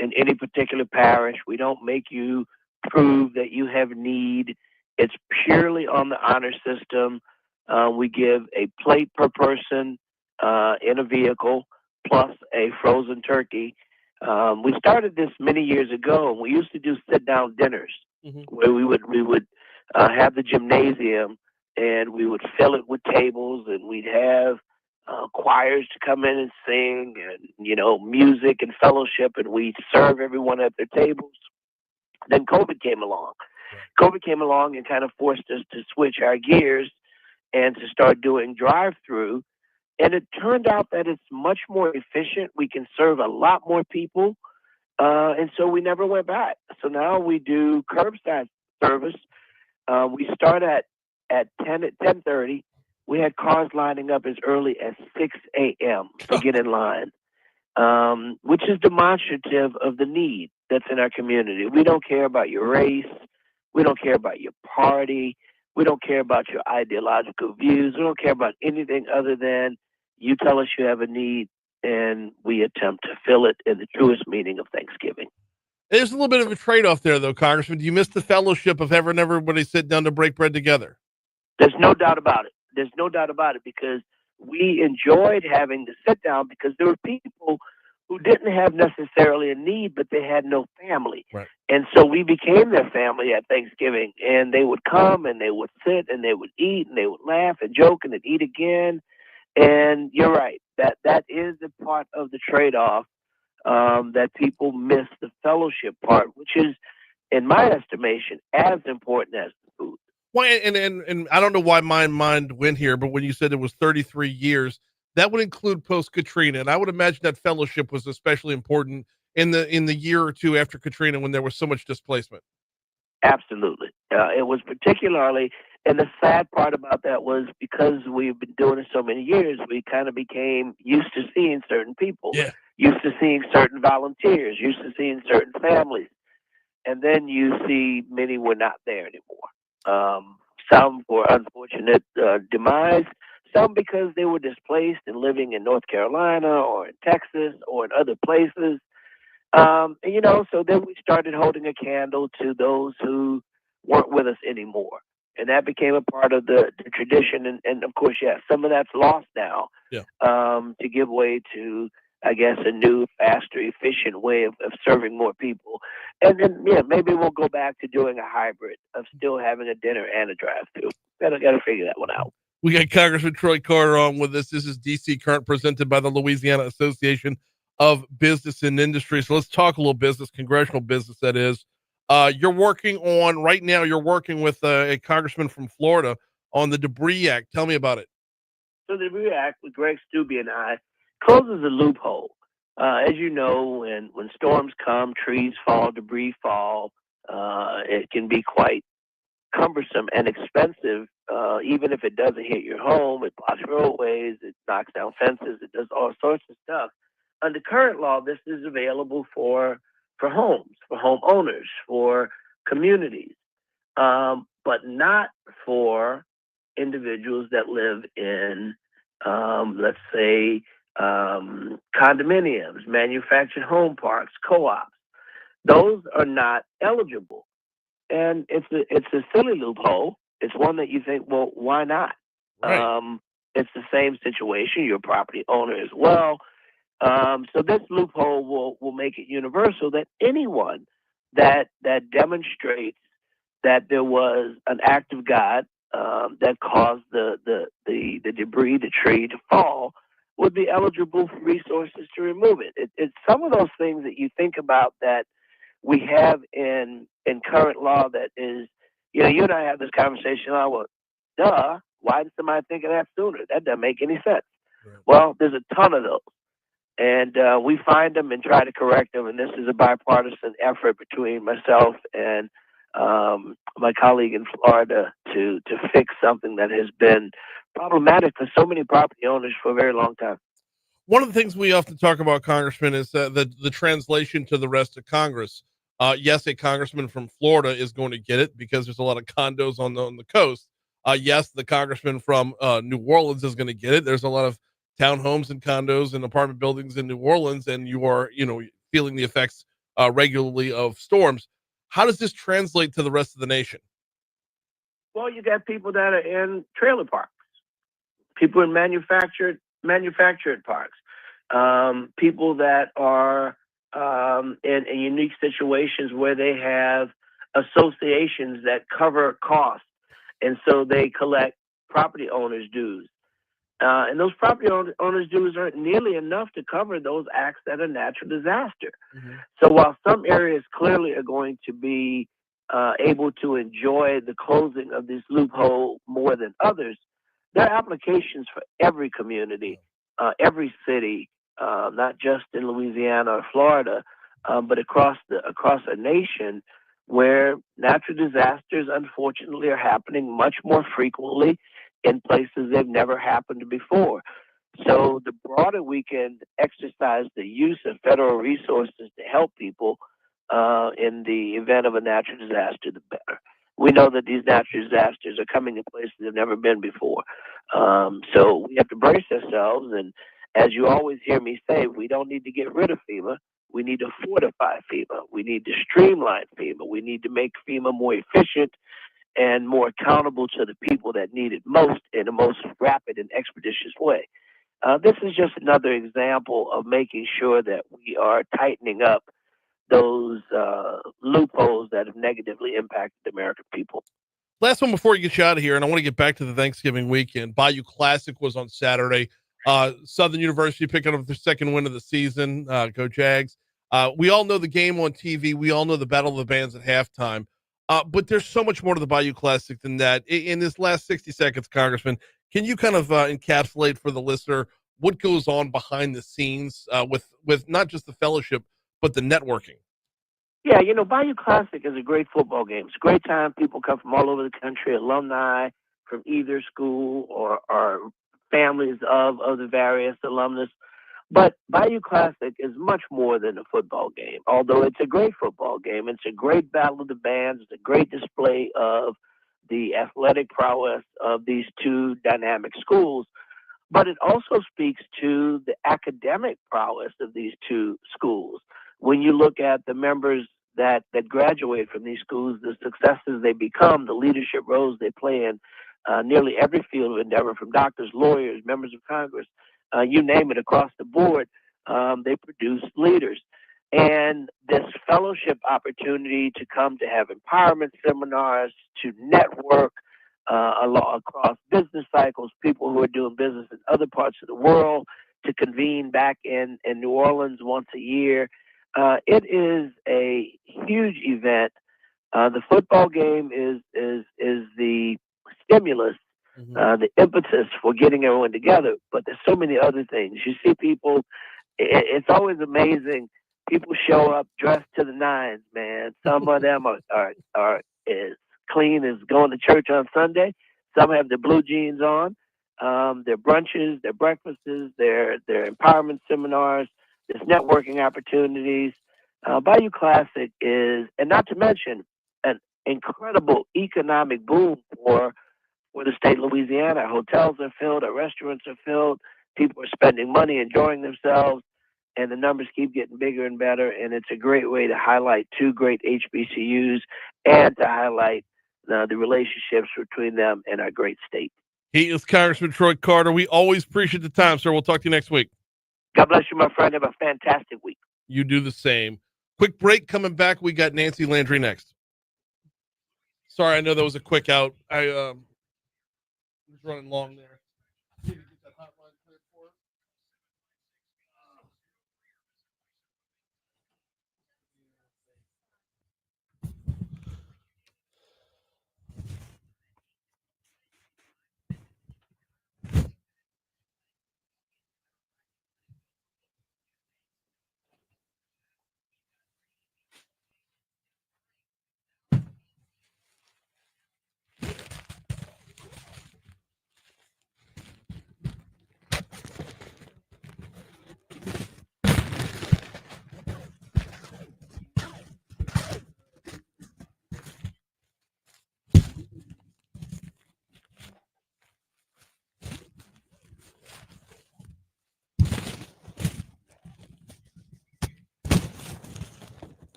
in any particular parish. We don't make you prove that you have need. It's purely on the honor system. We give a plate per person in a vehicle plus a frozen turkey. We started this many years ago, and we used to do sit-down dinners where we would have the gymnasium, and we would fill it with tables, and we'd have choirs to come in and sing, and music and fellowship, and we'd serve everyone at their tables. Then COVID came along. COVID came along and kind of forced us to switch our gears and to start doing drive-through. And it turned out that it's much more efficient. We can serve a lot more people. And so we never went back. So now we do curbside service. We start at 10:30. We had cars lining up as early as 6 a.m. to get in line, which is demonstrative of the need that's in our community. We don't care about your race. We don't care about your party. We don't care about your ideological views. We don't care about anything other than you tell us you have a need, and we attempt to fill it in the truest meaning of Thanksgiving. There's a little bit of a trade-off there, though, Congressman. Do you miss the fellowship of having everybody sit down to break bread together? There's no doubt about it. There's no doubt about it, because we enjoyed having to sit down, because there were people who didn't have necessarily a need, but they had no family. Right. And so we became their family at Thanksgiving, and they would come and they would sit and they would eat and they would laugh and joke and then eat again. And you're right, that is a part of the trade-off, that people miss the fellowship part, which is, in my estimation, as important as the food. Well, and I don't know why my mind went here, but when you said it was 33 years, that would include post-Katrina, and I would imagine that fellowship was especially important in the year or two after Katrina, when there was so much displacement. Absolutely, it was particularly, and the sad part about that was, because we've been doing it so many years, we kind of became used to seeing certain people, used to seeing certain volunteers, used to seeing certain families, and then you see many were not there anymore. Some for unfortunate demise, some because they were displaced and living in North Carolina or in Texas or in other places. So then we started holding a candle to those who weren't with us anymore. And that became a part of the tradition. And of course, some of that's lost now, to give way to, I guess, a new, faster, efficient way of serving more people. And then, maybe we'll go back to doing a hybrid of still having a dinner and a drive-through. Got to figure that one out. We got Congressman Troy Carter on with us. This is DC Current, presented by the Louisiana Association of Business and Industry. So let's talk a little business, congressional business, that is. You're working with a congressman from Florida on the Debris Act. Tell me about it. So the Debris Act, with Greg Stubbe and I, closes a loophole. As you know, when storms come, trees fall, debris fall, it can be quite cumbersome and expensive, even if it doesn't hit your home. It blocks roadways, it knocks down fences, it does all sorts of stuff. Under current law, this is available for homes, for homeowners, for communities, but not for individuals that live in, let's say, condominiums, manufactured home parks, co-ops. Those are not eligible. And it's a silly loophole. It's one that you think, well, why not? Right. It's the same situation. You're a property owner as well. So this loophole will make it universal, that anyone that demonstrates that there was an act of God that caused the debris, the tree to fall, would be eligible for resources to remove it. It's some of those things that you think about that we have in current law that is, you and I have this conversation. Well, duh, why did somebody think of that sooner? That doesn't make any sense. Right. Well, there's a ton of those. And we find them and try to correct them. And this is a bipartisan effort between myself and my colleague in Florida to fix something that has been problematic for so many property owners for a very long time. One of the things we often talk about, Congressman, is the translation to the rest of Congress. Yes, a congressman from Florida is going to get it because there's a lot of condos on the coast. Yes, the congressman from New Orleans is going to get it. There's a lot of townhomes and condos and apartment buildings in New Orleans, and you are, feeling the effects regularly of storms. How does this translate to the rest of the nation? Well, you got people that are in trailer parks, people in manufactured parks, people that are in unique situations where they have associations that cover costs, and so they collect property owners' dues. And those property owners' dues aren't nearly enough to cover those acts that are natural disaster. Mm-hmm. So while some areas clearly are going to be able to enjoy the closing of this loophole more than others, there are applications for every community, every city, not just in Louisiana or Florida, but across a nation where natural disasters, unfortunately, are happening much more frequently in places they've never happened before. So the broader we can exercise the use of federal resources to help people in the event of a natural disaster, the better. We know that these natural disasters are coming in places they've never been before. So we have to brace ourselves. And as you always hear me say, we don't need to get rid of FEMA. We need to fortify FEMA. We need to streamline FEMA. We need to make FEMA more efficient and more accountable to the people that need it most in the most rapid and expeditious way. This is just another example of making sure that we are tightening up those loopholes that have negatively impacted the American people. Last one before you get you out of here, and I want to get back to the Thanksgiving weekend. Bayou Classic was on Saturday. Southern University picking up their second win of the season. Go Jags. We all know the game on TV. We all know the Battle of the Bands at halftime. But there's so much more to the Bayou Classic than that. In this last 60 seconds, Congressman, can you kind of encapsulate for the listener what goes on behind the scenes with not just the fellowship, but the networking? Yeah, Bayou Classic is a great football game. It's a great time. People come from all over the country, alumni from either school or families of the various alumnus. But Bayou Classic is much more than a football game. Although it's a great football game, it's a great battle of the bands, it's a great display of the athletic prowess of these two dynamic schools. But it also speaks to the academic prowess of these two schools. When you look at the members that graduate from these schools, the successes they become, the leadership roles they play in nearly every field of endeavor, from doctors, lawyers, members of Congress, you name it, across the board, they produce leaders. And this fellowship opportunity to come to have empowerment seminars, to network across business cycles, people who are doing business in other parts of the world, to convene back in New Orleans once a year. It is a huge event. The football game is the stimulus, the impetus for getting everyone together. But there's so many other things. You see people, it's always amazing. People show up dressed to the nines, man. Some of them are as clean as going to church on Sunday. Some have their blue jeans on. Their brunches, their breakfasts, their empowerment seminars, there's networking opportunities. Bayou Classic is, and not to mention, an incredible economic boom for the state of Louisiana. Our hotels are filled, our restaurants are filled, people are spending money, enjoying themselves, and the numbers keep getting bigger and better. And it's a great way to highlight two great HBCUs and to highlight the relationships between them and our great state. He is Congressman Troy Carter. We always appreciate the time, sir. We'll talk to you next week. God bless you, my friend. Have a fantastic week. You do the same. Quick break. Coming back, we got Nancy Landry next. Sorry, I know that was a quick out. I was running long there. See if you get that hotline cleared for us.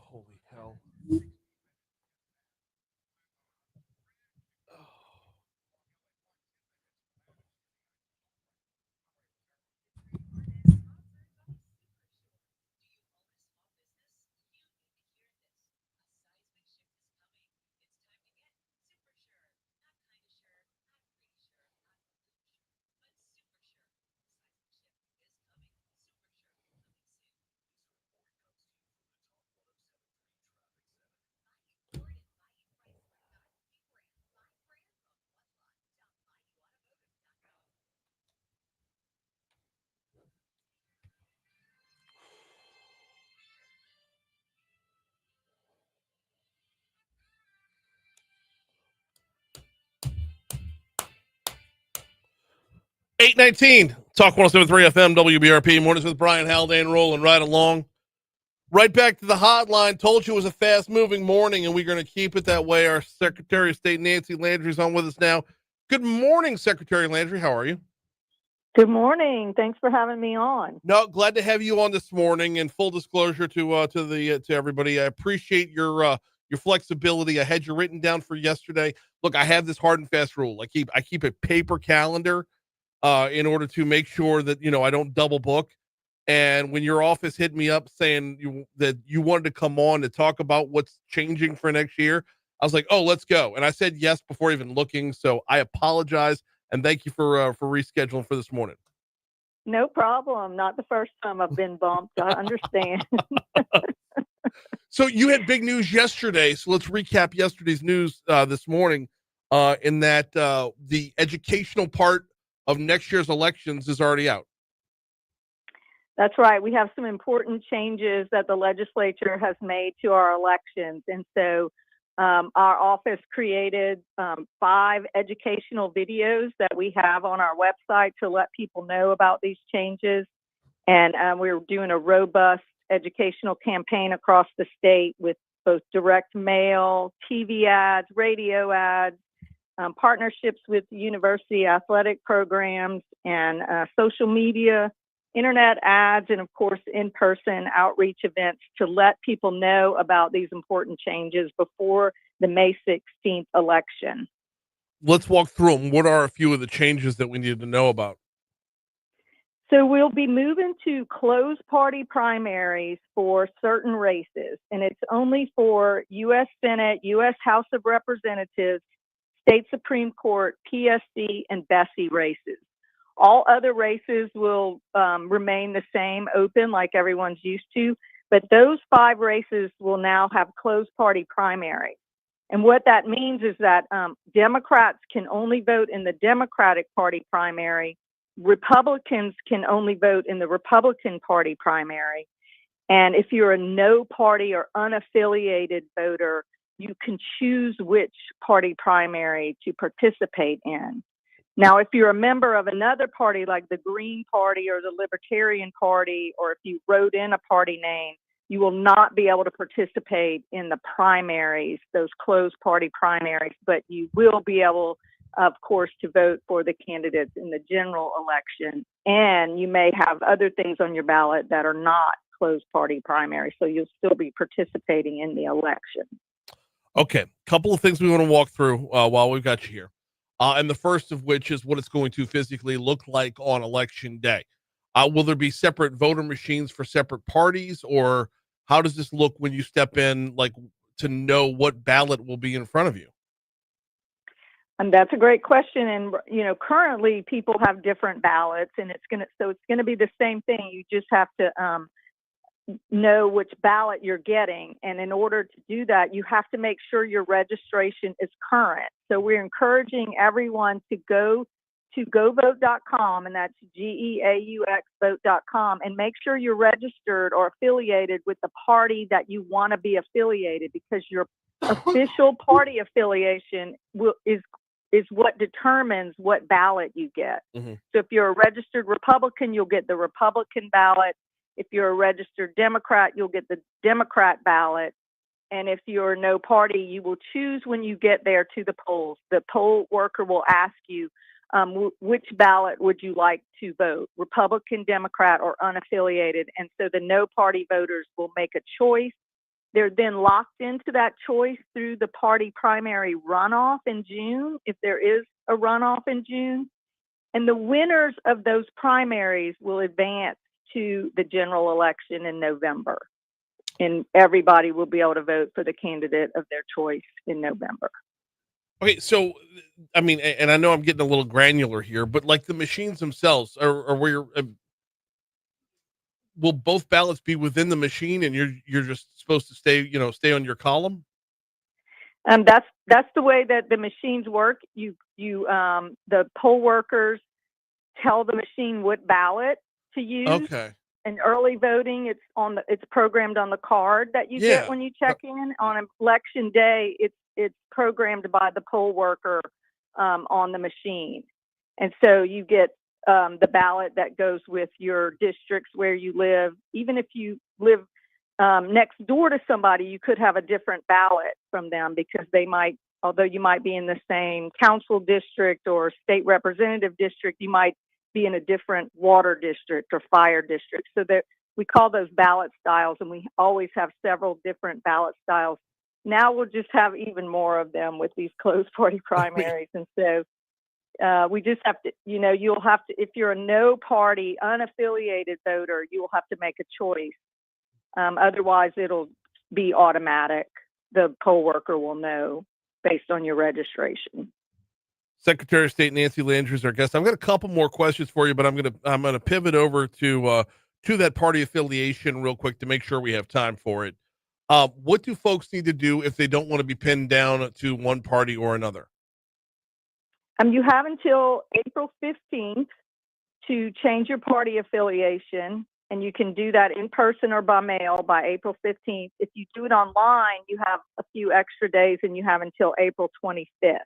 Holy hell. 819 Talk 107.3 FM WBRP. Mornings with Brian Haldane, rolling right along. Right back to the hotline. Told you it was a fast moving morning, and we're going to keep it that way. Our Secretary of State, Nancy Landry, is on with us now. Good morning, Secretary Landry. How are you? Good morning. Thanks for having me on. No, glad to have you on this morning. And full disclosure to everybody, I appreciate your flexibility. I had you written down for yesterday. Look, I have this hard and fast rule. I keep a paper calendar in order to make sure that I don't double book. And when your office hit me up saying that you wanted to come on to talk about what's changing for next year, I was like, oh, let's go. And I said yes before even looking. So I apologize. And thank you for rescheduling for this morning. No problem. Not the first time I've been bumped. I understand. So you had big news yesterday. So let's recap yesterday's news this morning in that the educational part of next year's elections is already out. That's right. We have some important changes that the legislature has made to our elections. And so our office created 5 educational videos that we have on our website to let people know about these changes. And we're doing a robust educational campaign across the state with both direct mail, TV ads, radio ads, partnerships with university athletic programs, and social media, internet ads, and of course, in-person outreach events to let people know about these important changes before the May 16th election. Let's walk through them. What are a few of the changes that we need to know about? So we'll be moving to closed party primaries for certain races, and it's only for U.S. Senate, U.S. House of Representatives, State Supreme Court, PSC, and Bessie races. All other races will remain the same, open like everyone's used to, but those 5 races will now have closed party primaries. And what that means is that Democrats can only vote in the Democratic Party primary, Republicans can only vote in the Republican Party primary, and if you're a no party or unaffiliated voter, you can choose which party primary to participate in. Now, if you're a member of another party like the Green Party or the Libertarian Party, or if you wrote in a party name, you will not be able to participate in the primaries, those closed party primaries, but you will be able of course, to vote for the candidates in the general election. And you may have other things on your ballot that are not closed party primary, so you'll still be participating in the election. Okay, couple of things we want to walk through while we've got you here. And the first of which is what it's going to physically look like on election day. Will there be separate voter machines for separate parties, or how does this look when you step in, like, to know what ballot will be in front of you? And that's a great question. And, you know, currently people have different ballots, and it's going to be the same thing. You just have to know which ballot you're getting. And in order to do that, you have to make sure your registration is current. So we're encouraging everyone to go to govote.com, and that's GEAUX vote.com, and make sure you're registered or affiliated with the party that you want to be affiliated, because your official party affiliation is what determines what ballot you get. Mm-hmm. So if you're a registered Republican, you'll get the Republican ballot. If you're a registered Democrat, you'll get the Democrat ballot. And if you're no party, you will choose when you get there to the polls. The poll worker will ask you, which ballot would you like to vote, Republican, Democrat, or unaffiliated? And so the no party voters will make a choice. They're then locked into that choice through the party primary runoff in June, if there is a runoff in June. And the winners of those primaries will advance to the general election in November. And everybody will be able to vote for the candidate of their choice in November. Okay, so, I mean, and I know I'm getting a little granular here, but like the machines themselves, are where will both ballots be within the machine, and you're just supposed to stay on your column? That's the way that the machines work. The poll workers tell the machine what ballot to use. Okay. And early voting, it's programmed on the card that you get when you check in. On election day, it's programmed by the poll worker on the machine, and so you get the ballot that goes with your districts where you live. Even if you live next door to somebody, you could have a different ballot from them, because they might, although you might be in the same council district or state representative district, you might be in a different water district or fire district. So that we call those ballot styles, and we always have several different ballot styles. Now we'll just have even more of them with these closed party primaries. And so we just have to, you'll have to, if you're a no party unaffiliated voter, you will have to make a choice. Otherwise it'll be automatic. The poll worker will know based on your registration. Secretary of State Nancy Landry is our guest. I've got a couple more questions for you, but I'm gonna pivot over to that party affiliation real quick to make sure we have time for it. What do folks need to do if they don't want to be pinned down to one party or another? You have until April 15th to change your party affiliation, and you can do that in person or by mail by April 15th. If you do it online, you have a few extra days, and you have until April 25th.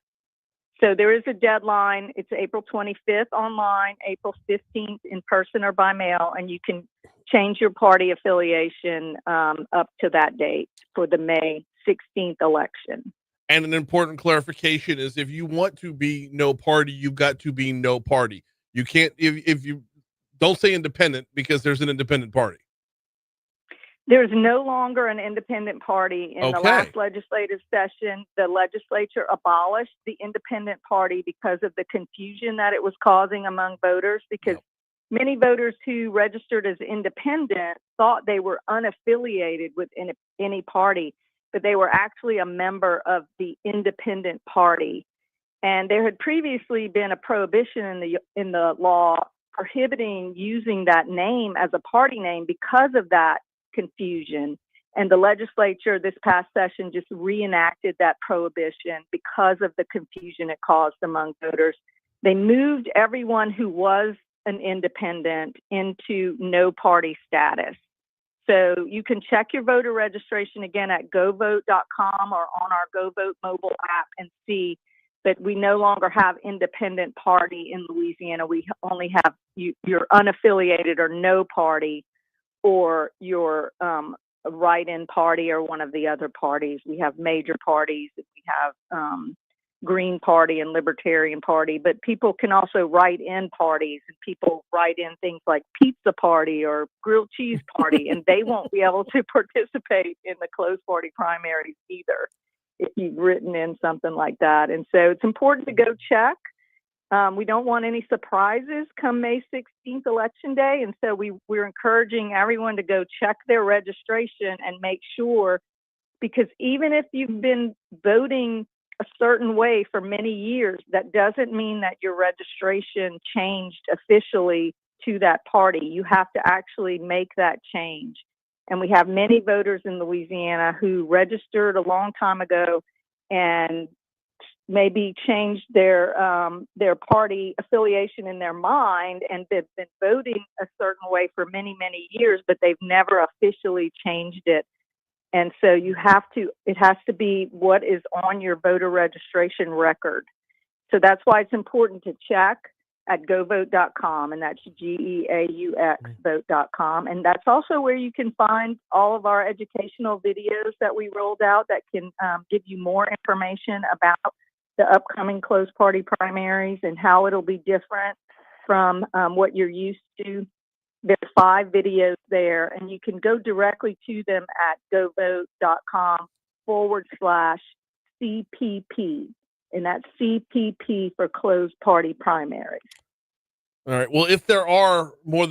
So there is a deadline. It's April 25th online, April 15th in person or by mail, and you can change your party affiliation up to that date for the May 16th election. And an important clarification is, if you want to be no party, you've got to be no party. You can't, if you don't say independent, because there's an independent party. There's no longer an independent party. In the last legislative session, the legislature abolished the independent party because of the confusion that it was causing among voters, because many voters who registered as independent thought they were unaffiliated with any party, but they were actually a member of the independent party. And there had previously been a prohibition in the law prohibiting using that name as a party name because of that confusion. And the legislature this past session just reenacted that prohibition because of the confusion it caused among voters. They moved everyone who was an independent into no party status. So you can check your voter registration again at govote.com or on our GoVote mobile app and see that we no longer have independent party in Louisiana. We only have your unaffiliated or no party, or your write-in party or one of the other parties. We have major parties. We have Green Party and Libertarian Party, but people can also write in parties, and people write in things like Pizza Party or Grilled Cheese Party, and they won't be able to participate in the closed party primaries either if you've written in something like that. And so it's important to go check. We don't want any surprises come May 16th, Election Day. And so we're encouraging everyone to go check their registration and make sure, because even if you've been voting a certain way for many years, that doesn't mean that your registration changed officially to that party. You have to actually make that change. And we have many voters in Louisiana who registered a long time ago and maybe changed their party affiliation in their mind, and they've been voting a certain way for many, many years, but they've never officially changed it. And so it has to be what is on your voter registration record. So that's why it's important to check at govote.com, and that's GEAUX vote.com. And that's also where you can find all of our educational videos that we rolled out that can give you more information about the upcoming closed party primaries and how it'll be different from what you're used to. There's 5 videos there, and you can go directly to them at govote.com/CPP. And that's CPP for closed party primaries. All right. Well, if there is more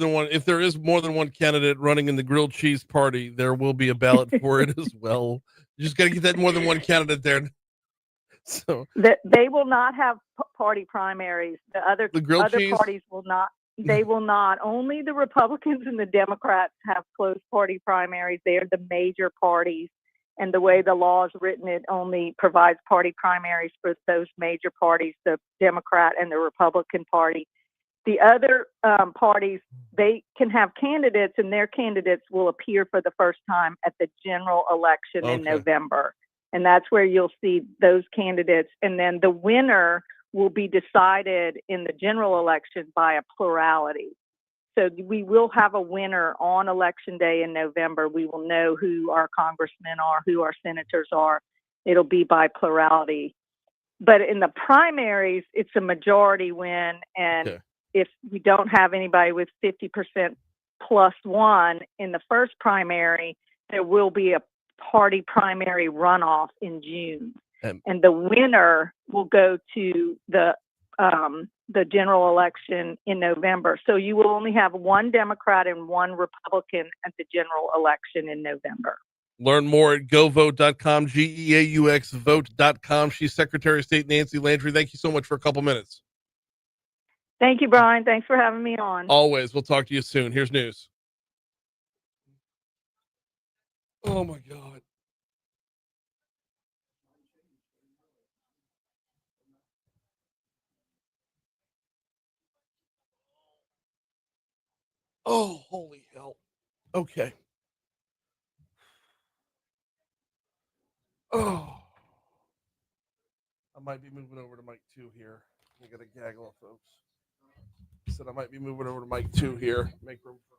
than one candidate running in the grilled cheese party, there will be a ballot for it as well. You just got to get that more than one candidate there. So they will not have party primaries. The other cheese? parties will not. They will not. Only the Republicans and the Democrats have closed party primaries. They are the major parties. And the way the law is written, it only provides party primaries for those major parties, the Democrat and the Republican Party. The other parties, they can have candidates, and their candidates will appear for the first time at the general election in November. And that's where you'll see those candidates. And then the winner will be decided in the general election by a plurality. So we will have a winner on Election Day in November. We will know who our congressmen are, who our senators are. It'll be by plurality. But in the primaries, it's a majority win. And if we don't have anybody with 50% plus one in the first primary, there will be a party primary runoff in June. And the winner will go to the general election in November. So you will only have one Democrat and one Republican at the general election in November. Learn more at govote.com, GEAUX vote.com. She's Secretary of State Nancy Landry. Thank you so much for a couple minutes. Thank you, Brian. Thanks for having me on. Always. We'll talk to you soon. Here's news. Oh my God. Oh, holy hell. Okay. Oh. I might be moving over to mic 2 here. We got a gaggle of folks. Said I might be moving over to mic 2 here. Make room for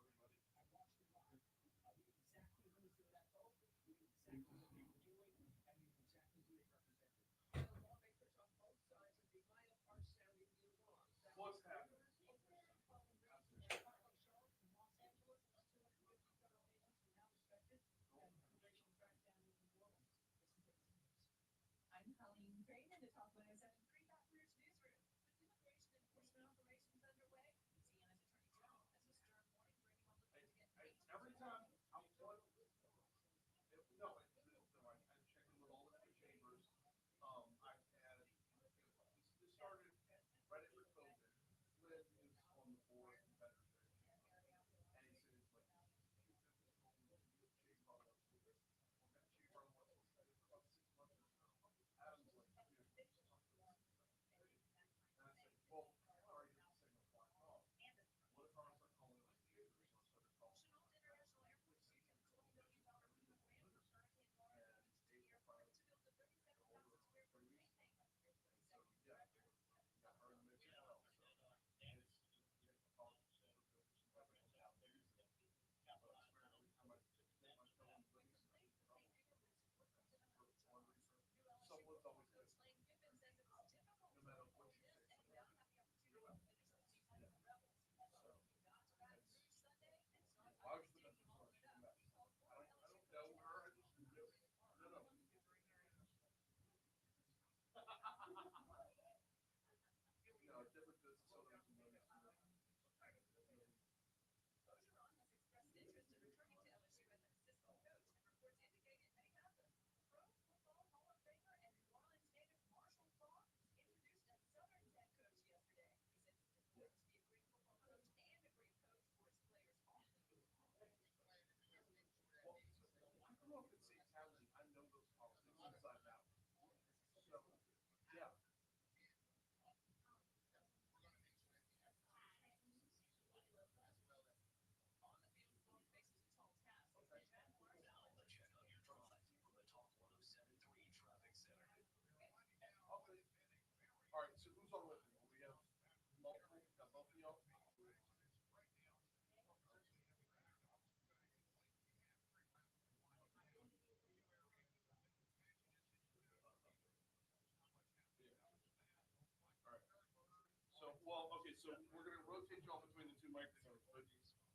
so we're going to rotate y'all between the two microphones, but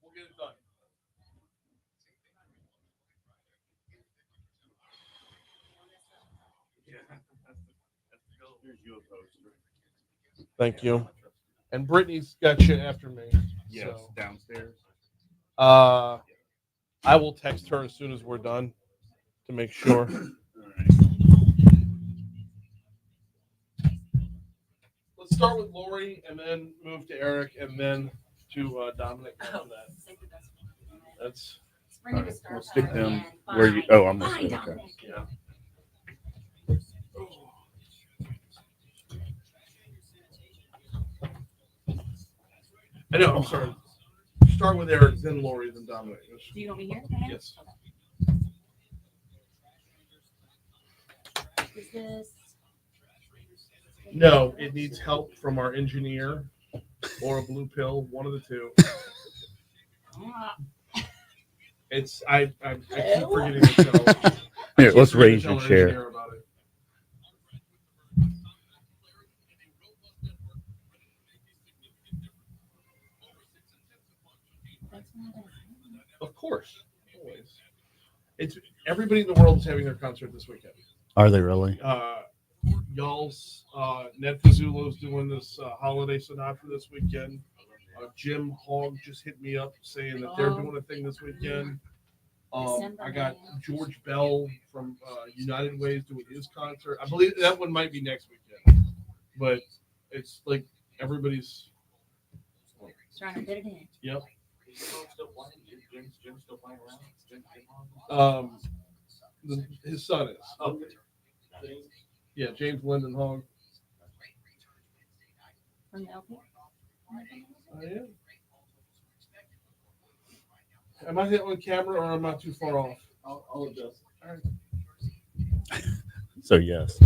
we'll get it done. Thank you. And Brittany's got you after me. Yes, so. downstairs. I will text her as soon as we're done to make sure. Let's start with Lori and then move to Eric and then to Dominic after that. That's All right, we'll stick them where you. Oh, I'm listening. Okay. yeah. I know. I'm sorry. Start with Eric, then Lori, then Dominic. Do you want me here? Yes. Is this? No, it needs help from our engineer or a blue pill, one of the two. It's I keep forgetting to tell. Here, let's raise your chair. About it. Of course, always. It's everybody in the world is having their concert this weekend. Are they really? Y'all's Ned Fasullo's doing this holiday sonata this weekend. Jim Hogg just hit me up saying that they're doing a thing this weekend. I got George Bell from United Ways doing his concert. I believe that one might be next weekend, but it's like everybody's Trying to fit it in. Yep. Jim's still playing around? His son is. Okay. Yeah, James Linden Hogg. From the LP? Oh, yeah. Am I on camera or am I too far off? I'll adjust. All right. So yes.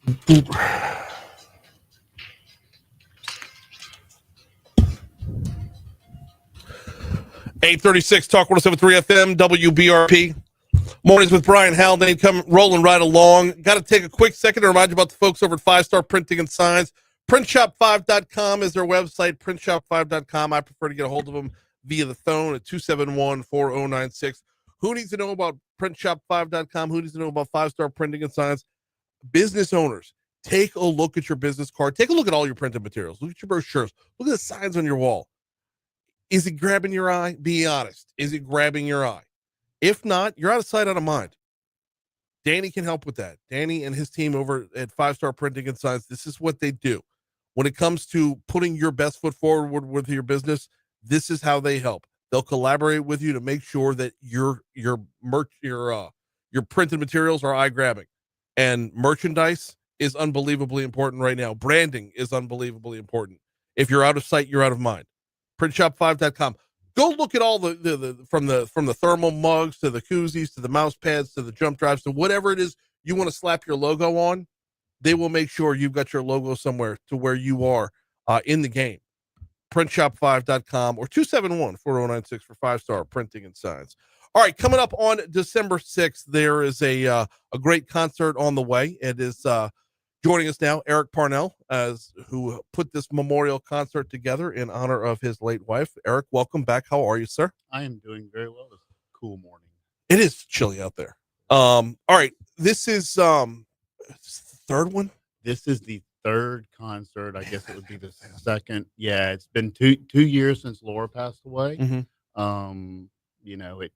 Boop. 836 Talk 107.3 FM WBRP. Mornings with Brian Haldane come rolling right along. Got to take a quick second to remind you about the folks over at 5 Star Printing and Signs. Printshop5.com is their website. Printshop5.com. I prefer to get a hold of them via the phone at 271-4096. Who needs to know about Printshop5.com? Who needs to know about 5 Star Printing and Signs? Business owners, take a look at your business card. Take a look at all your printed materials. Look at your brochures. Look at the signs on your wall. Is it grabbing your eye? Be honest. Is it grabbing your eye? If not, you're out of sight, out of mind. Danny can help with that. Danny and his team over at 5 Star Printing and Signs, this is what they do. When it comes to putting your best foot forward with your business, this is how they help. They'll collaborate with you to make sure that your printed materials are eye-grabbing. And merchandise is unbelievably important right now. Branding is unbelievably important. If you're out of sight, you're out of mind. Printshop5.com. Go look at all the from the thermal mugs to the koozies to the mouse pads to the jump drives to whatever it is you want to slap your logo on. They will make sure you've got your logo somewhere to where you are in the game. Printshop5.com or 271-4096 for 5 Star Printing and Signs. All right, coming up on December 6th, there is a great concert on the way. It is joining us now, Eric Parnell, who put this memorial concert together in honor of his late wife. Eric, welcome back. How are you, sir? I am doing very well. It's a cool morning. It is chilly out there. All right, this is the third one. This is the third concert. I guess it would be the second. Yeah, it's been two years since Laura passed away. Mm-hmm. It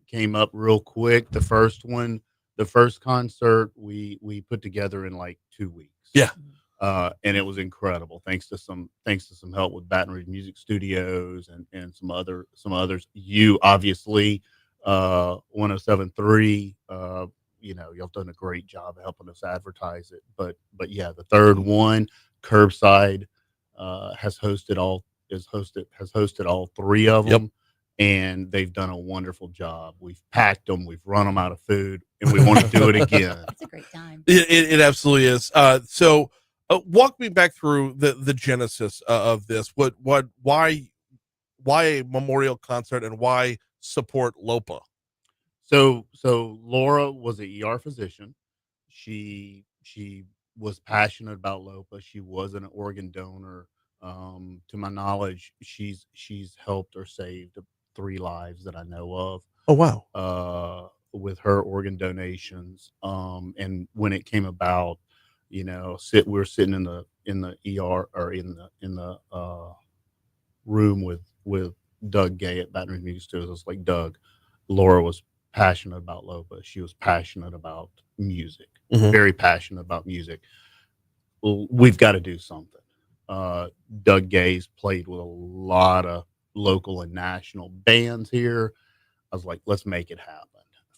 came up real quick. The first concert we put together in like 2 weeks. Yeah. And it was incredible. Thanks to some help with Baton Rouge Music Studios and some others. You obviously 107.3. Y'all done a great job of helping us advertise it. But yeah, the third one, Curbside, has hosted all three of them. Yep. And they've done a wonderful job. We've packed them, we've run them out of food, and we want to do it again. It's a great time. It absolutely is. So walk me back through the genesis of this. Why a memorial concert and why support LOPA? So Laura was an ER physician. she was passionate about LOPA. She was an organ donor. To my knowledge, she's helped or saved 3 lives that I know of. Oh, wow. With her organ donations. And when it came about, we were sitting in the ER or in the room with Doug Gay at Baton Rouge Music Studios. I was like, Doug, Laura was passionate about LOPA. She was passionate about music, very passionate about music. Well, we've got to do something. Doug Gay's played with a lot of local and national bands here. I was like, let's make it happen.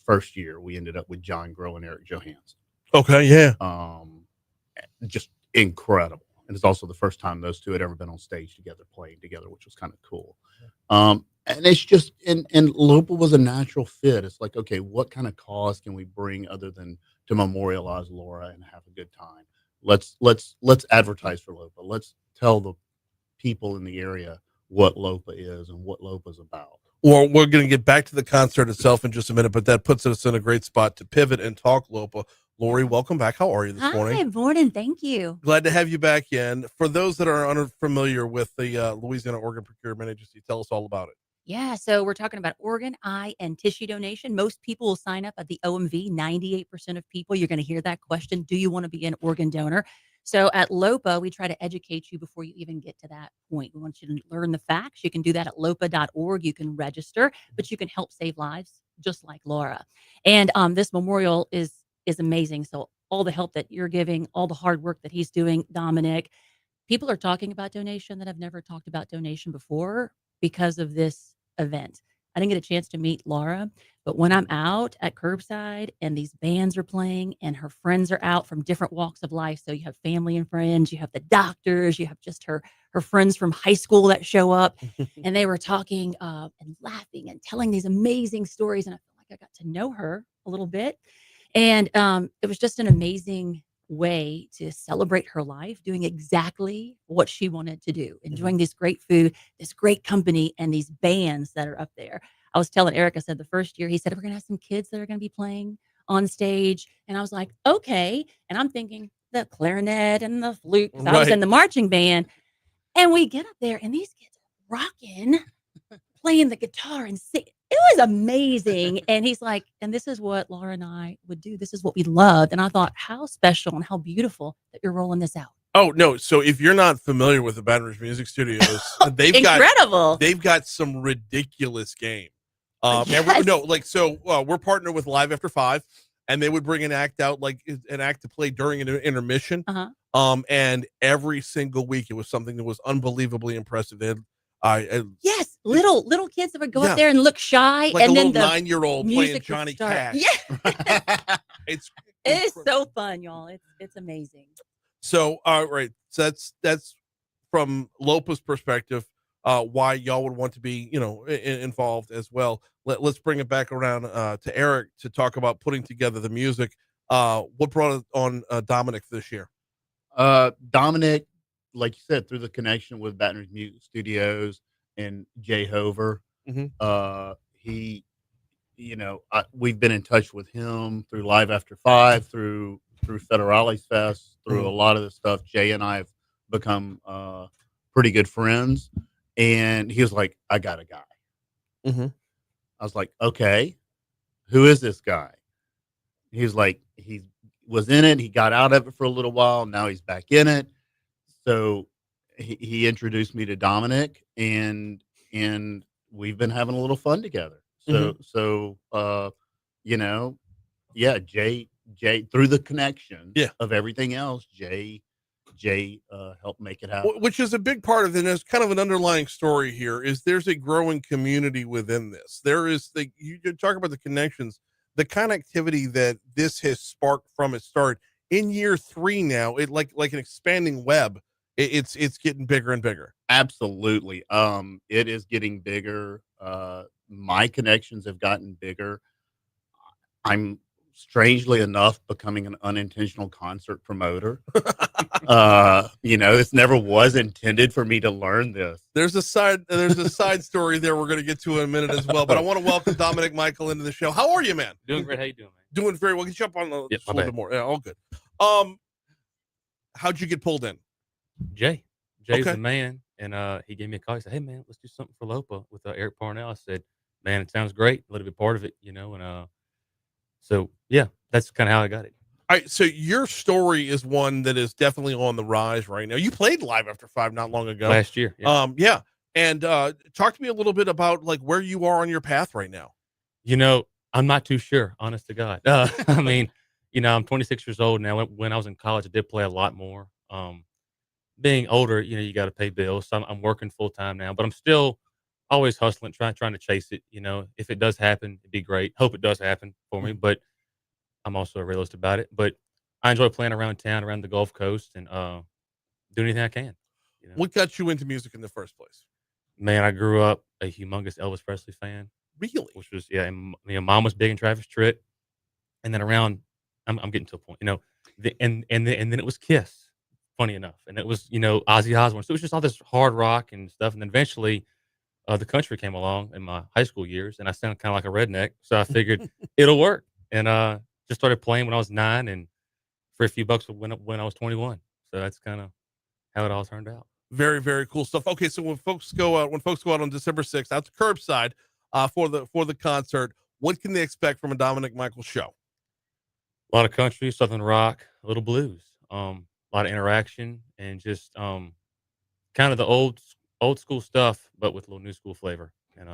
First year, we ended up with John Groh and Eric Johansson. Okay, yeah. Just incredible. And it's also the first time those two had ever been on stage together, playing together, which was kind of cool. And it's just, and LOPA was a natural fit. It's like, okay, what kind of cause can we bring other than to memorialize Laura and have a good time? Let's advertise for LOPA. Let's tell the people in the area what LOPA is and what LOPA is about. Well, we're going to get back to the concert itself in just a minute, but that puts us in a great spot to pivot and talk LOPA. Lori, welcome back. How are you this morning? Hi, morning. Thank you. Glad to have you back in. For those that are unfamiliar with the Louisiana Organ Procurement Agency, tell us all about it. Yeah, so we're talking about organ, eye, and tissue donation. Most people will sign up at the OMV. 98% of people, you're going to hear that question, do you want to be an organ donor? So at LOPA, we try to educate you before you even get to that point. We want you to learn the facts. You can do that at lopa.org. You can register, but you can help save lives just like Laura. And this memorial is amazing. So all the help that you're giving, all the hard work that he's doing, Dominic, people are talking about donation that have never talked about donation before because of this event. I didn't get a chance to meet Laura, but when I'm out at curbside and these bands are playing and her friends are out from different walks of life, so you have family and friends, you have the doctors, you have just her friends from high school that show up, and they were talking and laughing and telling these amazing stories, and I feel like I got to know her a little bit, and it was just an amazing way to celebrate her life, doing exactly what she wanted to do, enjoying this great food, this great company, and these bands that are up there. I was telling Eric, I said the first year, he said, we're going to have some kids that are going to be playing on stage. And I was like, okay. And I'm thinking the clarinet and the flute, because I was in the marching band. And we get up there and these kids are rocking, playing the guitar and singing. It was amazing. And he's like, and this is what Laura and I would do. This is what we loved. And I thought, how special and how beautiful that you're rolling this out. Oh, no. So if you're not familiar with the Baton Rouge Music Studios, they've got some ridiculous game. We're partnered with Live After 5, and they would bring an act out, like an act to play during an intermission. And every single week it was something that was unbelievably impressive. They had, yes, little kids that would go up there and look shy, like and a then the 9-year-old playing Johnny Cash. Yeah, it incredible. is so fun, y'all. It's amazing. So, right, so that's from LOPA's perspective, why y'all would want to be, involved as well. Let's bring it back around to Eric to talk about putting together the music. What brought it on Dominic this year? Dominic, like you said, through the connection with Baton Rouge Music Studios and Jay Hover, we've been in touch with him through Live After 5, through Federales Fest, through a lot of the stuff. Jay and I have become pretty good friends, and he was like, I got a guy. I was like, okay, who is this guy? He was like, he was in it, he got out of it for a little while, now he's back in it. So he introduced me to Dominic, and we've been having a little fun together. So Jay, through the connection of everything else, Jay helped make it happen. Which is a big part of it. And there's kind of an underlying story here is there's a growing community within this. There is you talk about the connections, the connectivity that this has sparked from its start. In year 3 now, it like an expanding web. It's getting bigger and bigger. Absolutely. It is getting bigger. My connections have gotten bigger. I'm strangely enough becoming an unintentional concert promoter. This never was intended for me to learn this. There's a side story there we're going to get to in a minute as well, but I want to welcome Dominic Michael into the show. How are you, man? Doing great. How you doing, man? Doing very well. Get you up on Yep, just a my little bad. bit more. Yeah, all good. How'd you get pulled in? Jay's Okay. the man, and he gave me a call. He said, "Hey, man, let's do something for LOPA with Eric Parnell." I said, "Man, it sounds great. Let it be part of it, you know." And so yeah, that's kind of how I got it. All right, so your story is one that is definitely on the rise right now. You played Live After 5 not long ago. Last year, yeah. Yeah. And talk to me a little bit about like where you are on your path right now. You know, I'm not too sure, honest to God. I mean, you know, I'm 26 years old now. When I was in college, I did play a lot more. Being older, you know, you got to pay bills. So I'm working full time now, but I'm still always hustling, trying to chase it. You know, if it does happen, it'd be great. Hope it does happen for me, but I'm also a realist about it. But I enjoy playing around town, around the Gulf Coast, and do anything I can. You know? What got you into music in the first place? Man, I grew up a humongous Elvis Presley fan. Really? Which was, yeah, and, you know, mom was big in Travis Tritt. And then around, I'm getting to a point, you know, and then it was Kiss, funny enough. And it was, you know, Ozzy Osbourne. So it was just all this hard rock and stuff. And then eventually the country came along in my high school years, and I sounded kind of like a redneck. So I figured it'll work. And just started playing when I was 9 and for a few bucks when I was 21. So that's kind of how it all turned out. Very, very cool stuff. Okay, so when folks go out on December 6th out to Curbside for the concert, what can they expect from a Dominic Michael show? A lot of country, southern rock, a little blues, a lot of interaction, and just kind of the old school stuff, but with a little new school flavor. And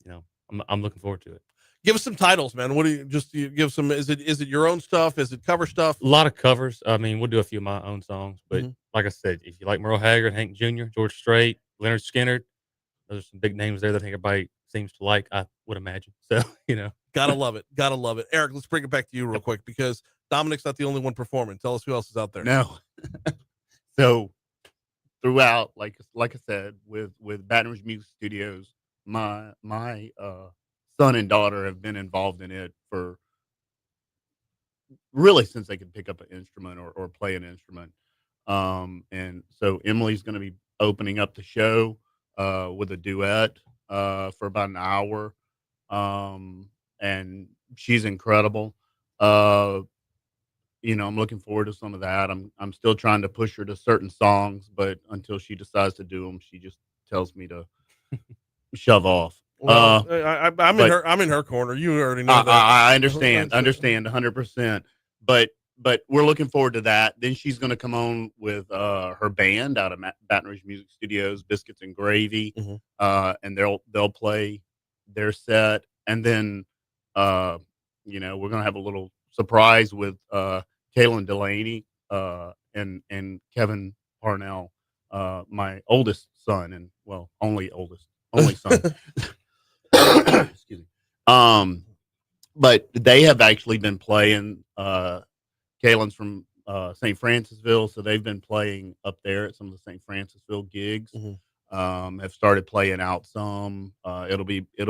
you know, I'm looking forward to it. Give us some titles, man. What do you give some? Is it your own stuff? Is it cover stuff? A lot of covers. I mean, we'll do a few of my own songs, but like I said, if you like Merle Haggard, Hank Jr., George Strait, Leonard Skinner, those are some big names there that I think everybody seems to like, I would imagine. So, you know. Gotta love it. Gotta love it. Eric, let's bring it back to you real quick because Dominic's not the only one performing. Tell us who else is out there. No. So throughout, like I said, with Baton Rouge Music Studios, my son and daughter have been involved in it for really since they could pick up an instrument or play an instrument. And so Emily's going to be opening up the show with a duet for about an hour. And she's incredible. You know, I'm looking forward to some of that. I'm still trying to push her to certain songs, but until she decides to do them, she just tells me to shove off. Well, I'm in her corner. You already know that. I understand 100%. But we're looking forward to that. Then she's going to come on with her band out of Baton Rouge Music Studios, Biscuits and Gravy, and they'll play their set. And then, you know, we're going to have a little surprise with Kaylin Delaney and Kevin Parnell, my oldest son, and well, only son. Excuse me. But they have actually been playing. Kaylin's from St. Francisville, so they've been playing up there at some of the St. Francisville gigs. Have started playing out some. It'll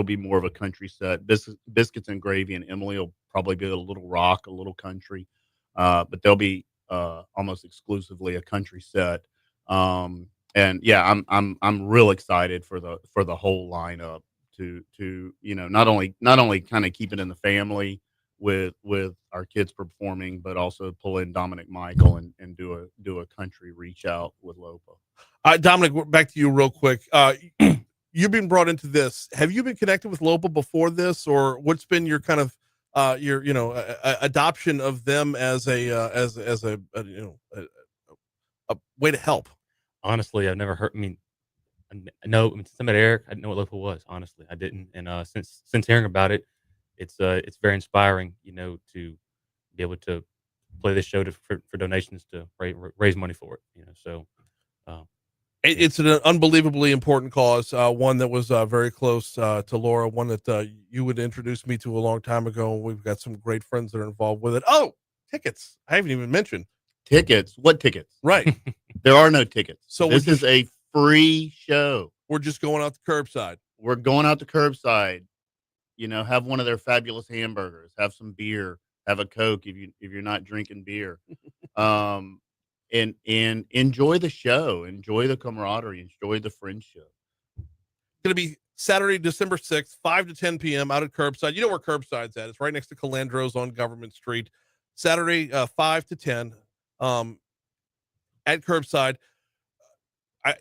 be more of a country set. Biscuits and Gravy and Emily will probably be a little rock, a little country, but they'll be almost exclusively a country set. And yeah, I'm real excited for the whole lineup to you know not only kind of keep it in the family with our kids performing, but also pull in Dominic Michael and do a country reach out with LOPA. Dominic, back to you real quick. You've been brought into this. Have you been connected with LOPA before this, or what's been your kind of your adoption of them as a way to help? Honestly, I've never heard. I mean, since I met Eric, I didn't know what LOPA was. Honestly, I didn't. And since hearing about it, it's very inspiring, you know, to be able to play this show for donations to raise money for it. You know, so it's an unbelievably important cause. One that was very close to Laura. One that you would introduce me to a long time ago. We've got some great friends that are involved with it. Oh, tickets! I haven't even mentioned tickets. What tickets? Right. There are no tickets. So this is a free show. We're just going out the curbside. We're going out the curbside. You know, have one of their fabulous hamburgers, have some beer, have a Coke if you're not drinking beer, and enjoy the show, enjoy the camaraderie, enjoy the friendship. Going to be Saturday, December 6th, 5 to 10 p.m. out at Curbside. You know where Curbside's at. It's right next to Calandro's on Government Street. Saturday, 5 to 10 at Curbside.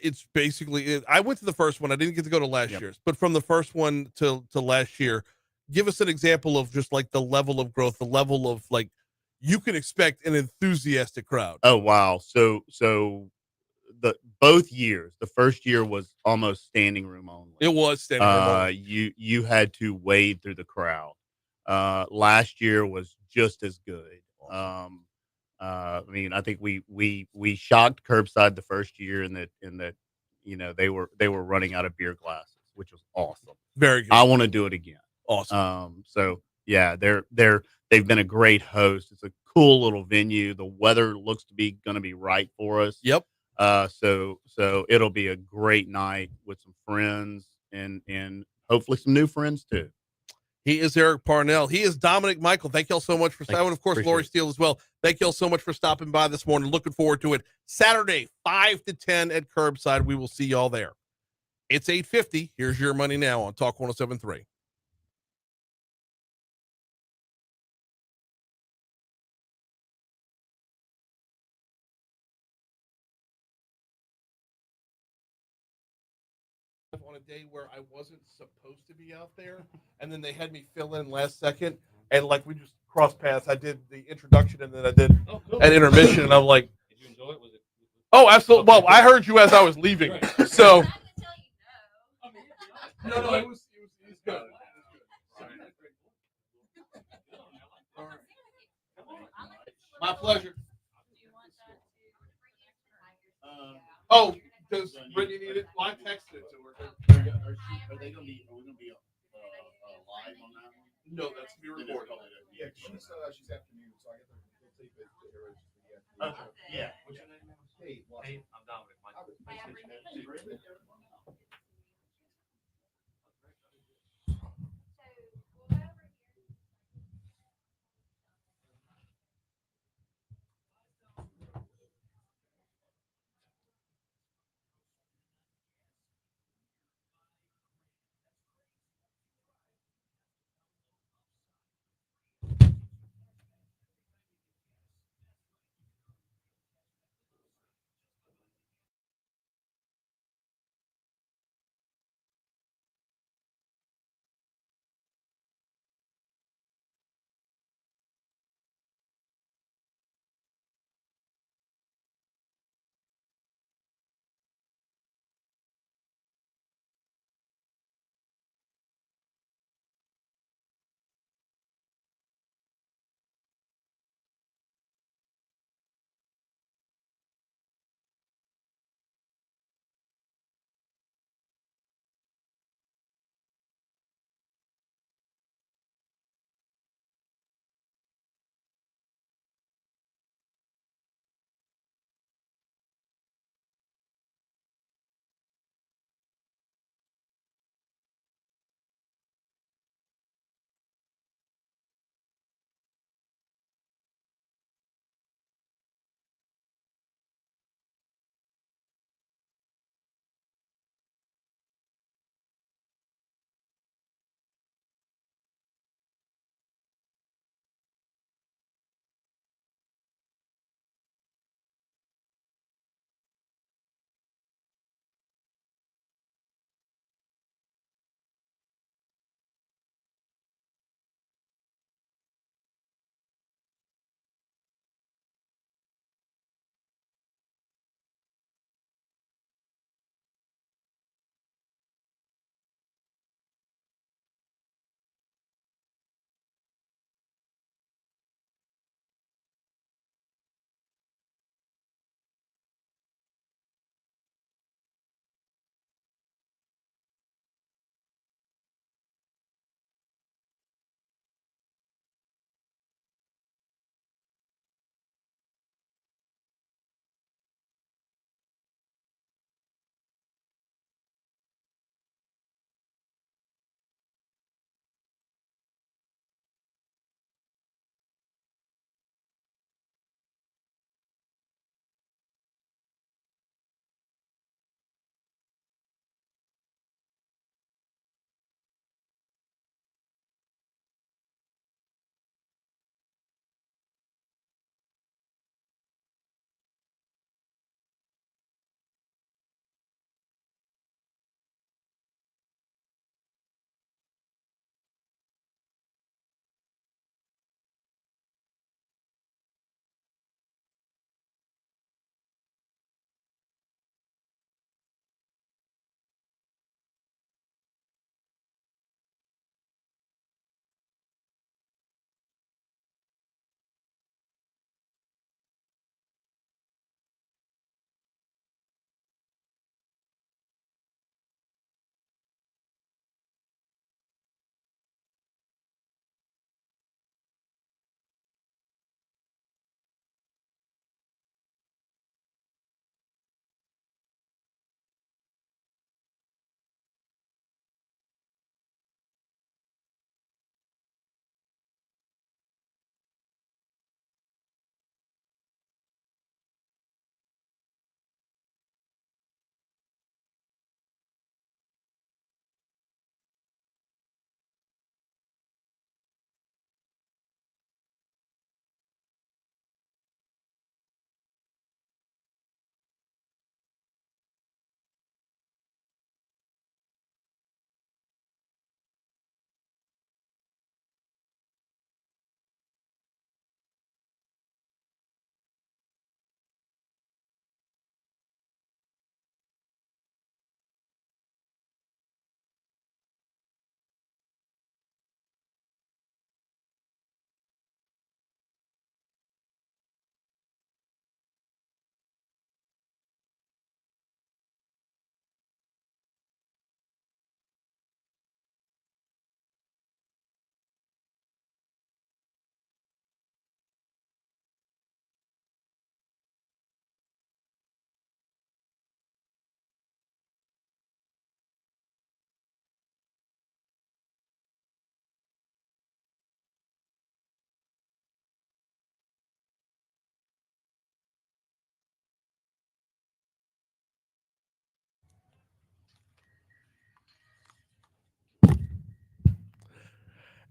It's basically, I went to the first one. I didn't get to go to last year's, but from the first one to last year, give us an example of just like the level of growth, the level of like, you can expect an enthusiastic crowd. Oh, wow. So both years, the first year was almost standing room only. It was standing room only. You had to wade through the crowd. Last year was just as good. Awesome. I mean, I think we shocked Curbside the first year in that you know they were running out of beer glasses, which was awesome. Very good. I want to do it again. Awesome. So yeah, they've been a great host. It's a cool little venue. The weather looks to be going to be right for us. Yep. So it'll be a great night with some friends and hopefully some new friends too. He is Eric Parnell. He is Dominic Michael. Thank y'all so much for stopping. And of course, Lori Steele as well. Thank y'all so much for stopping by this morning. Looking forward to it. Saturday, 5 to 10 at Curbside. We will see y'all there. It's 8:50. Here's your money now on Talk 107.3. On a day where I wasn't supposed to be out there, and then they had me fill in last second, and like we just crossed paths. I did the introduction, and then I did an intermission, and I'm like, Did you enjoy it? Was it? oh, absolutely. Well, I heard you as I was leaving, so. No, it was good. My pleasure. Oh, does Brittany need it? Well, I texted it to her. Are we gonna be live on that one? No, that's to be recorded. Yeah, she's afternoon, so I got to take it to her. Yeah. What's your name? Hey, Hey, I'm Dominic. Michael.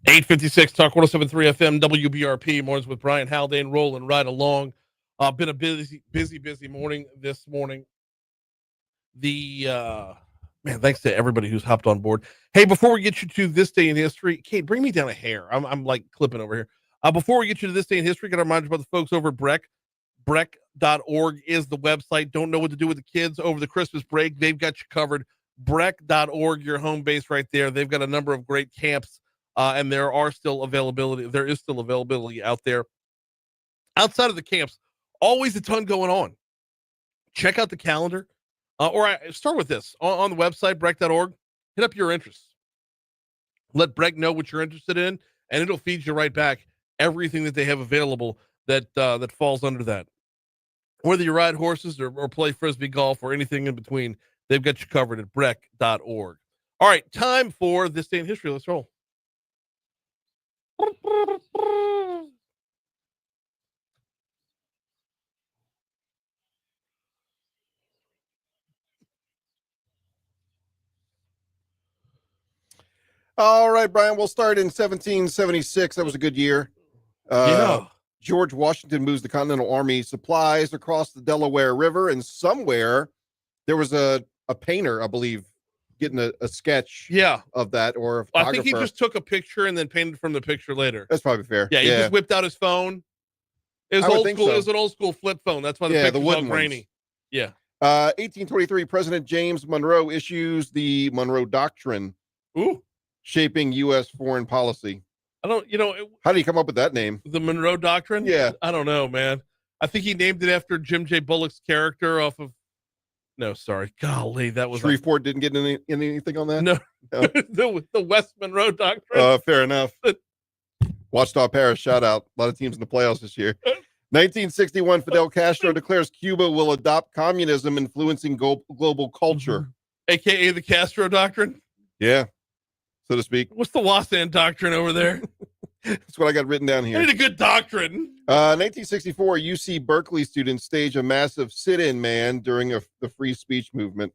856 Talk 1073 FM WBRP. Mornings with Brian Haldane, rolling right along. Been a busy morning this morning. Man, thanks to everybody who's hopped on board. Hey, before we get you to this day in history, Kate, bring me down a hair. I'm like clipping over here. Before we get you to this day in history, got to remind you about the folks over at Breck. Breck.org is the website. Don't know what to do with the kids over the Christmas break? They've got you covered. Breck.org, your home base right there. They've got a number of great camps, and there is still availability out there. Outside of the camps, always a ton going on. Check out the calendar. Start with this. On the website, Breck.org, hit up your interests. Let Breck know what you're interested in, and it'll feed you right back everything that they have available that falls under that. Whether you ride horses or play Frisbee golf or anything in between, they've got you covered at Breck.org. All right, time for This Day in History. Let's roll. All right, Brian, we'll start in 1776. That was a good year. George Washington moves the Continental Army supplies across the Delaware River, and somewhere there was a painter, I believe, getting a sketch of that, or a photographer. I think he just took a picture and then painted from the picture later. That's probably fair. Yeah, he just whipped out his phone. It was old school. So. It was an old school flip phone. That's why the picture's all grainy. Yeah. 1823, President James Monroe issues the Monroe Doctrine. Ooh. Shaping U.S. foreign policy. How do you come up with that name? The Monroe Doctrine? Yeah. I don't know, man. I think he named it after Jim J. Bullock's character off of. No, sorry. Golly, that was. Shreveport didn't get anything on that? No. the West Monroe Doctrine. Fair enough. Watchdog Paris, shout out. A lot of teams in the playoffs this year. 1961, Fidel Castro declares Cuba will adopt communism, influencing global culture. AKA the Castro Doctrine? Yeah. So to speak. What's the Wasan Doctrine over there? That's what I got written down here. I need a good doctrine. 1964, UC Berkeley students stage a massive sit-in during the free speech movement.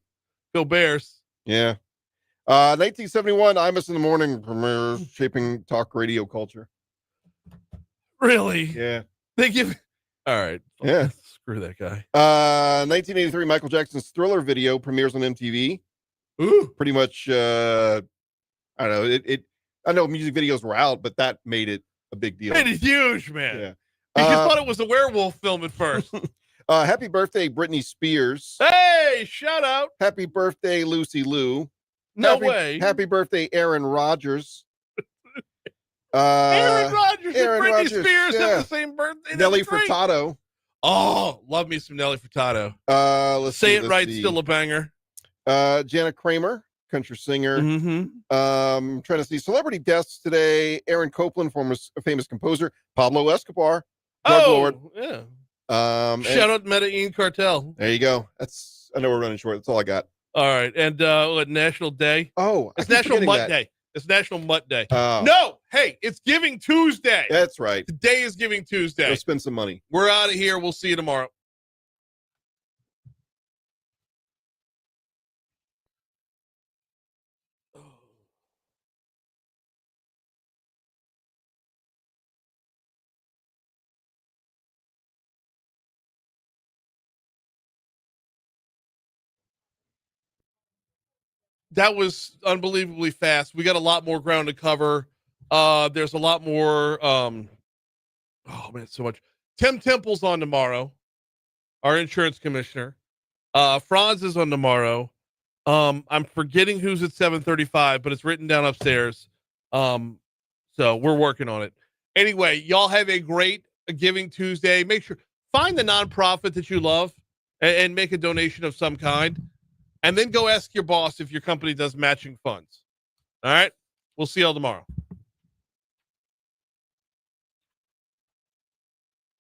Go Bears. Yeah. 1971, Imus in the Morning premieres, shaping talk radio culture. Really? Yeah. They give. All right. Yeah. Screw that guy. 1983, Michael Jackson's Thriller video premieres on MTV. Ooh. Pretty much. I don't know. I know music videos were out, but that made it a big deal. Made it huge, man. Yeah. You thought it was a werewolf film at first. Happy birthday, Britney Spears. Hey, shout out. Happy birthday, Lucy Liu. No way. Happy birthday, Aaron Rodgers. Aaron Rodgers and Britney Spears have the same birthday. Nelly Furtado. Oh, love me some Nelly Furtado. Let's Say see, it right, still a banger. Janet Kramer, country singer. Mm-hmm. Trying to see celebrity deaths today. Aaron Copland, famous composer. Pablo Escobar, drug lord. Yeah. Shout out Medellin Cartel. There you go. I know we're running short. That's all I got. All right. And National Day. Oh, it's National Mutt Day. It's National Mutt Day. Oh. No, hey, it's Giving Tuesday. That's right. Today is Giving Tuesday. Go spend some money. We're out of here. We'll see you tomorrow. That was unbelievably fast. We got a lot more ground to cover. There's a lot more. Oh man, so much. Tim Temple's on tomorrow, our insurance commissioner. Franz is on tomorrow. I'm forgetting who's at 7:35, but it's written down upstairs. So we're working on it. Anyway, y'all have a great Giving Tuesday. Make sure find the nonprofit that you love and make a donation of some kind. And then go ask your boss if your company does matching funds. All right. We'll see y'all tomorrow.